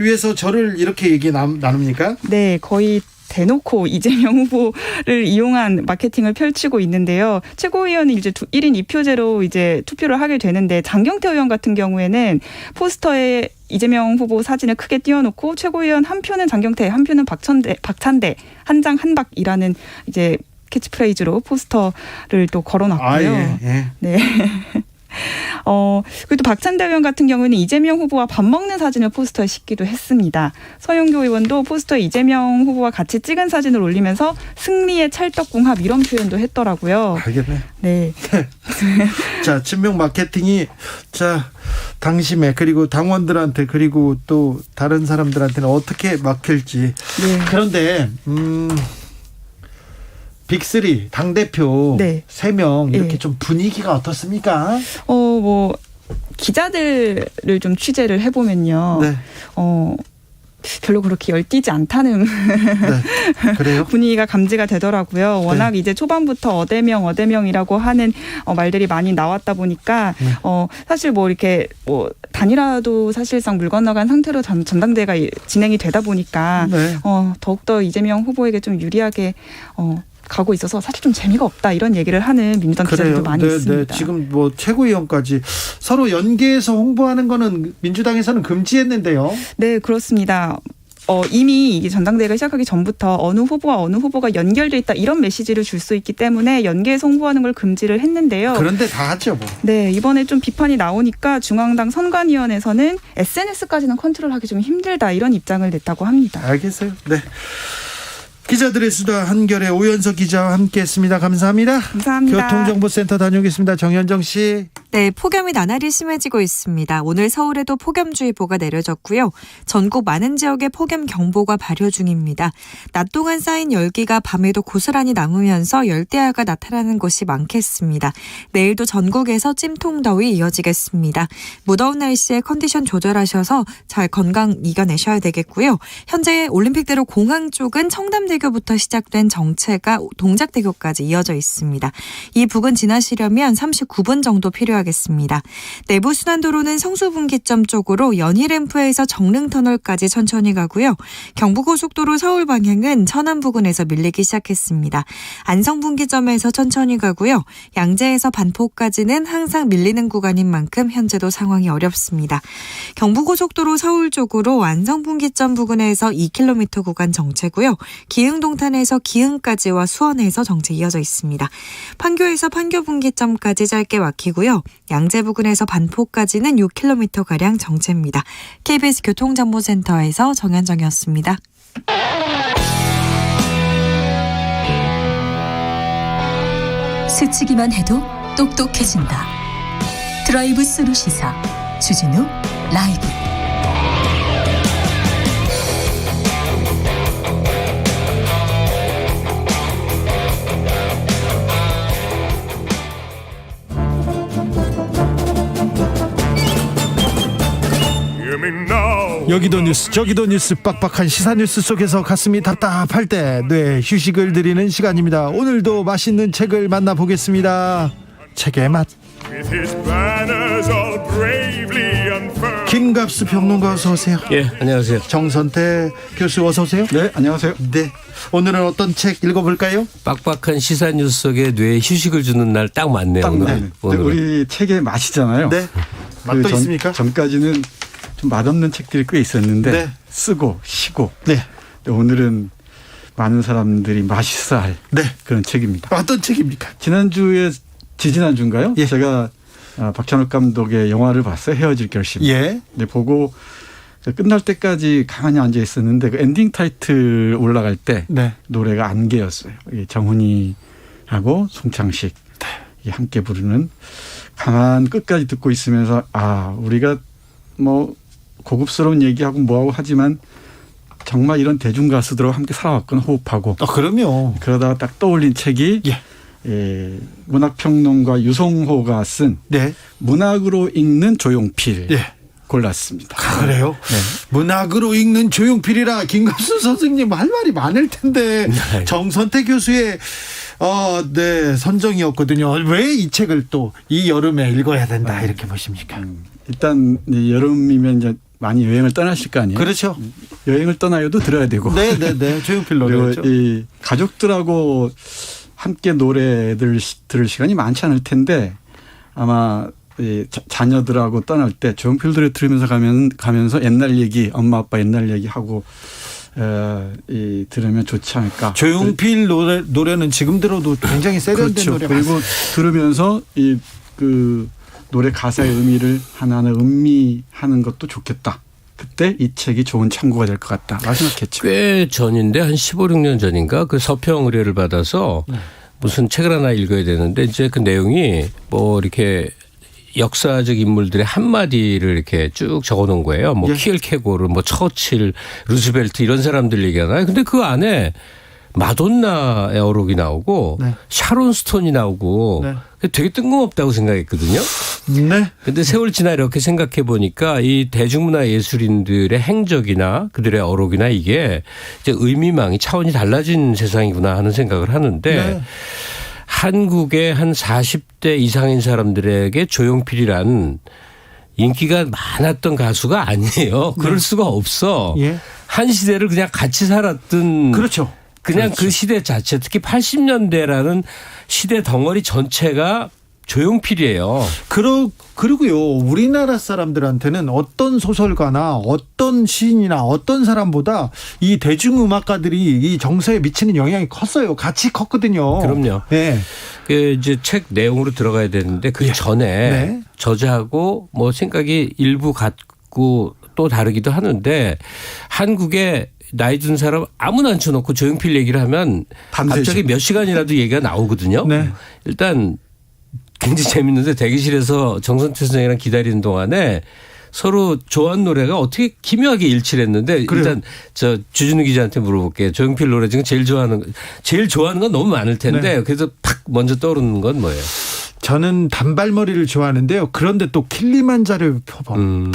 위해서 저를 이렇게 얘기 나눕니까? 네, 거의 대놓고 이재명 후보를 이용한 마케팅을 펼치고 있는데요. 최고위원은 이제 1인 2표제로 이제 투표를 하게 되는데, 장경태 의원 같은 경우에는 포스터에 이재명 후보 사진을 크게 띄워놓고 최고위원 한 표는 장경태, 한 표는 박찬대, 한 장 한박이라는 이제 캐치프레이즈로 포스터를 또 걸어놨고요. 아, 예. 네. 그리고 또 박찬대 의원 같은 경우는 이재명 후보와 밥 먹는 사진을 포스터에 싣기도 했습니다. 서영교 의원도 포스터에 이재명 후보와 같이 찍은 사진을 올리면서 승리의 찰떡궁합 이런 표현도 했더라고요. 알겠네. 네. 자, 친명 마케팅이, 자, 당심에, 그리고 당원들한테, 그리고 또 다른 사람들한테는 어떻게 막힐지. 네. 그런데 빅3 당대표 네. 3명 이렇게 네. 좀 분위기가 어떻습니까? 뭐 기자들을 좀 취재를 해보면요. 네. 별로 그렇게 열띠지 않다는 네. 그래요? 분위기가 감지가 되더라고요. 워낙 이제 초반부터 어대명이라고 하는 말들이 많이 나왔다 보니까 사실 뭐 이렇게 뭐 단일화도 사실상 물 건너간 상태로 전당대회가 진행이 되다 보니까 네. 더욱더 이재명 후보에게 좀 유리하게 가고 있어서 사실 좀 재미가 없다 이런 얘기를 하는 민주당 기자들도 많이 있습니다. 지금 뭐 최고위원까지 서로 연계해서 홍보하는 거는 민주당에서는 금지했는데요. 네, 그렇습니다. 이미 이 전당대회가 시작하기 전부터 어느 후보와 어느 후보가 연결돼 있다 이런 메시지를 줄 수 있기 때문에 연계해서 홍보하는 걸 금지를 했는데요. 그런데 다 하죠, 뭐. 네, 이번에 좀 비판이 나오니까 중앙당 선관위원회에서는 SNS까지는 컨트롤하기 좀 힘들다 이런 입장을 냈다고 합니다. 알겠어요. 네. 기자들의 수다 한결의 오연석 기자와 함께했습니다. 감사합니다. 감사합니다. 교통정보센터 다녀오겠습니다. 정현정 씨. 네, 폭염이 나날이 심해지고 있습니다. 오늘 서울에도 폭염주의보가 내려졌고요. 전국 많은 지역에 폭염경보가 발효 중입니다. 낮 동안 쌓인 열기가 밤에도 고스란히 남으면서 열대야가 나타나는 곳이 많겠습니다. 내일도 전국에서 찜통더위 이어지겠습니다. 무더운 날씨에 컨디션 조절하셔서 잘 건강 이겨내셔야 되겠고요. 현재 올림픽대로 공항 쪽은 청담대교부터 시작된 정체가 동작대교까지 이어져 있습니다. 이 부근 지나시려면 39분 정도 필요하겠습니다. 내부순환도로는 성수분기점 쪽으로 연희램프에서 정릉터널까지 천천히 가고요. 경부고속도로 서울 방향은 천안 부근에서 밀리기 시작했습니다. 안성분기점에서 천천히 가고요. 양재에서 반포까지는 항상 밀리는 구간인 만큼 현재도 상황이 어렵습니다. 경부고속도로 서울 쪽으로 안성분기점 부근에서 2km 구간 정체고요. 기흥동탄에서 기흥까지와 수원에서 정체 이어져 있습니다. 판교에서 판교분기점까지 짧게 막히고요. 양재 부근에서 반포까지는 6km가량 정체입니다. KBS 교통정보센터에서 정현정이었습니다. 스치기만 해도 똑똑해진다. 드라이브 스루 시사 주진우 라이브. 여기도 뉴스 저기도 뉴스 빡빡한 시사 뉴스 속에서 가슴이 답답할 때 휴식을 드리는 시간입니다. 오늘도 맛있는 책을 만나보겠습니다. 책의 맛. with his banners all bravely unfurled. 김갑수 평론가 어서 오세요. 예, 안녕하세요. 정선태 교수 어서 오세요. 네, 안녕하세요. 네, 오늘은 어떤 책 읽어볼까요? 빡빡한 시사 뉴스 속에 뇌에 휴식을 주는 날 딱 맞네요. 딱 맞네. 오늘. 우리 책의 맛이잖아요. 네, 맛도 있습니까? 전까지는 좀 맛없는 책들이 꽤 있었는데 네. 쓰고 쉬고. 네. 오늘은 많은 사람들이 맛있어 할 그런 책입니다. 어떤 책입니까? 지난주인가요? 예. 제가 박찬욱 감독의 영화를 봤어요. 헤어질 결심. 예. 네, 보고 끝날 때까지 가만히 앉아 있었는데 그 엔딩 타이틀 올라갈 때 노래가 안개였어요. 정훈이하고 송창식 함께 부르는 가만 끝까지 듣고 있으면서 우리가 뭐 고급스러운 얘기하고 뭐하고 하지만 정말 이런 대중 가수들하고 함께 살아왔구나 호흡하고. 그럼요. 그러다가 딱 떠올린 책이 문학평론가 유성호가 쓴 문학으로 읽는 조용필 골랐습니다. 그래요? 네. 문학으로 읽는 조용필이라 김갑수 선생님 할 말이 많을 텐데 정선태 교수의 선정이었거든요. 왜 이 책을 또 이 여름에 읽어야 된다 이렇게 보십니까? 일단 여름이면 이제 많이 여행을 떠나실 거 아니에요? 그렇죠. 여행을 떠나요도 들어야 되고. 네네네. 조용필 노래죠. 이 가족들하고 함께 노래들 들을 시간이 많지 않을 텐데 아마 이 자녀들하고 떠날 때 조용필 노래 들으면서 가면서 옛날 얘기, 엄마 아빠 옛날 얘기 하고 들으면 좋지 않을까. 조용필 노래는 지금 들어도 굉장히 세련된 노래. 그리고 들으면서 그 노래 가사의 의미를 하나하나 음미하는 것도 좋겠다. 그때 이 책이 좋은 참고가 될 것 같다. 생각했죠. 꽤 전인데 한 15, 16년 전인가 그 서평 의뢰를 받아서 무슨 책을 하나 읽어야 되는데 이제 그 내용이 뭐 이렇게 역사적 인물들의 한마디를 이렇게 쭉 적어 놓은 거예요. 뭐 키엘케고르, 뭐 처칠, 루즈벨트 이런 사람들 얘기하나요? 근데 그 안에 마돈나의 어록이 나오고 샤론 스톤이 나오고 되게 뜬금없다고 생각했거든요. 네. 근데 세월 지나 이렇게 생각해 보니까 이 대중문화 예술인들의 행적이나 그들의 어록이나 이게 이제 의미망이 차원이 달라진 세상이구나 하는 생각을 하는데 한국의 한 40대 이상인 사람들에게 조용필이란 인기가 많았던 가수가 아니에요. 그럴 수가 없어. 한 시대를 그냥 같이 살았던. 그렇죠. 그냥 그 시대 자체, 특히 80년대라는 시대 덩어리 전체가 조용필이에요. 그리고요, 우리나라 사람들한테는 어떤 소설가나 어떤 시인이나 어떤 사람보다 이 대중음악가들이 이 정서에 미치는 영향이 컸어요. 같이 컸거든요. 그럼요. 네. 그 이제 책 내용으로 들어가야 되는데 그 전에 저자하고 뭐 생각이 일부 같고 또 다르기도 하는데 한국의 나이 든 사람 아무나 앉혀놓고 조용필 얘기를 하면 갑자기 몇 시간이라도 얘기가 나오거든요. 일단 굉장히 재밌는데 대기실에서 정선태 선생이랑 기다리는 동안에 서로 좋아하는 노래가 어떻게 기묘하게 일치를 했는데 일단 저 주진우 기자한테 물어볼게요. 조용필 노래 중에 제일 좋아하는 건 너무 많을 텐데 그래서 팍 먼저 떠오르는 건 뭐예요? 저는 단발머리를 좋아하는데요. 그런데 또 킬리만자로 표범.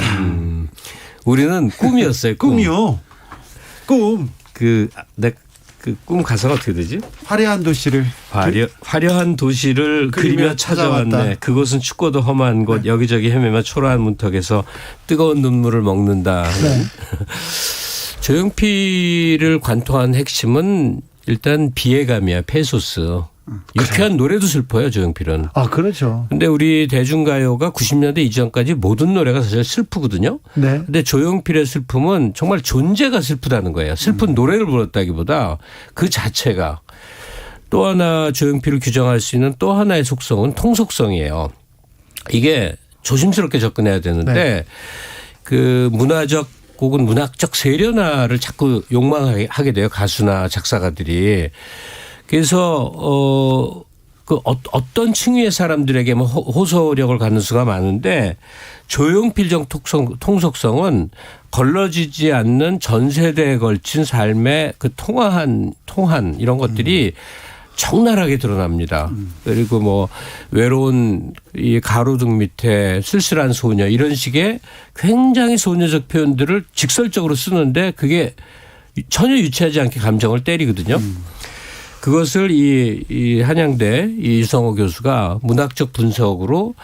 우리는 꿈이었어요. 꿈이요. 꿈. 그 꿈 가사가 어떻게 되지? 화려한 도시를 화려한 도시를 그리며 찾아왔네. 그곳은 춥고도 험한 곳 여기저기 헤매며 초라한 문턱에서 뜨거운 눈물을 먹는다. 조용필을 관통한 핵심은 일단 비애감이야. 페소스. 유쾌한 노래도 슬퍼요. 조용필은. 그렇죠. 근데 우리 대중가요가 90년대 이전까지 모든 노래가 사실 슬프거든요. 근데 조용필의 슬픔은 정말 존재가 슬프다는 거예요. 슬픈 노래를 불렀다기보다 그 자체가. 또 하나 조용필을 규정할 수 있는 또 하나의 속성은 통속성이에요. 이게 조심스럽게 접근해야 되는데 그 문화적 혹은 문학적 세련화를 자꾸 욕망하게 돼요. 가수나 작사가들이. 그래서 어떤 층위의 사람들에게 뭐 호소력을 갖는 수가 많은데 조용필적 통속성은 걸러지지 않는 전 세대에 걸친 삶의 그 통한 이런 것들이 적나라하게 드러납니다. 그리고 뭐 외로운 이 가로등 밑에 쓸쓸한 소녀 이런 식의 굉장히 소녀적 표현들을 직설적으로 쓰는데 그게 전혀 유치하지 않게 감정을 때리거든요. 그것을 이 한양대 이 유성호 교수가 문학적 분석으로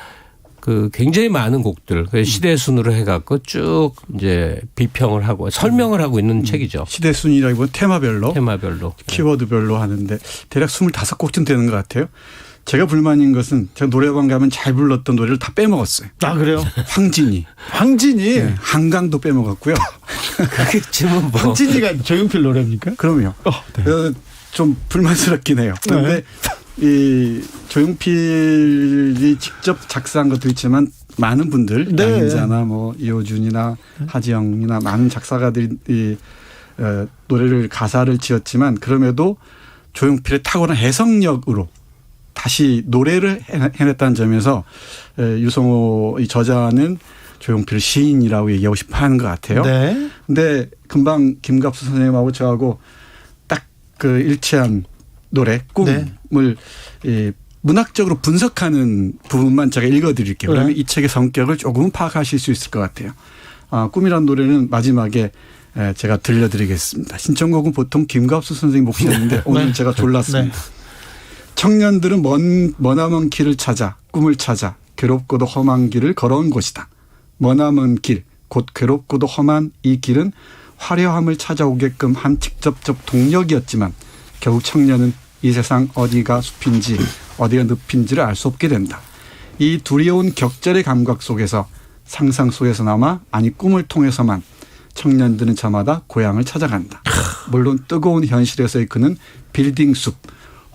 그 굉장히 많은 곡들 시대 순으로 해갖고 쭉 이제 비평을 하고 설명을 하고 있는 책이죠. 시대 순이라기보다 테마별로 키워드별로 하는데 대략 25곡쯤 되는 것 같아요. 제가 불만인 것은 제가 노래방 가면 잘 불렀던 노래를 다 빼먹었어요. 아 그래요? 황진이. 네, 한강도 빼먹었고요. 그렇지만 뭐. 황진이가 조용필 노래입니까? 그럼요. 네. 좀 불만스럽긴 해요. 그런데 이 조용필이 직접 작사한 것도 있지만 많은 분들 양인자나 뭐 이호준이나 하지영이나 많은 작사가들이 이 노래를 가사를 지었지만 그럼에도 조용필의 탁월한 해석력으로 다시 노래를 해냈다는 점에서 유성호 이 저자는 조용필 시인이라고 얘기하고 싶어 하는 것 같아요. 근데 금방 김갑수 선생님하고 저하고 딱 그 일치한 노래 꿈을 문학적으로 분석하는 부분만 제가 읽어드릴게요. 그러면 이 책의 성격을 조금 파악하실 수 있을 것 같아요. 꿈이라는 노래는 마지막에 제가 들려드리겠습니다. 신청곡은 보통 김갑수 선생님 몫이었는데 오늘 제가 졸랐습니다. 청년들은 머나먼 길을 찾아 꿈을 찾아 괴롭고도 험한 길을 걸어온 곳이다. 머나먼 길, 곧 괴롭고도 험한 이 길은 화려함을 찾아오게끔 한 직접적 동력이었지만 결국 청년은 이 세상 어디가 숲인지 어디가 늪인지를 알 수 없게 된다. 이 두려운 격절의 감각 속에서 상상 속에서나마 아니 꿈을 통해서만 청년들은 저마다 고향을 찾아간다. 물론 뜨거운 현실에서의 그는 빌딩 숲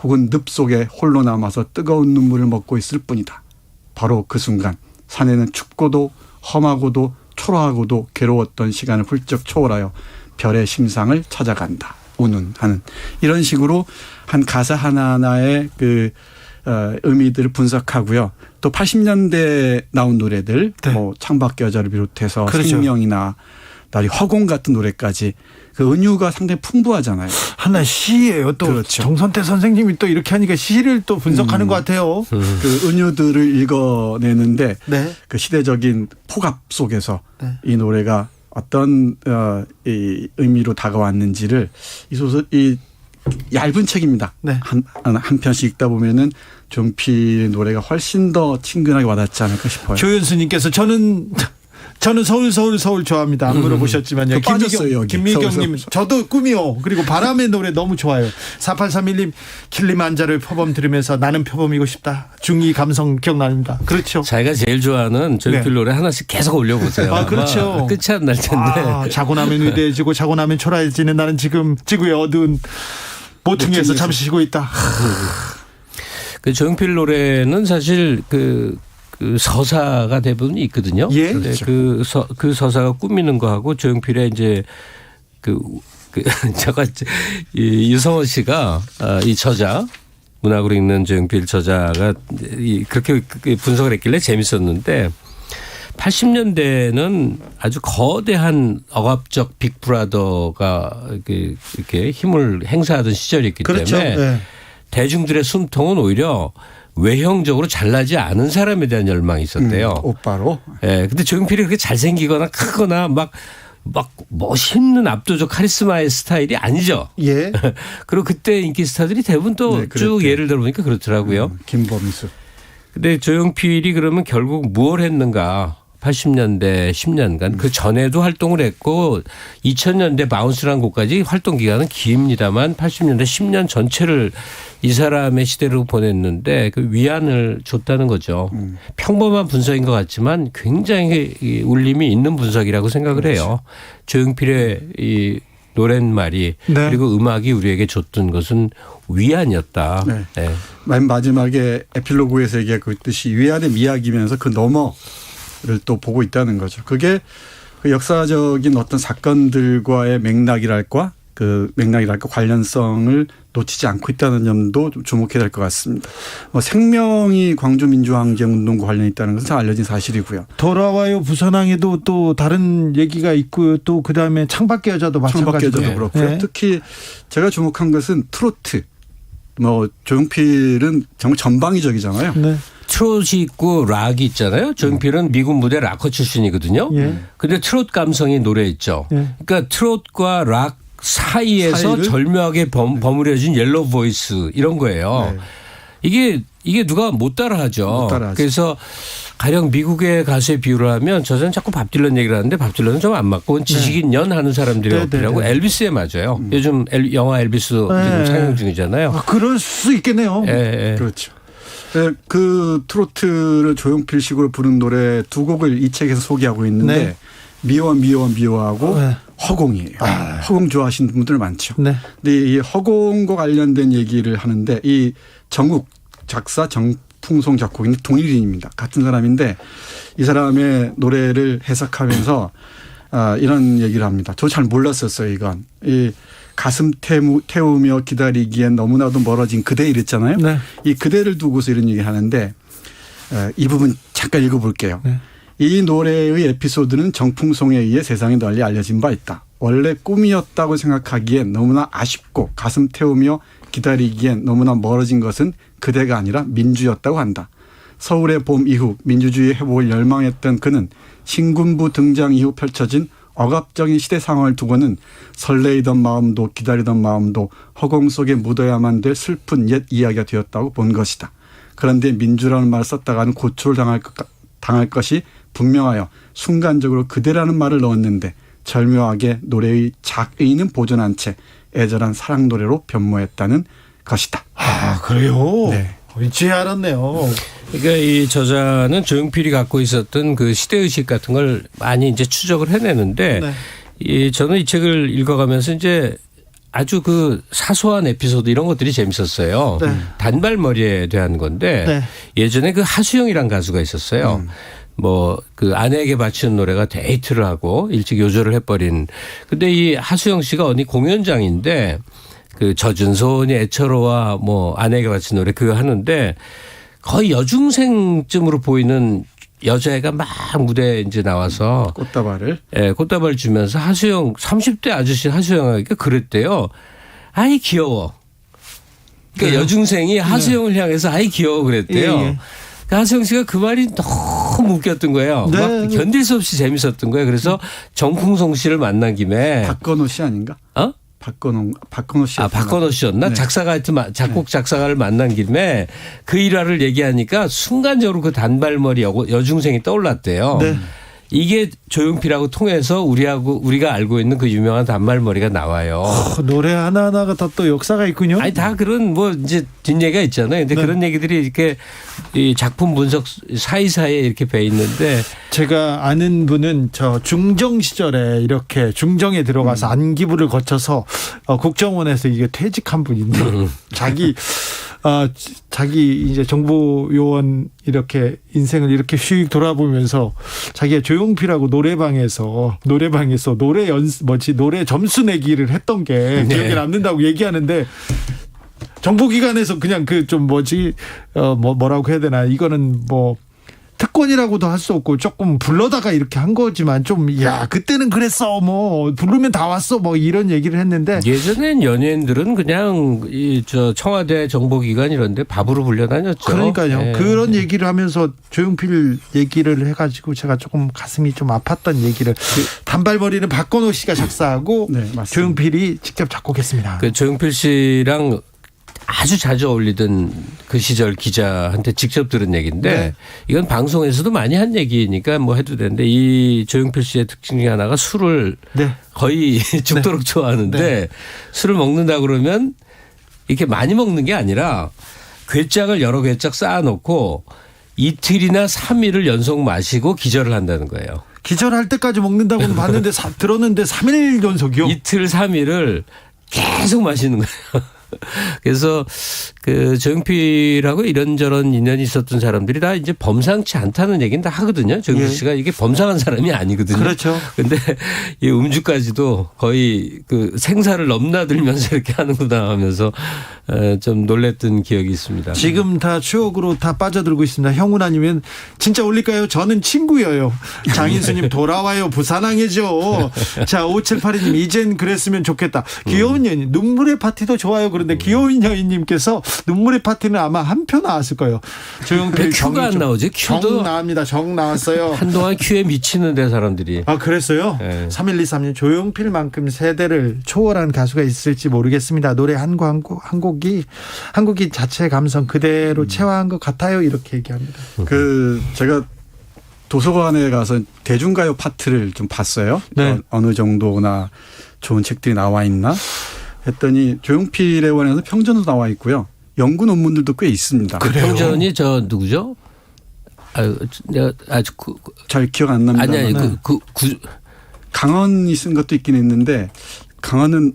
혹은 늪 속에 홀로 남아서 뜨거운 눈물을 먹고 있을 뿐이다. 바로 그 순간 사내는 춥고도 험하고도 초라하고도 괴로웠던 시간을 훌쩍 초월하여 별의 심상을 찾아간다. 우는 하는 이런 식으로 한 가사 하나하나의 그 의미들을 분석하고요. 또 80년대 나온 노래들 뭐 창밖의 여자를 비롯해서 생명이나 나리 허공 같은 노래까지 그 은유가 상당히 풍부하잖아요. 하나 시예요. 또 그렇죠. 정선태 선생님이 또 이렇게 하니까 시를 또 분석하는 것 같아요. 그 은유들을 읽어내는데 그 시대적인 폭압 속에서 이 노래가 어떤 이 의미로 다가왔는지를 이 소설 이 얇은 책입니다. 한 편씩 읽다 보면은 조용필의 노래가 훨씬 더 친근하게 와닿지 않을까 싶어요. 조윤수님께서 저는 서울 좋아합니다. 안 물어보셨지만요. 김미경님 저도 꿈이요. 그리고 바람의 노래 너무 좋아요. 4831님 킬리만자로의 표범 들으면서 나는 표범이고 싶다. 중2 감성 기억납니다. 그렇죠. 자기가 제일 좋아하는 조용필 노래 하나씩 계속 올려보세요. 그렇죠. 끝이 안 날 텐데. 자고 나면 위대해지고 자고 나면 초라해지는 나는 지금 지구의 어두운 모퉁이에서 잠시 쉬고 있다. 그 조용필 노래는 사실 그 서사가 대부분 있거든요. 그렇죠. 그 서사가 꾸미는 거하고 조용필의 이제 유성호 씨가 이 저자 문학으로 읽는 조용필 저자가 그렇게 분석을 했길래 재밌었는데 80년대는 아주 거대한 억압적 빅브라더가 이렇게 힘을 행사하던 시절이었기 때문에 대중들의 숨통은 오히려 외형적으로 잘나지 않은 사람에 대한 열망이 있었대요. 오빠로. 근데 조용필이 그렇게 잘생기거나 크거나 막 멋있는 압도적 카리스마의 스타일이 아니죠. 그리고 그때 인기 스타들이 대부분 또 쭉 예를 들어보니까 그렇더라고요. 김범수. 근데 조용필이 그러면 결국 무엇을 했는가? 80년대 10년간 그 전에도 활동을 했고 2000년대 바운스라는 곡까지 활동 기간은 깁니다만 80년대 10년 전체를 이 사람의 시대로 보냈는데 그 위안을 줬다는 거죠. 평범한 분석인 것 같지만 굉장히 울림이 있는 분석이라고 생각을 해요. 조용필의 이 노랫말이 그리고 음악이 우리에게 줬던 것은 위안이었다. 맨 마지막에 에필로그에서 얘기하고 있듯이 위안의 미학이면서 그 너머를 또 보고 있다는 거죠. 그게 그 역사적인 어떤 사건들과의 맥락이랄까 관련성을 놓치지 않고 있다는 점도 좀 주목해야 될 것 같습니다. 생명이 광주민주항쟁운동과 관련이 있다는 것은 잘 알려진 사실이고요. 돌아와요 부산항에도 또 다른 얘기가 있고요. 또 그다음에 창밖의 여자도 마찬가지고요. 창밖의 여자도 그렇고요. 특히 제가 주목한 것은 트로트. 조용필은 정말 전방위적이잖아요. 트롯이 있고 락이 있잖아요. 조용필은 미군 무대 락커 출신이거든요. 근데 트롯 감성이 노래 있죠. 그러니까 트롯과 락 사이에서 절묘하게 버무려진 옐로우 보이스 이런 거예요. 이게 이게 누가 못 따라하죠. 못 따라하죠. 그래서 가령 미국의 가수의 비유를 하면 저는 자꾸 밥 딜런 얘기를 하는데 밥 딜런은 좀 안 맞고 지식인 연 하는 사람들이 어필하고 엘비스에 맞아요. 요즘 영화 엘비스 지금 상영 중이잖아요. 그럴 수 있겠네요. 그렇죠. 그 트로트를 조용필식으로 부른 노래 두 곡을 이 책에서 소개하고 있는데 미워하고 허공이에요. 허공 좋아하시는 분들 많죠. 근데 이 허공과 관련된 얘기를 하는데 이 정욱 작사 정풍송 작곡인 동일인입니다. 같은 사람인데 이 사람의 노래를 해석하면서 이런 얘기를 합니다. 저 잘 몰랐었어요. 이건. 이 가슴 태우며 기다리기엔 너무나도 멀어진 그대 이랬잖아요. 이 그대를 두고서 이런 얘기를 하는데 이 부분 잠깐 읽어볼게요. 이 노래의 에피소드는 정풍송에 의해 세상에 널리 알려진 바 있다. 원래 꿈이었다고 생각하기엔 너무나 아쉽고 가슴 태우며 기다리기엔 너무나 멀어진 것은 그대가 아니라 민주였다고 한다. 서울의 봄 이후 민주주의 회복을 열망했던 그는 신군부 등장 이후 펼쳐진 억압적인 시대 상황을 두고는 설레이던 마음도 기다리던 마음도 허공 속에 묻어야만 될 슬픈 옛 이야기가 되었다고 본 것이다. 그런데 민주라는 말을 썼다가는 고초를 당할 것이 분명하여 순간적으로 그대라는 말을 넣었는데 절묘하게 노래의 작의는 보존한 채 애절한 사랑 노래로 변모했다는 것이다. 그래요? 이제 알았네요. 그러니까 이 저자는 조용필이 갖고 있었던 그 시대의식 같은 걸 많이 이제 추적을 해내는데 저는 이 책을 읽어가면서 이제 아주 그 사소한 에피소드 이런 것들이 재밌었어요. 단발머리에 대한 건데 예전에 그 하수영이란 가수가 있었어요. 뭐 그 아내에게 바치는 노래가 데이트를 하고 일찍 요절을 해버린. 근데 이 하수영 씨가 어디 공연장인데 그 젖은 손이 애처로와 뭐 아내에게 바친 노래 그거 하는데 거의 여중생쯤으로 보이는 여자애가 막 무대에 이제 나와서 꽃다발을 주면서 하수영 30대 아저씨 하수영에게 그랬대요. 아이 귀여워. 그러니까 여중생이 하수영을 향해서 아이 귀여워 그랬대요. 하수영 씨가 그 말이 너무 웃겼던 거예요. 막 견딜 수 없이 재밌었던 거예요. 그래서 정풍송 씨를 만난 김에 박건호 씨 아닌가? 박건호 씨. 박건호 씨였나? 작곡 작사가를 만난 김에 그 일화를 얘기하니까 순간적으로 그 단발머리 여중생이 떠올랐대요. 이게 조용필하고 통해서 우리가 알고 있는 그 유명한 단발머리가 나와요. 노래 하나하나가 다 또 역사가 있군요. 아니 다 그런 뭐 이제 뒷얘기가 있잖아요. 근데 그런 얘기들이 이렇게 이 작품 분석 사이사이에 이렇게 배 있는데 제가 아는 분은 저 중정 시절에 이렇게 중정에 들어가서 안기부를 거쳐서 국정원에서 이게 퇴직한 분인데 자기 이제 정보 요원 이렇게 인생을 이렇게 휙 돌아보면서 자기가 조용필하고 노래방에서 노래 점수 내기를 했던 게 기억에 남는다고 얘기하는데 정보기관에서 그냥 그 좀 뭐라고 해야 되나 이거는 뭐 특권이라고도 할 수 없고 조금 불러다가 이렇게 한 거지만 그때는 그랬어 뭐 부르면 다 왔어 뭐 이런 얘기를 했는데 예전엔 연예인들은 그냥 청와대 정보기관 이런데 밥으로 불려다녔죠. 그러니까요. 그런 얘기를 하면서 조용필 얘기를 해가지고 제가 조금 가슴이 좀 아팠던 얘기를 단발머리는 박건호 씨가 작사하고 조용필이 직접 작곡했습니다. 그 조용필 씨랑 아주 자주 어울리던 그 시절 기자한테 직접 들은 얘기인데 이건 방송에서도 많이 한 얘기니까 뭐 해도 되는데 이 조용필 씨의 특징 중에 하나가 술을 거의 죽도록 좋아하는데 술을 먹는다 그러면 이렇게 많이 먹는 게 아니라 괴짝을 여러 괴짝 쌓아놓고 이틀이나 3일을 연속 마시고 기절을 한다는 거예요. 기절할 때까지 먹는다고는 봤는데 들었는데 3일 연속이요? 이틀 3일을 계속 마시는 거예요. 그래서 그 조용필하고 이런저런 인연이 있었던 사람들이 다 이제 범상치 않다는 얘기는 다 하거든요. 조용필 씨가 이게 범상한 사람이 아니거든요. 그렇죠. 근데 이 음주까지도 거의 그 생사를 넘나들면서 이렇게 하는구나 하면서 좀 놀랬던 기억이 있습니다. 지금 다 추억으로 다 빠져들고 있습니다. 형훈아님은 진짜 올릴까요? 저는 친구예요. 장인수님 돌아와요. 부산항해죠. 자 5782님 이젠 그랬으면 좋겠다. 귀여운 연인 눈물의 파티도 좋아요. 그런데 그런데 귀여운 여인님께서 눈물의 파티는 아마 한 표 나왔을 거예요. 조용필 큐가 안 나오지? 큐도 정 나옵니다. 정 나왔어요. 한동안 큐에 미치는데 사람들이. 아 그랬어요? 네. 3123님 조용필만큼 세대를 초월한 가수가 있을지 모르겠습니다. 노래 한 곡이 한국인 자체 감성 그대로 체화한 것 같아요. 이렇게 얘기합니다. 제가 도서관에 가서 대중가요 파트를 좀 봤어요. 네. 어느 정도나 좋은 책들이 나와 있나 했더니 조용필에 관해서 평전도 나와 있고요. 연구 논문들도 꽤 있습니다. 그 평전이 저 누구죠? 내가 아주 잘 기억 안 납니다. 아니 강헌이 쓴 것도 있긴 있는데 강헌은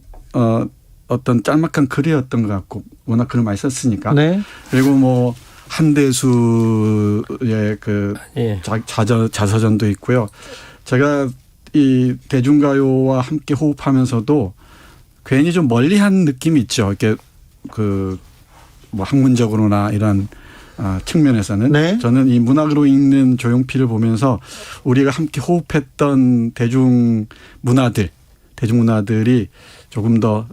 어떤 짤막한 글이었던 것 같고 워낙 글을 많이 썼으니까. 네. 그리고 뭐 한대수의 그 자서전도 있고요. 제가 이 대중가요와 함께 호흡하면서도 괜히 좀 멀리한 느낌이 있죠. 이렇게 뭐 학문적으로나 이런 측면에서는 네. 저는 이 문학으로 읽는 조용필을 보면서 우리가 함께 호흡했던 대중문화들이 조금 더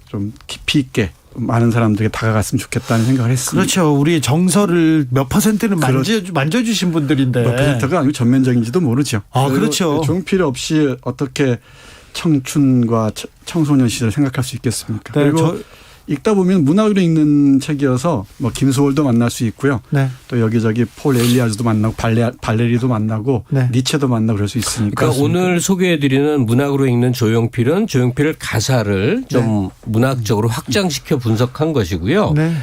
좀 깊이 있게 많은 사람들에게 다가갔으면 좋겠다는 생각을 했습니다. 그렇죠. 우리의 정서를 몇 %는 만져주신 분들인데. 몇 %가 아니고 전면적인지도 모르죠. 그렇죠. 조용필 없이 어떻게 청춘과 청소년 시절 생각할 수 있겠습니까? 네, 그리고 읽다 보면 문학으로 읽는 책이어서 뭐 김소월도 만날 수 있고요. 네. 또 여기저기 폴 엘리아즈도 만나고 발레리도 만나고 니체도 만나고 그럴 수 있으니까. 그러니까 오늘 소개해드리는 문학으로 읽는 조용필은 조용필 가사를 좀 문학적으로 확장시켜 분석한 것이고요. 네.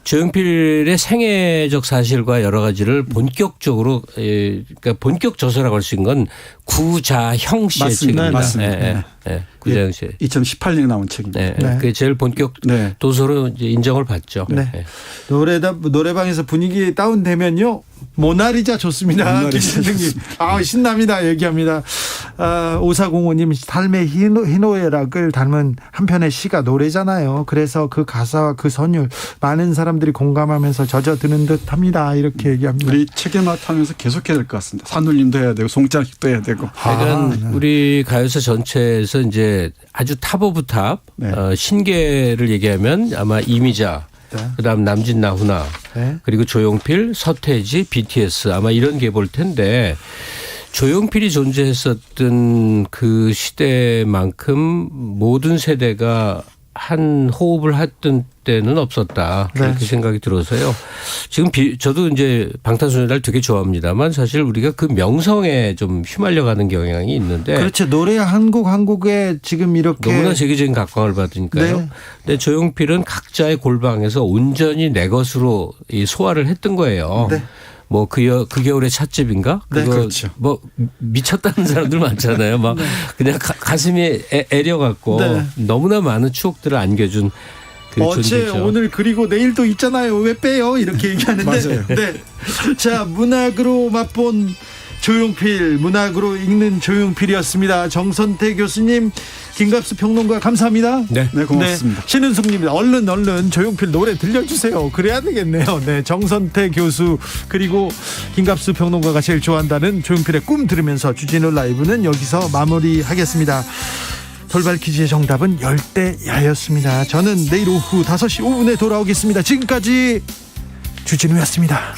조용필의 생애적 사실과 여러 가지를 본격적으로 그러니까 본격 저서라고 할 수 있는 건 구자형 씨의 책입니다. 맞습니다. 구자형 씨. 2018년에 나온 책입니다. 네. 그게 제일 본격 도서로 이제 인정을 받죠. 네. 노래방에서 분위기 다운되면요. 모나리자 좋습니다. 김신승님. 신납니다. 얘기합니다. 5405님 삶의 희노애락을 닮은 한 편의 시가 노래잖아요. 그래서 그 가사와 그 선율 많은 사람들이 공감하면서 젖어드는 듯합니다. 이렇게 얘기합니다. 우리 책의 맛 하면서 계속해야 될 것 같습니다. 산울림도 해야 되고 송장식도 해야 되고. 그러니까 우리 가요사 전체에서 이제 아주 탑 오브 탑 신계를 얘기하면 아마 이미자 그다음 남진 나훈아 그리고 조용필, 서태지, BTS 아마 이런 게 볼 텐데 조용필이 존재했었던 그 시대만큼 모든 세대가 한 호흡을 했던 때는 없었다. 그렇게 생각이 들어서요. 지금 저도 이제 방탄소년단을 되게 좋아합니다만 사실 우리가 그 명성에 좀 휘말려가는 경향이 있는데. 그렇죠. 노래 한 곡 한 곡에 지금 이렇게. 너무나 세계적인 각광을 받으니까요. 근데 조용필은 각자의 골방에서 온전히 내 것으로 소화를 했던 거예요. 뭐 그 겨울의 찻집인가? 그거 그렇죠. 뭐 미쳤다는 사람들 많잖아요. 막 그냥 가슴이 애려갖고 너무나 많은 추억들을 안겨준 그 어제 존재죠. 오늘 그리고 내일도 있잖아요. 왜 빼요? 이렇게 얘기하는데. 맞아요. 자, 문학으로 맛본 조용필, 문학으로 읽는 조용필이었습니다. 정선태 교수님, 김갑수 평론가 감사합니다. 네, 고맙습니다. 신은숙님, 얼른 조용필 노래 들려주세요. 그래야 되겠네요. 네, 정선태 교수 그리고 김갑수 평론가가 제일 좋아한다는 조용필의 꿈 들으면서 주진우 라이브는 여기서 마무리하겠습니다. 돌발 퀴즈의 정답은 열대야였습니다. 저는 내일 오후 5시 5분에 돌아오겠습니다. 지금까지 주진우였습니다.